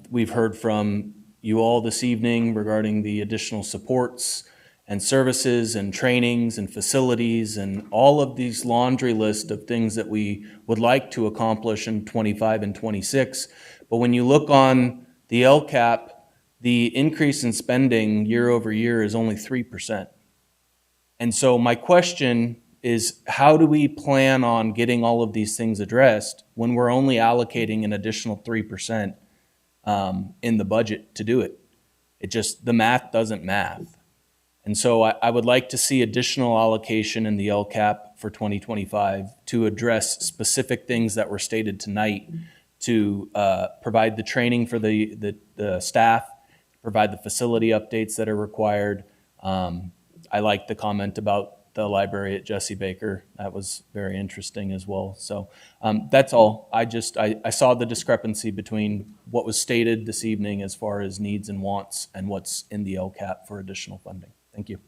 Speaker 14: We've heard from you all this evening regarding the additional supports and services and trainings and facilities and all of these laundry list of things that we would like to accomplish in 25 and 26. But when you look on the LCAP, the increase in spending year over year is only 3%. And so my question is, how do we plan on getting all of these things addressed when we're only allocating an additional 3% in the budget to do it? The math doesn't math. And so I would like to see additional allocation in the LCAP for 2025 to address specific things that were stated tonight, to provide the training for the staff, provide the facility updates that are required. I like the comment about the library at Jesse Baker. That was very interesting as well. So that's all. I saw the discrepancy between what was stated this evening as far as needs and wants and what's in the LCAP for additional funding. Thank you.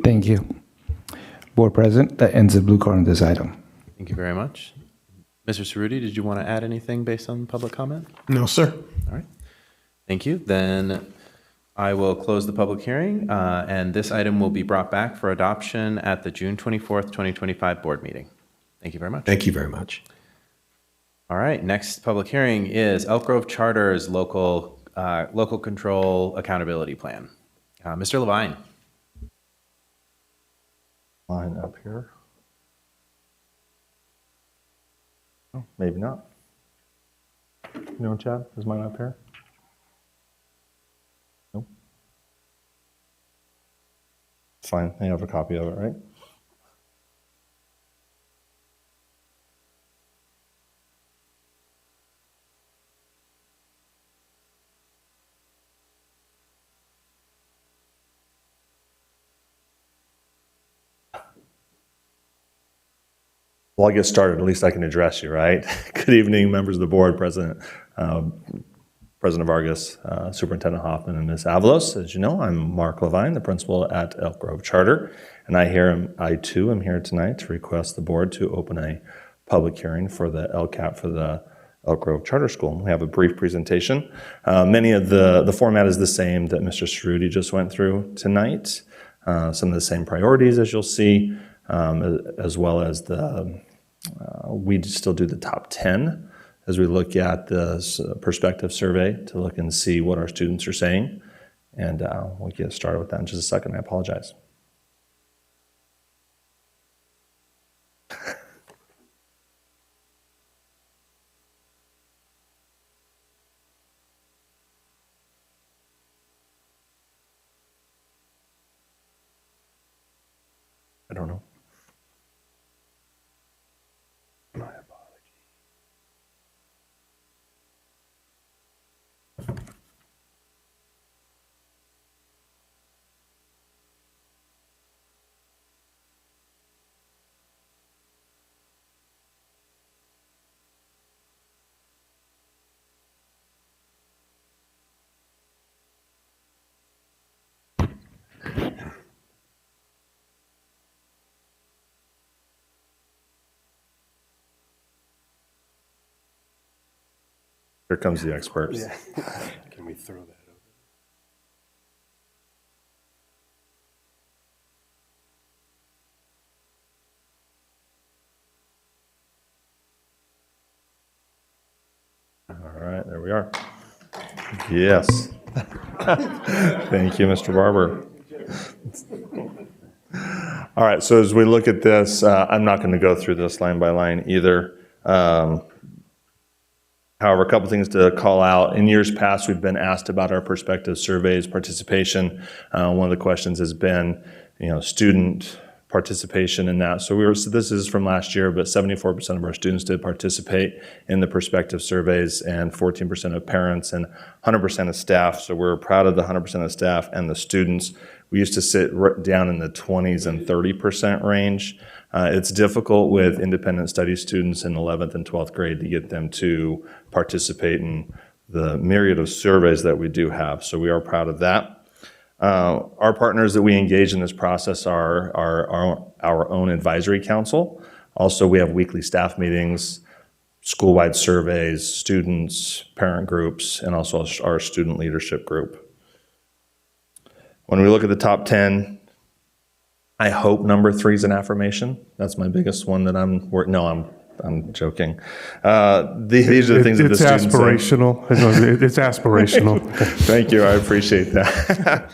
Speaker 9: Thank you. Board President, that ends the blue card on this item.
Speaker 1: Thank you very much. Mr. Cerruti, did you want to add anything based on public comment?
Speaker 5: No, sir.
Speaker 1: All right. Thank you. Then I will close the public hearing, and this item will be brought back for adoption at the June 24th, 2025 board meeting. Thank you very much.
Speaker 5: Thank you very much.
Speaker 1: All right. Next public hearing is Elk Grove Charter's local control accountability plan. Mr. Levine.
Speaker 7: Line up here. Oh, maybe not. You know, Chad, is mine up here? Nope. It's fine. I have a copy of it, right? Well, I'll get started. At least I can address you, right? Good evening, members of the board, President Vargas, Superintendent Hoffman, and Ms. Avalos. As you know, I'm Mark Levine, the principal at Elk Grove Charter, and I too am here tonight to request the board to open a public hearing for the LCAP for the Elk Grove Charter School. We have a brief presentation. Many of the format is the same that Mr. Cerruti just went through tonight. Some of the same priorities, as you'll see, as well as we still do the top 10 as we look at the perspective survey to look and see what our students are saying. And we'll get started with that in just a second. I apologize. I don't know. Here comes the experts.
Speaker 21: Yeah. Can we throw that
Speaker 7: All right, there we are. Yes. Thank you, Mr. Barber. All right, so as we look at this, I'm not going to go through this line by line either. However, a couple things to call out. In years past, we've been asked about our perspective surveys, participation. One of the questions has been, student participation in that. So this is from last year, but 74% of our students did participate in the perspective surveys, and 14% of parents and 100% of staff. So we're proud of the 100% of staff and the students. We used to sit down in the 20s and 30% range. It's difficult with independent study students in 11th and 12th grade to get them to participate in the myriad of surveys that we do have. So we are proud of that. Our partners that we engage in this process are our own advisory council. Also, we have weekly staff meetings, school-wide surveys, students, parent groups, and also our student leadership group. When we look at the top 10, I hope number 3 is an affirmation. That's my biggest one that I'm joking. These are the things that the students
Speaker 19: It's aspirational. It's aspirational.
Speaker 7: Thank you. I appreciate that.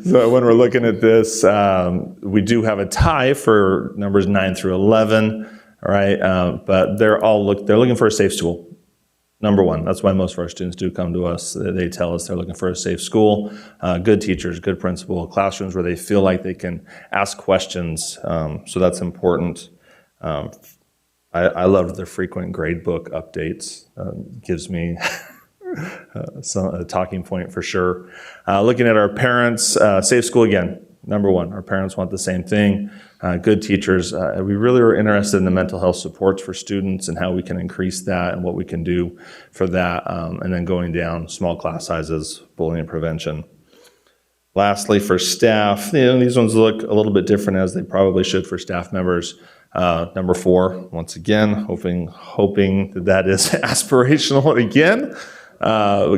Speaker 7: So when we're looking at this, we do have a tie for numbers 9 through 11, all right? But they're looking for a safe school. Number one, that's why most of our students do come to us. They tell us they're looking for a safe school, good teachers, good principal, classrooms where they feel like they can ask questions. So that's important. I love the frequent grade book updates. Gives me a talking point for sure. Looking at our parents, safe school again. Number one, our parents want the same thing. Good teachers. We really are interested in the mental health supports for students and how we can increase that and what we can do for that. And then going down, small class sizes, bullying prevention. Lastly, for staff, these ones look a little bit different as they probably should for staff members. Number 4, once again, hoping that is aspirational again.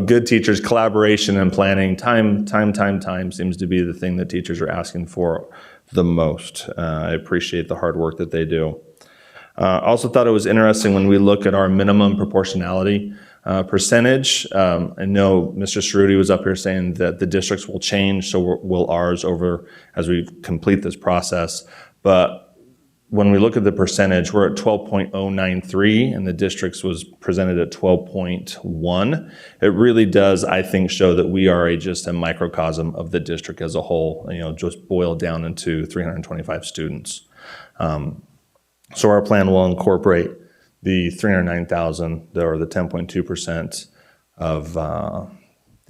Speaker 7: Good teachers, collaboration and planning. Time seems to be the thing that teachers are asking for the most. I appreciate the hard work that they do. Also thought it was interesting when we look at our minimum proportionality percentage. I know Mr. Cerruti was up here saying that the districts will change, so will ours over as we complete this process. But when we look at the percentage, we're at 12.093, and the districts was presented at 12.1. It really does, I think, show that we are just a microcosm of the district as a whole, just boiled down into 325 students. So our plan will incorporate the 309,000, or the 10.2% of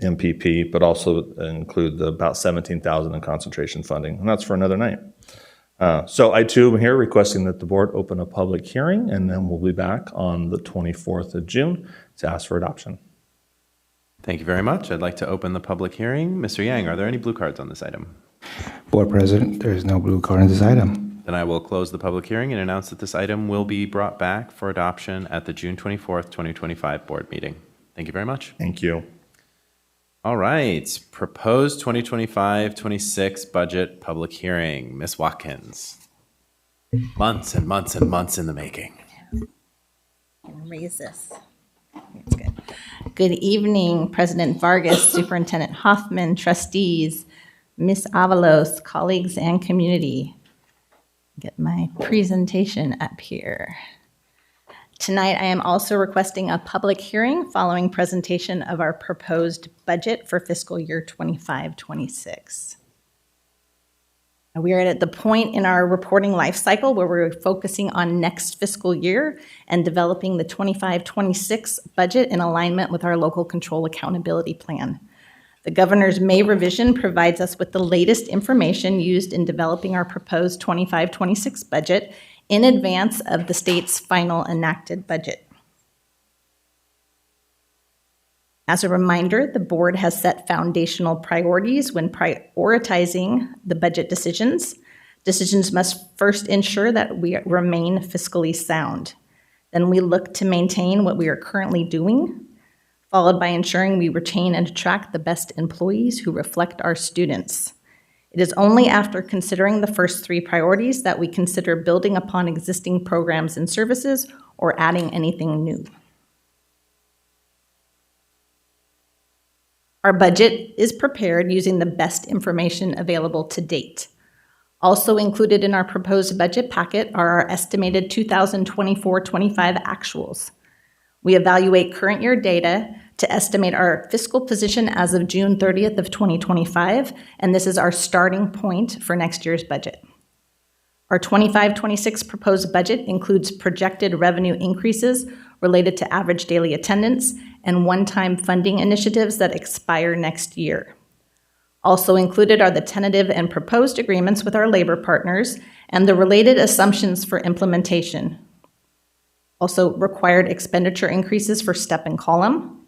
Speaker 7: MPP, but also include the about 17,000 in concentration funding, and that's for another night. So I too am here requesting that the board open a public hearing, and then we'll be back on the 24th of June to ask for adoption.
Speaker 1: Thank you very much. I'd like to open the public hearing. Mr. Yang, are there any blue cards on this item?
Speaker 9: Board President, there is no blue card on this item.
Speaker 1: Then I will close the public hearing and announce that this item will be brought back for adoption at the June 24th, 2025 board meeting. Thank you very much.
Speaker 7: Thank you.
Speaker 1: All right, proposed 2025-26 budget public hearing. Ms. Watkins. Months and months and months in the making.
Speaker 8: Raise this. That's good. Good evening, President Vargas, Superintendent Hoffman, trustees, Ms. Avalos, colleagues, and community. Get my presentation up here. Tonight, I am also requesting a public hearing following presentation of our proposed budget for fiscal year 25-26. We are at the point in our reporting life cycle where we're focusing on next fiscal year and developing the 25-26 budget in alignment with our local control accountability plan. The governor's May revision provides us with the latest information used in developing our proposed 25-26 budget in advance of the state's final enacted budget. As a reminder, the board has set foundational priorities when prioritizing the budget decisions. Decisions must first ensure that we remain fiscally sound. Then we look to maintain what we are currently doing. followed by ensuring we retain and attract the best employees who reflect our students. It is only after considering the first three priorities that we consider building upon existing programs and services or adding anything new. Our budget is prepared using the best information available to date. Also included in our proposed budget packet are our estimated 2024-25 actuals. We evaluate current year data to estimate our fiscal position as of June 30th of 2025, and this is our starting point for next year's budget. Our 25-26 proposed budget includes projected revenue increases related to average daily attendance and one-time funding initiatives that expire next year. Also included are the tentative and proposed agreements with our labor partners and the related assumptions for implementation. Also required expenditure increases for step and column,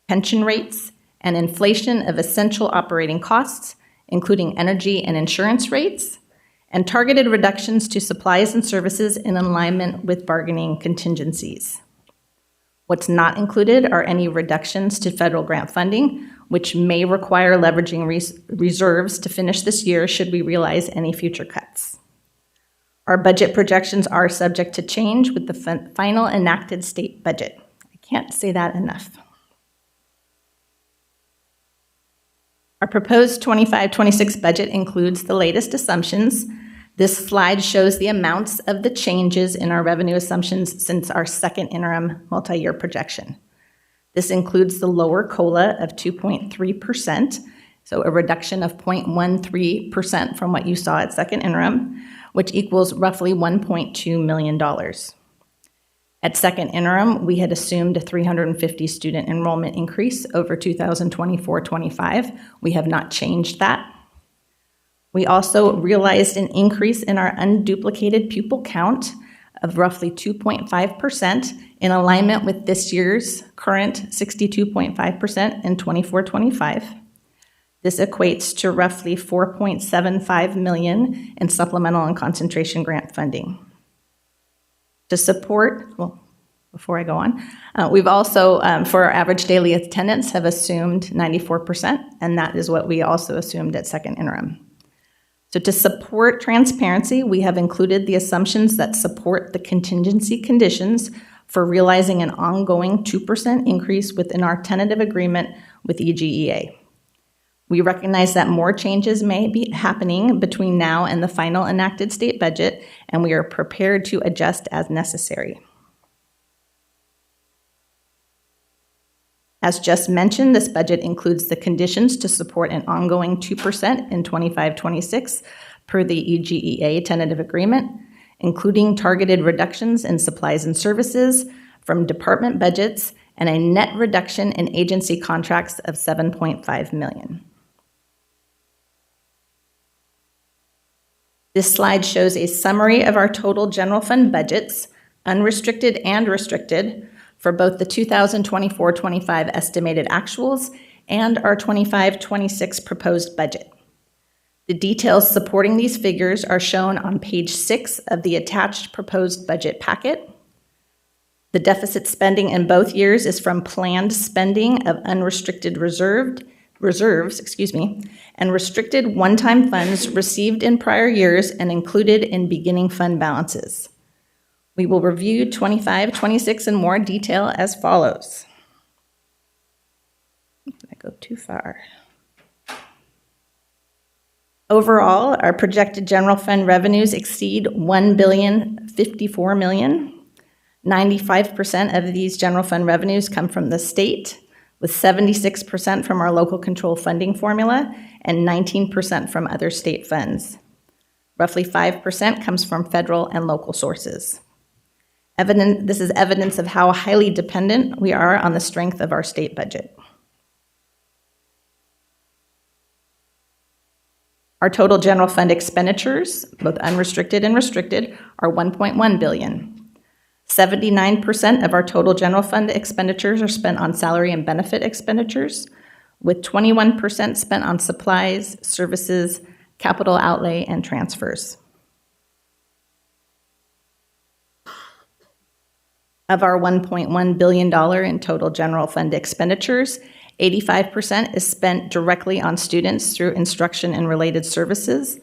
Speaker 8: pension rates, and inflation of essential operating costs, including energy and insurance rates, and targeted reductions to supplies and services in alignment with bargaining contingencies. What's not included are any reductions to federal grant funding, which may require leveraging reserves to finish this year should we realize any future cuts. Our budget projections are subject to change with the final enacted state budget. I can't say that enough. Our proposed 25-26 budget includes the latest assumptions. This slide shows the amounts of the changes in our revenue assumptions since our second interim multi-year projection. This includes the lower COLA of 2.3%, so a reduction of 0.13% from what you saw at second interim, which equals roughly $1.2 million. At second interim, we had assumed a 350 student enrollment increase over 2024-25. We have not changed that. We also realized an increase in our unduplicated pupil count of roughly 2.5% in alignment with this year's current 62.5% in 24-25. This equates to roughly $4.75 million in supplemental and concentration grant funding. To support, well, before I go on, we've also, for our average daily attendance, have assumed 94%, and that is what we also assumed at second interim. So to support transparency, we have included the assumptions that support the contingency conditions for realizing an ongoing 2% increase within our tentative agreement with EGEA. We recognize that more changes may be happening between now and the final enacted state budget, and we are prepared to adjust as necessary. As just mentioned, this budget includes the conditions to support an ongoing 2% in 25-26 per the EGEA tentative agreement, including targeted reductions in supplies and services from department budgets and a net reduction in agency contracts of $7.5 million. This slide shows a summary of our total general fund budgets, unrestricted and restricted, for both the 2024-25 estimated actuals and our 25-26 proposed budget. The details supporting these figures are shown on page 6 of the attached proposed budget packet. The deficit spending in both years is from planned spending of unrestricted reserves, and restricted one-time funds received in prior years and included in beginning fund balances. We will review 25-26 in more detail as follows. I go too far. Overall, our projected general fund revenues exceed $1,054 million. 95% of these general fund revenues come from the state, with 76% from our local control funding formula and 19% from other state funds. Roughly 5% comes from federal and local sources. This is evidence of how highly dependent we are on the strength of our state budget. Our total general fund expenditures, both unrestricted and restricted, are $1.1 billion. 79% of our total general fund expenditures are spent on salary and benefit expenditures, with 21% spent on supplies, services, capital outlay, and transfers. Of our $1.1 billion in total general fund expenditures, 85% is spent directly on students through instruction and related services,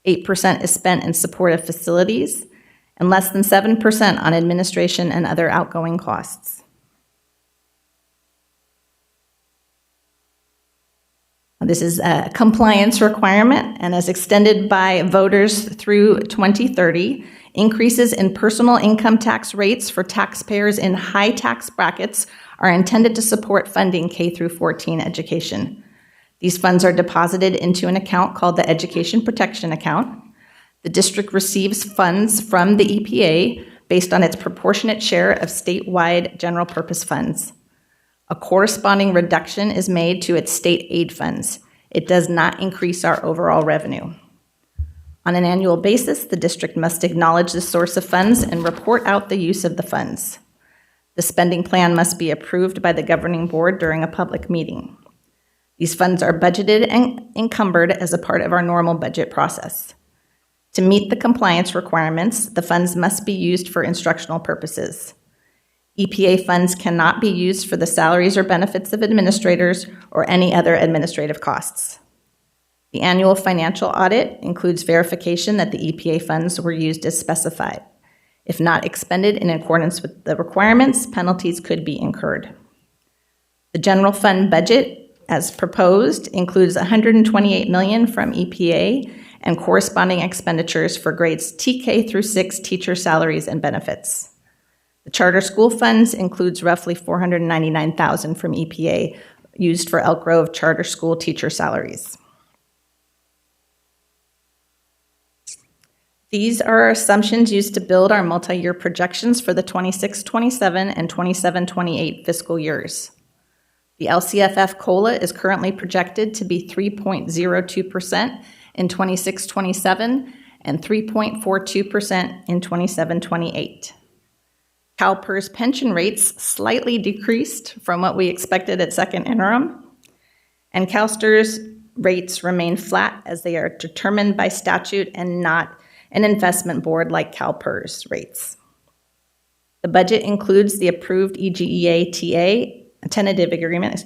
Speaker 8: 8% is spent in support of facilities, and less than 7% on administration and other outgoing costs. This is a compliance requirement, and as extended by voters through 2030, increases in personal income tax rates for taxpayers in high tax brackets are intended to support funding K through 14 education. These funds are deposited into an account called the Education Protection Account. The district receives funds from the EPA based on its proportionate share of statewide general purpose funds. A corresponding reduction is made to its state aid funds. It does not increase our overall revenue. On an annual basis, the district must acknowledge the source of funds and report out the use of the funds. The spending plan must be approved by the governing board during a public meeting. These funds are budgeted and encumbered as a part of our normal budget process. To meet the compliance requirements, the funds must be used for instructional purposes. EPA funds cannot be used for the salaries or benefits of administrators or any other administrative costs. The annual financial audit includes verification that the EPA funds were used as specified. If not expended in accordance with the requirements, penalties could be incurred. The general fund budget, as proposed, includes $128 million from EPA and corresponding expenditures for grades TK through 6 teacher salaries and benefits. The charter school funds includes roughly $499,000 from EPA used for Elk Grove charter school teacher salaries. These are our assumptions used to build our multi-year projections for the 26-27 and 27-28 fiscal years. The LCFF COLA is currently projected to be 3.02% in 26-27 and 3.42% in 27-28. CalPERS pension rates slightly decreased from what we expected at second interim, and CalSTRS rates remain flat as they are determined by statute and not an investment board like CalPERS rates. The budget includes the approved EGEA TA, tentative agreement,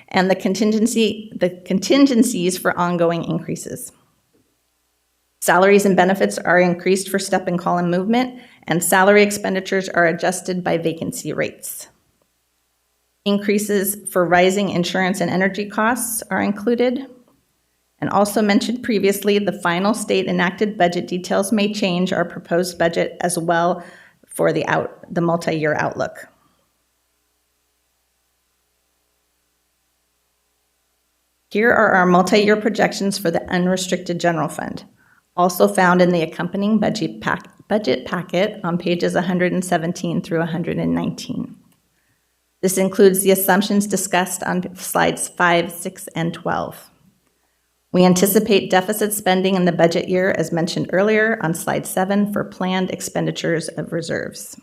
Speaker 8: and the contingencies for ongoing increases. Salaries and benefits are increased for step and column movement, and salary expenditures are adjusted by vacancy rates. Increases for rising insurance and energy costs are included. And also mentioned previously, the final state enacted budget details may change our proposed budget as well for the multi-year outlook. Here are our multi-year projections for the unrestricted general fund, also found in the accompanying budget packet on pages 117 through 119. This includes the assumptions discussed on slides 5, 6, and 12. We anticipate deficit spending in the budget year, as mentioned earlier on slide 7, for planned expenditures of reserves.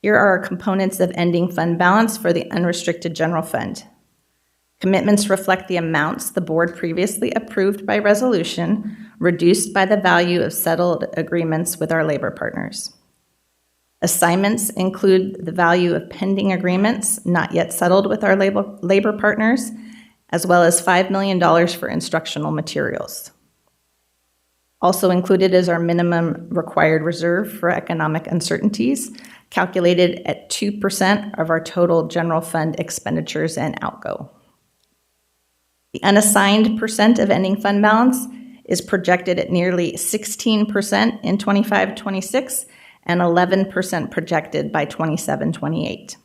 Speaker 8: Here are our components of ending fund balance for the unrestricted general fund. Commitments reflect the amounts the board previously approved by resolution, reduced by the value of settled agreements with our labor partners. Assignments include the value of pending agreements not yet settled with our labor partners, as well as $5 million for instructional materials. Also included is our minimum required reserve for economic uncertainties, calculated at 2% of our total general fund expenditures and outgo. The unassigned percent of ending fund balance is projected at nearly 16% in 25-26 and 11% projected by 27-28.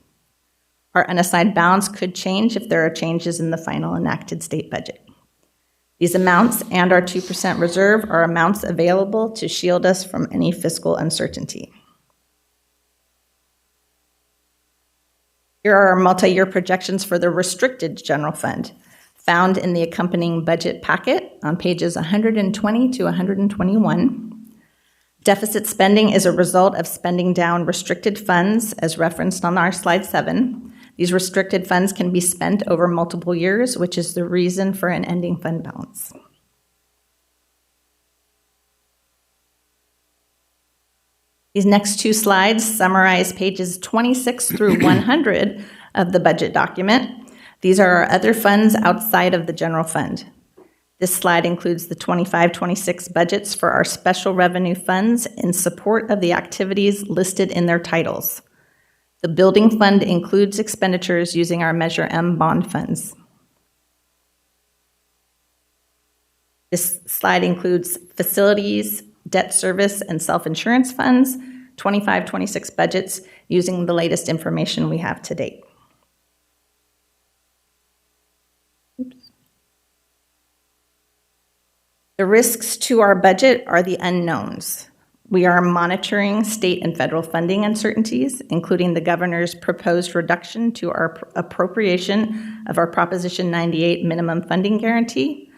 Speaker 8: Our unassigned balance could change if there are changes in the final enacted state budget. These amounts and our 2% reserve are amounts available to shield us from any fiscal uncertainty. Here are our multi-year projections for the restricted general fund, found in the accompanying budget packet on pages 120 to 121. Deficit spending is a result of spending down restricted funds, as referenced on our slide 7. These restricted funds can be spent over multiple years, which is the reason for an ending fund balance. These next two slides summarize pages 26 through 100 of the budget document. These are our other funds outside of the general fund. This slide includes the 25-26 budgets for our special revenue funds in support of the activities listed in their titles. The building fund includes expenditures using our Measure M bond funds. This slide includes facilities, debt service, and self-insurance funds, 25-26 budgets using the latest information we have to date. The risks to our budget are the unknowns. We are monitoring state and federal funding uncertainties, including the governor's proposed reduction to our appropriation of our Proposition 98 minimum funding guarantee,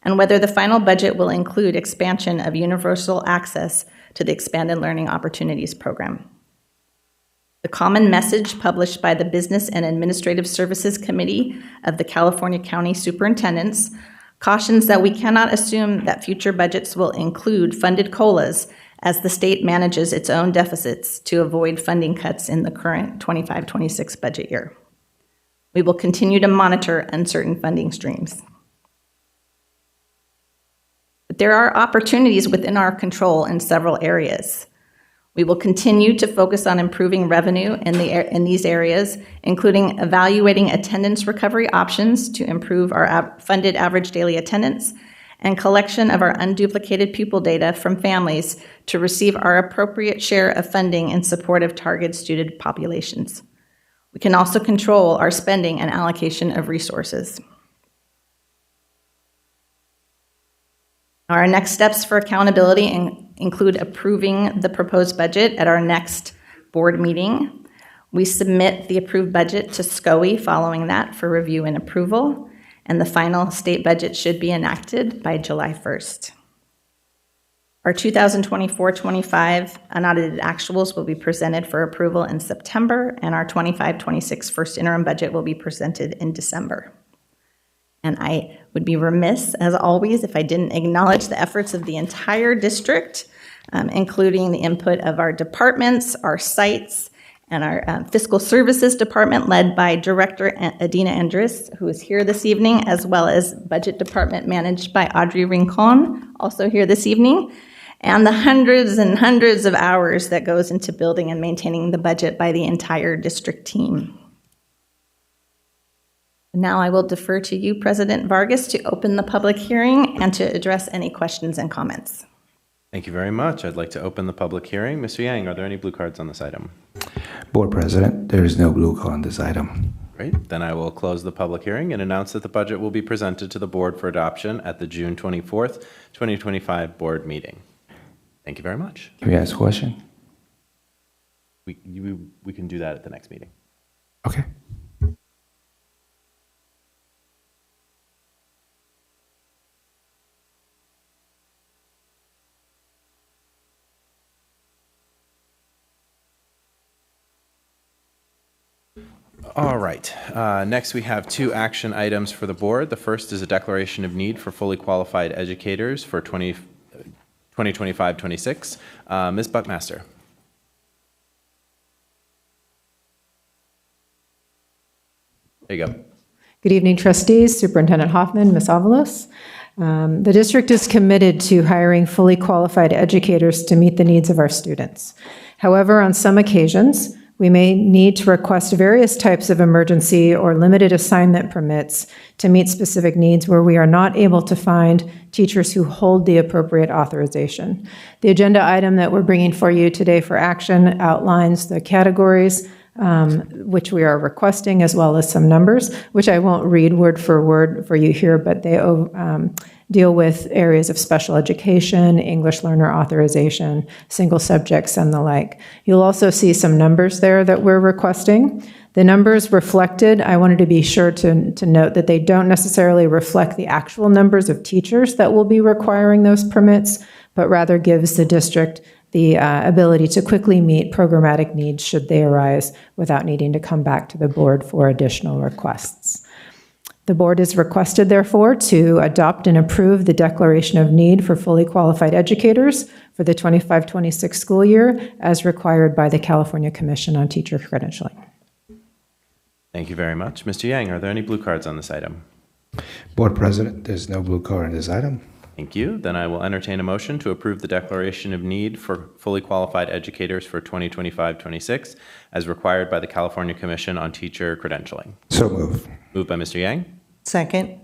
Speaker 8: and whether the final budget will include expansion of universal access to the Expanded Learning Opportunities Program. The common message published by the Business and Administrative Services Committee of the California County Superintendents cautions that we cannot assume that future budgets will include funded COLAs as the state manages its own deficits to avoid funding cuts in the current 25-26 budget year. We will continue to monitor uncertain funding streams. But there are opportunities within our control in several areas. We will continue to focus on improving revenue in these areas, including evaluating attendance recovery options to improve our funded average daily attendance and collection of our unduplicated pupil data from families to receive our appropriate share of funding in support of targeted student populations. We can also control our spending and allocation of resources. Our next steps for accountability include approving the proposed budget at our next board meeting. We submit the approved budget to SCOE following that for review and approval, and the final state budget should be enacted by July 1st. Our 2024-25 unaudited actuals will be presented for approval in September, and our 25-26 first interim budget will be presented in December. And I would be remiss, as always, if I didn't acknowledge the efforts of the entire district, including the input of our departments, our sites, and our Fiscal Services Department led by Director Adina Andrus, who is here this evening, as well as Budget Department managed by Audrey Rincon, also here this evening, and the hundreds and hundreds of hours that goes into building and maintaining the budget by the entire district team. Now I will defer to you, President Vargas, to open the public hearing and to address any questions and comments.
Speaker 1: Thank you very much. I'd like to open the public hearing. Mr. Yang, are there any blue cards on this item?
Speaker 9: Board President, there is no blue card on this item.
Speaker 1: Great. Then I will close the public hearing and announce that the budget will be presented to the board for adoption at the June 24th, 2025 board meeting. Thank you very much.
Speaker 9: Can we ask a question?
Speaker 1: We can do that at the next meeting.
Speaker 9: Okay.
Speaker 1: All right. Next, we have two action items for the board. The first is a declaration of need for fully qualified educators for 2025-26. Ms. Buckmaster. There you go.
Speaker 11: Good evening, trustees, Superintendent Hoffman, Ms. Avalos. The district is committed to hiring fully qualified educators to meet the needs of our students. However, on some occasions, we may need to request various types of emergency or limited assignment permits to meet specific needs where we are not able to find teachers who hold the appropriate authorization. The agenda item that we're bringing for you today for action outlines the categories which we are requesting, as well as some numbers, which I won't read word for word for you here, but they deal with areas of special education, English learner authorization, single subjects, and the like. You'll also see some numbers there that we're requesting. The numbers reflected, I wanted to be sure to note that they don't necessarily reflect the actual numbers of teachers that will be requiring those permits, but rather gives the district the ability to quickly meet programmatic needs should they arise without needing to come back to the board for additional requests. The board is requested, therefore, to adopt and approve the declaration of need for fully qualified educators for the 25-26 school year as required by the California Commission on Teacher Credentialing.
Speaker 1: Thank you very much. Mr. Yang, are there any blue cards on this item?
Speaker 9: Board President, there's no blue card on this item.
Speaker 1: Thank you. Then I will entertain a motion to approve the declaration of need for fully qualified educators for 2025-26 as required by the California Commission on Teacher Credentialing.
Speaker 9: So moved.
Speaker 1: Moved by Mr. Yang.
Speaker 6: Second.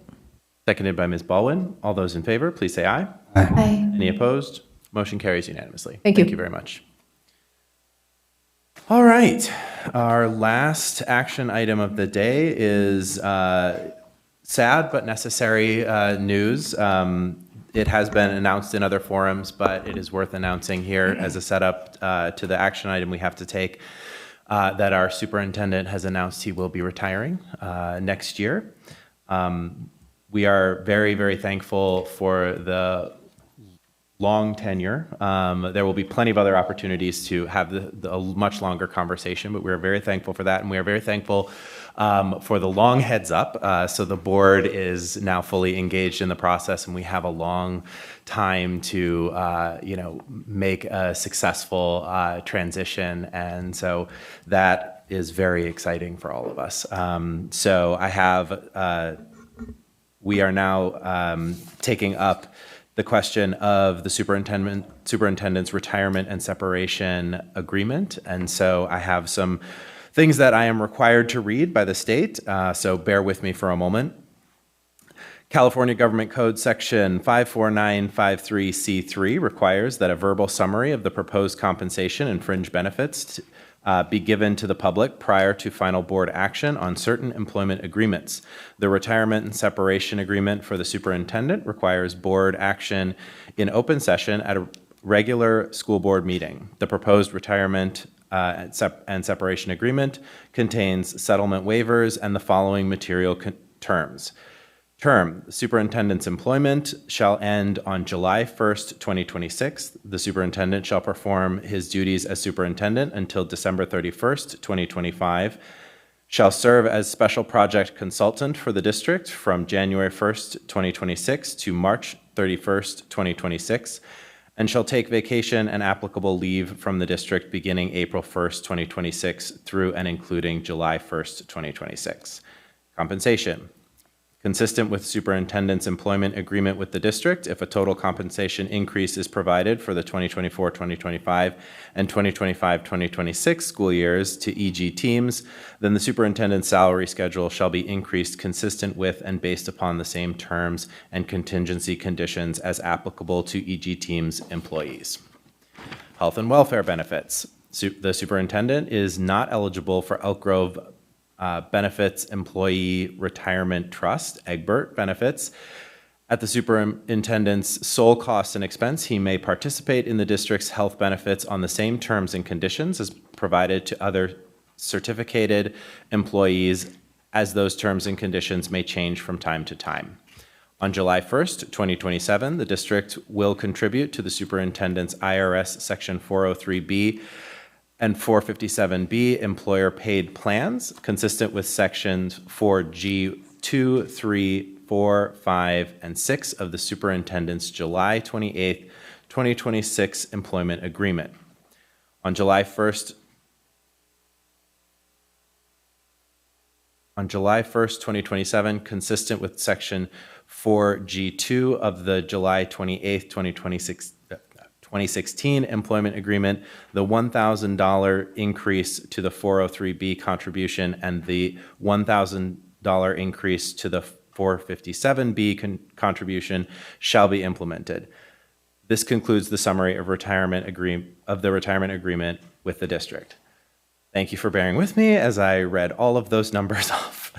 Speaker 1: Seconded by Ms. Baldwin. All those in favor, please say aye.
Speaker 2: Aye.
Speaker 1: Any opposed? Motion carries unanimously.
Speaker 11: Thank you.
Speaker 1: Thank you very much. All right. Our last action item of the day is sad but necessary news. It has been announced in other forums, but it is worth announcing here as a setup to the action item we have to take that our superintendent has announced he will be retiring next year. We are very, very thankful for the long tenure. There will be plenty of other opportunities to have a much longer conversation, but we're very thankful for that, and we are very thankful for the long heads up. So the board is now fully engaged in the process, and we have a long time to make a successful transition, and so that is very exciting for all of us. So I have we are now taking up the question of the superintendent's retirement and separation agreement. And so I have some things that I am required to read by the state, so bear with me for a moment. California Government Code Section 54953C3 requires that a verbal summary of the proposed compensation and fringe benefits be given to the public prior to final board action on certain employment agreements. The retirement and separation agreement for the superintendent requires board action in open session at a regular school board meeting. The proposed retirement and separation agreement contains settlement waivers and the following material terms. Term, the superintendent's employment shall end on July 1st, 2026. The superintendent shall perform his duties as superintendent until December 31st, 2025. Shall serve as special project consultant for the district from January 1st, 2026 to March 31st, 2026, and shall take vacation and applicable leave from the district beginning April 1st, 2026 through and including July 1st, 2026. Compensation. Consistent with superintendent's employment agreement with the district, if a total compensation increase is provided for the 2024-2025 and 2025-2026 school years to EG teams, then the superintendent's salary schedule shall be increased consistent with and based upon the same terms and contingency conditions as applicable to EG teams employees. Health and welfare benefits. The superintendent is not eligible for Elk Grove Benefits Employee Retirement Trust, Egbert benefits. At the superintendent's sole cost and expense, he may participate in the district's health benefits on the same terms and conditions as provided to other certificated employees, as those terms and conditions may change from time to time. On July 1st, 2027, the district will contribute to the superintendent's IRS Section 403B and 457B employer paid plans consistent with sections 4G 2, 3, 4, 5, and 6 of the superintendent's July 28, 2026 employment agreement. On July 1st, 2027, consistent with section 4G2 of the July 28, 2016 employment agreement, the $1,000 increase to the 403B contribution and the $1,000 increase to the 457B contribution shall be implemented. This concludes the summary of the retirement agreement with the district. Thank you for bearing with me as I read all of those numbers off.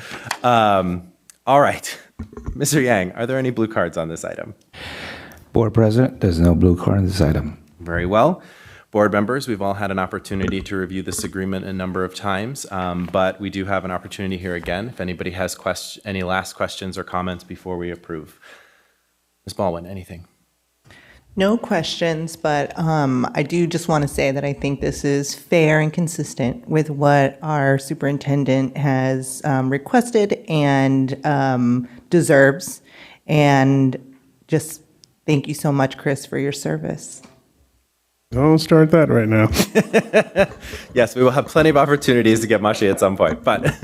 Speaker 1: All right, Mr. Yang, are there any blue cards on this item?
Speaker 9: Board President, there's no blue card on this item.
Speaker 1: Very well. Board members, we've all had an opportunity to review this agreement a number of times, but we do have an opportunity here again if anybody has any last questions or comments before we approve. Ms. Baldwin, anything?
Speaker 6: No questions, but I do just want to say that I think this is fair and consistent with what our superintendent has requested and deserves. And just thank you so much, Chris, for your service.
Speaker 19: Don't start that right now.
Speaker 1: Yes, we will have plenty of opportunities to get mushy at some point, but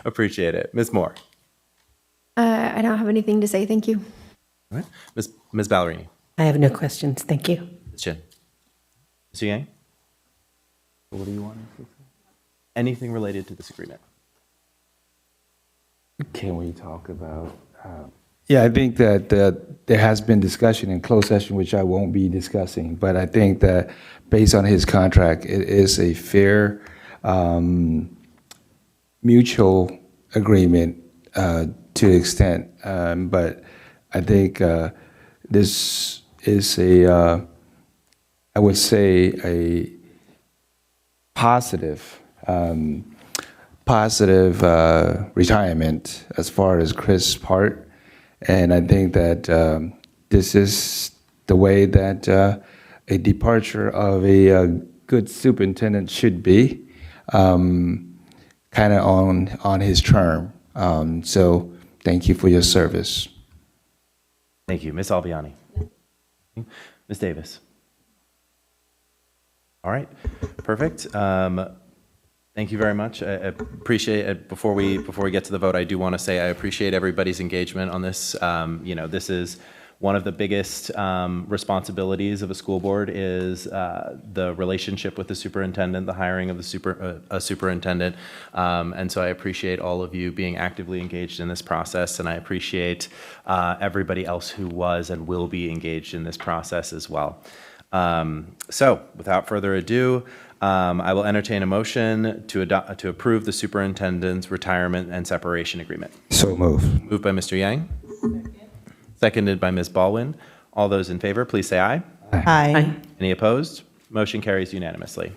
Speaker 1: appreciate it. Ms. Moore.
Speaker 3: I don't have anything to say. Thank you.
Speaker 1: All right. Ms. Ballerini.
Speaker 20: I have no questions. Thank you.
Speaker 1: Ms. Chin. Mr. Yang? What do you want to say? Anything related to this agreement?
Speaker 9: Can we talk about? Yeah, I think that there has been discussion in closed session, which I won't be discussing, but I think that based on his contract, it is a fair mutual agreement to the extent. But I think this is I would say, a positive retirement as far as Chris' part. And I think that this is the way that a departure of a good superintendent should be, kind of on his term. So thank you for your service.
Speaker 1: Thank you. Ms. Albiani. Ms. Davis. All right, perfect. Thank you very much. I appreciate it. Before we get to the vote, I do want to say I appreciate everybody's engagement on this. This is one of the biggest responsibilities of a school board is the relationship with the superintendent, the hiring of a superintendent. And so I appreciate all of you being actively engaged in this process, and I appreciate everybody else who was and will be engaged in this process as well. So without further ado, I will entertain a motion to approve the superintendent's retirement and separation agreement.
Speaker 9: So moved.
Speaker 1: Moved by Mr. Yang. Seconded by Ms. Baldwin. All those in favor, please say aye.
Speaker 6: Aye.
Speaker 1: Any opposed? Motion carries unanimously.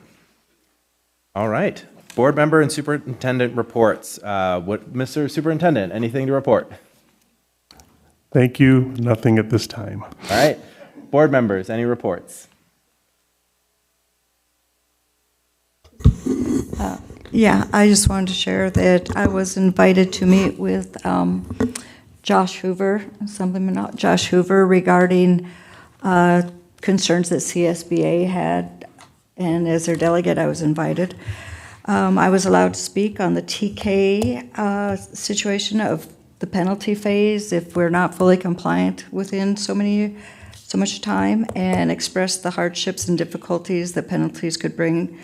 Speaker 1: All right. Board member and superintendent reports. Mr. Superintendent, anything to report?
Speaker 19: Thank you. Nothing at this time.
Speaker 1: All right. Board members, any reports?
Speaker 24: Yeah, I just wanted to share that I was invited to meet with Josh Hoover regarding concerns that CSBA had, and as their delegate, I was invited. I was allowed to speak on the TK situation of the penalty phase if we're not fully compliant within so much time, and express the hardships and difficulties that penalties could bring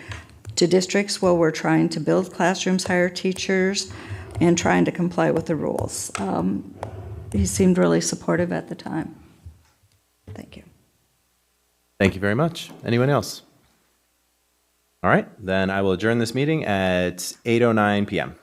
Speaker 24: to districts while we're trying to build classrooms, hire teachers, and trying to comply with the rules. He seemed really supportive at the time. Thank you.
Speaker 1: Thank you very much. Anyone else? All right, then I will adjourn this meeting at 8:09 p.m.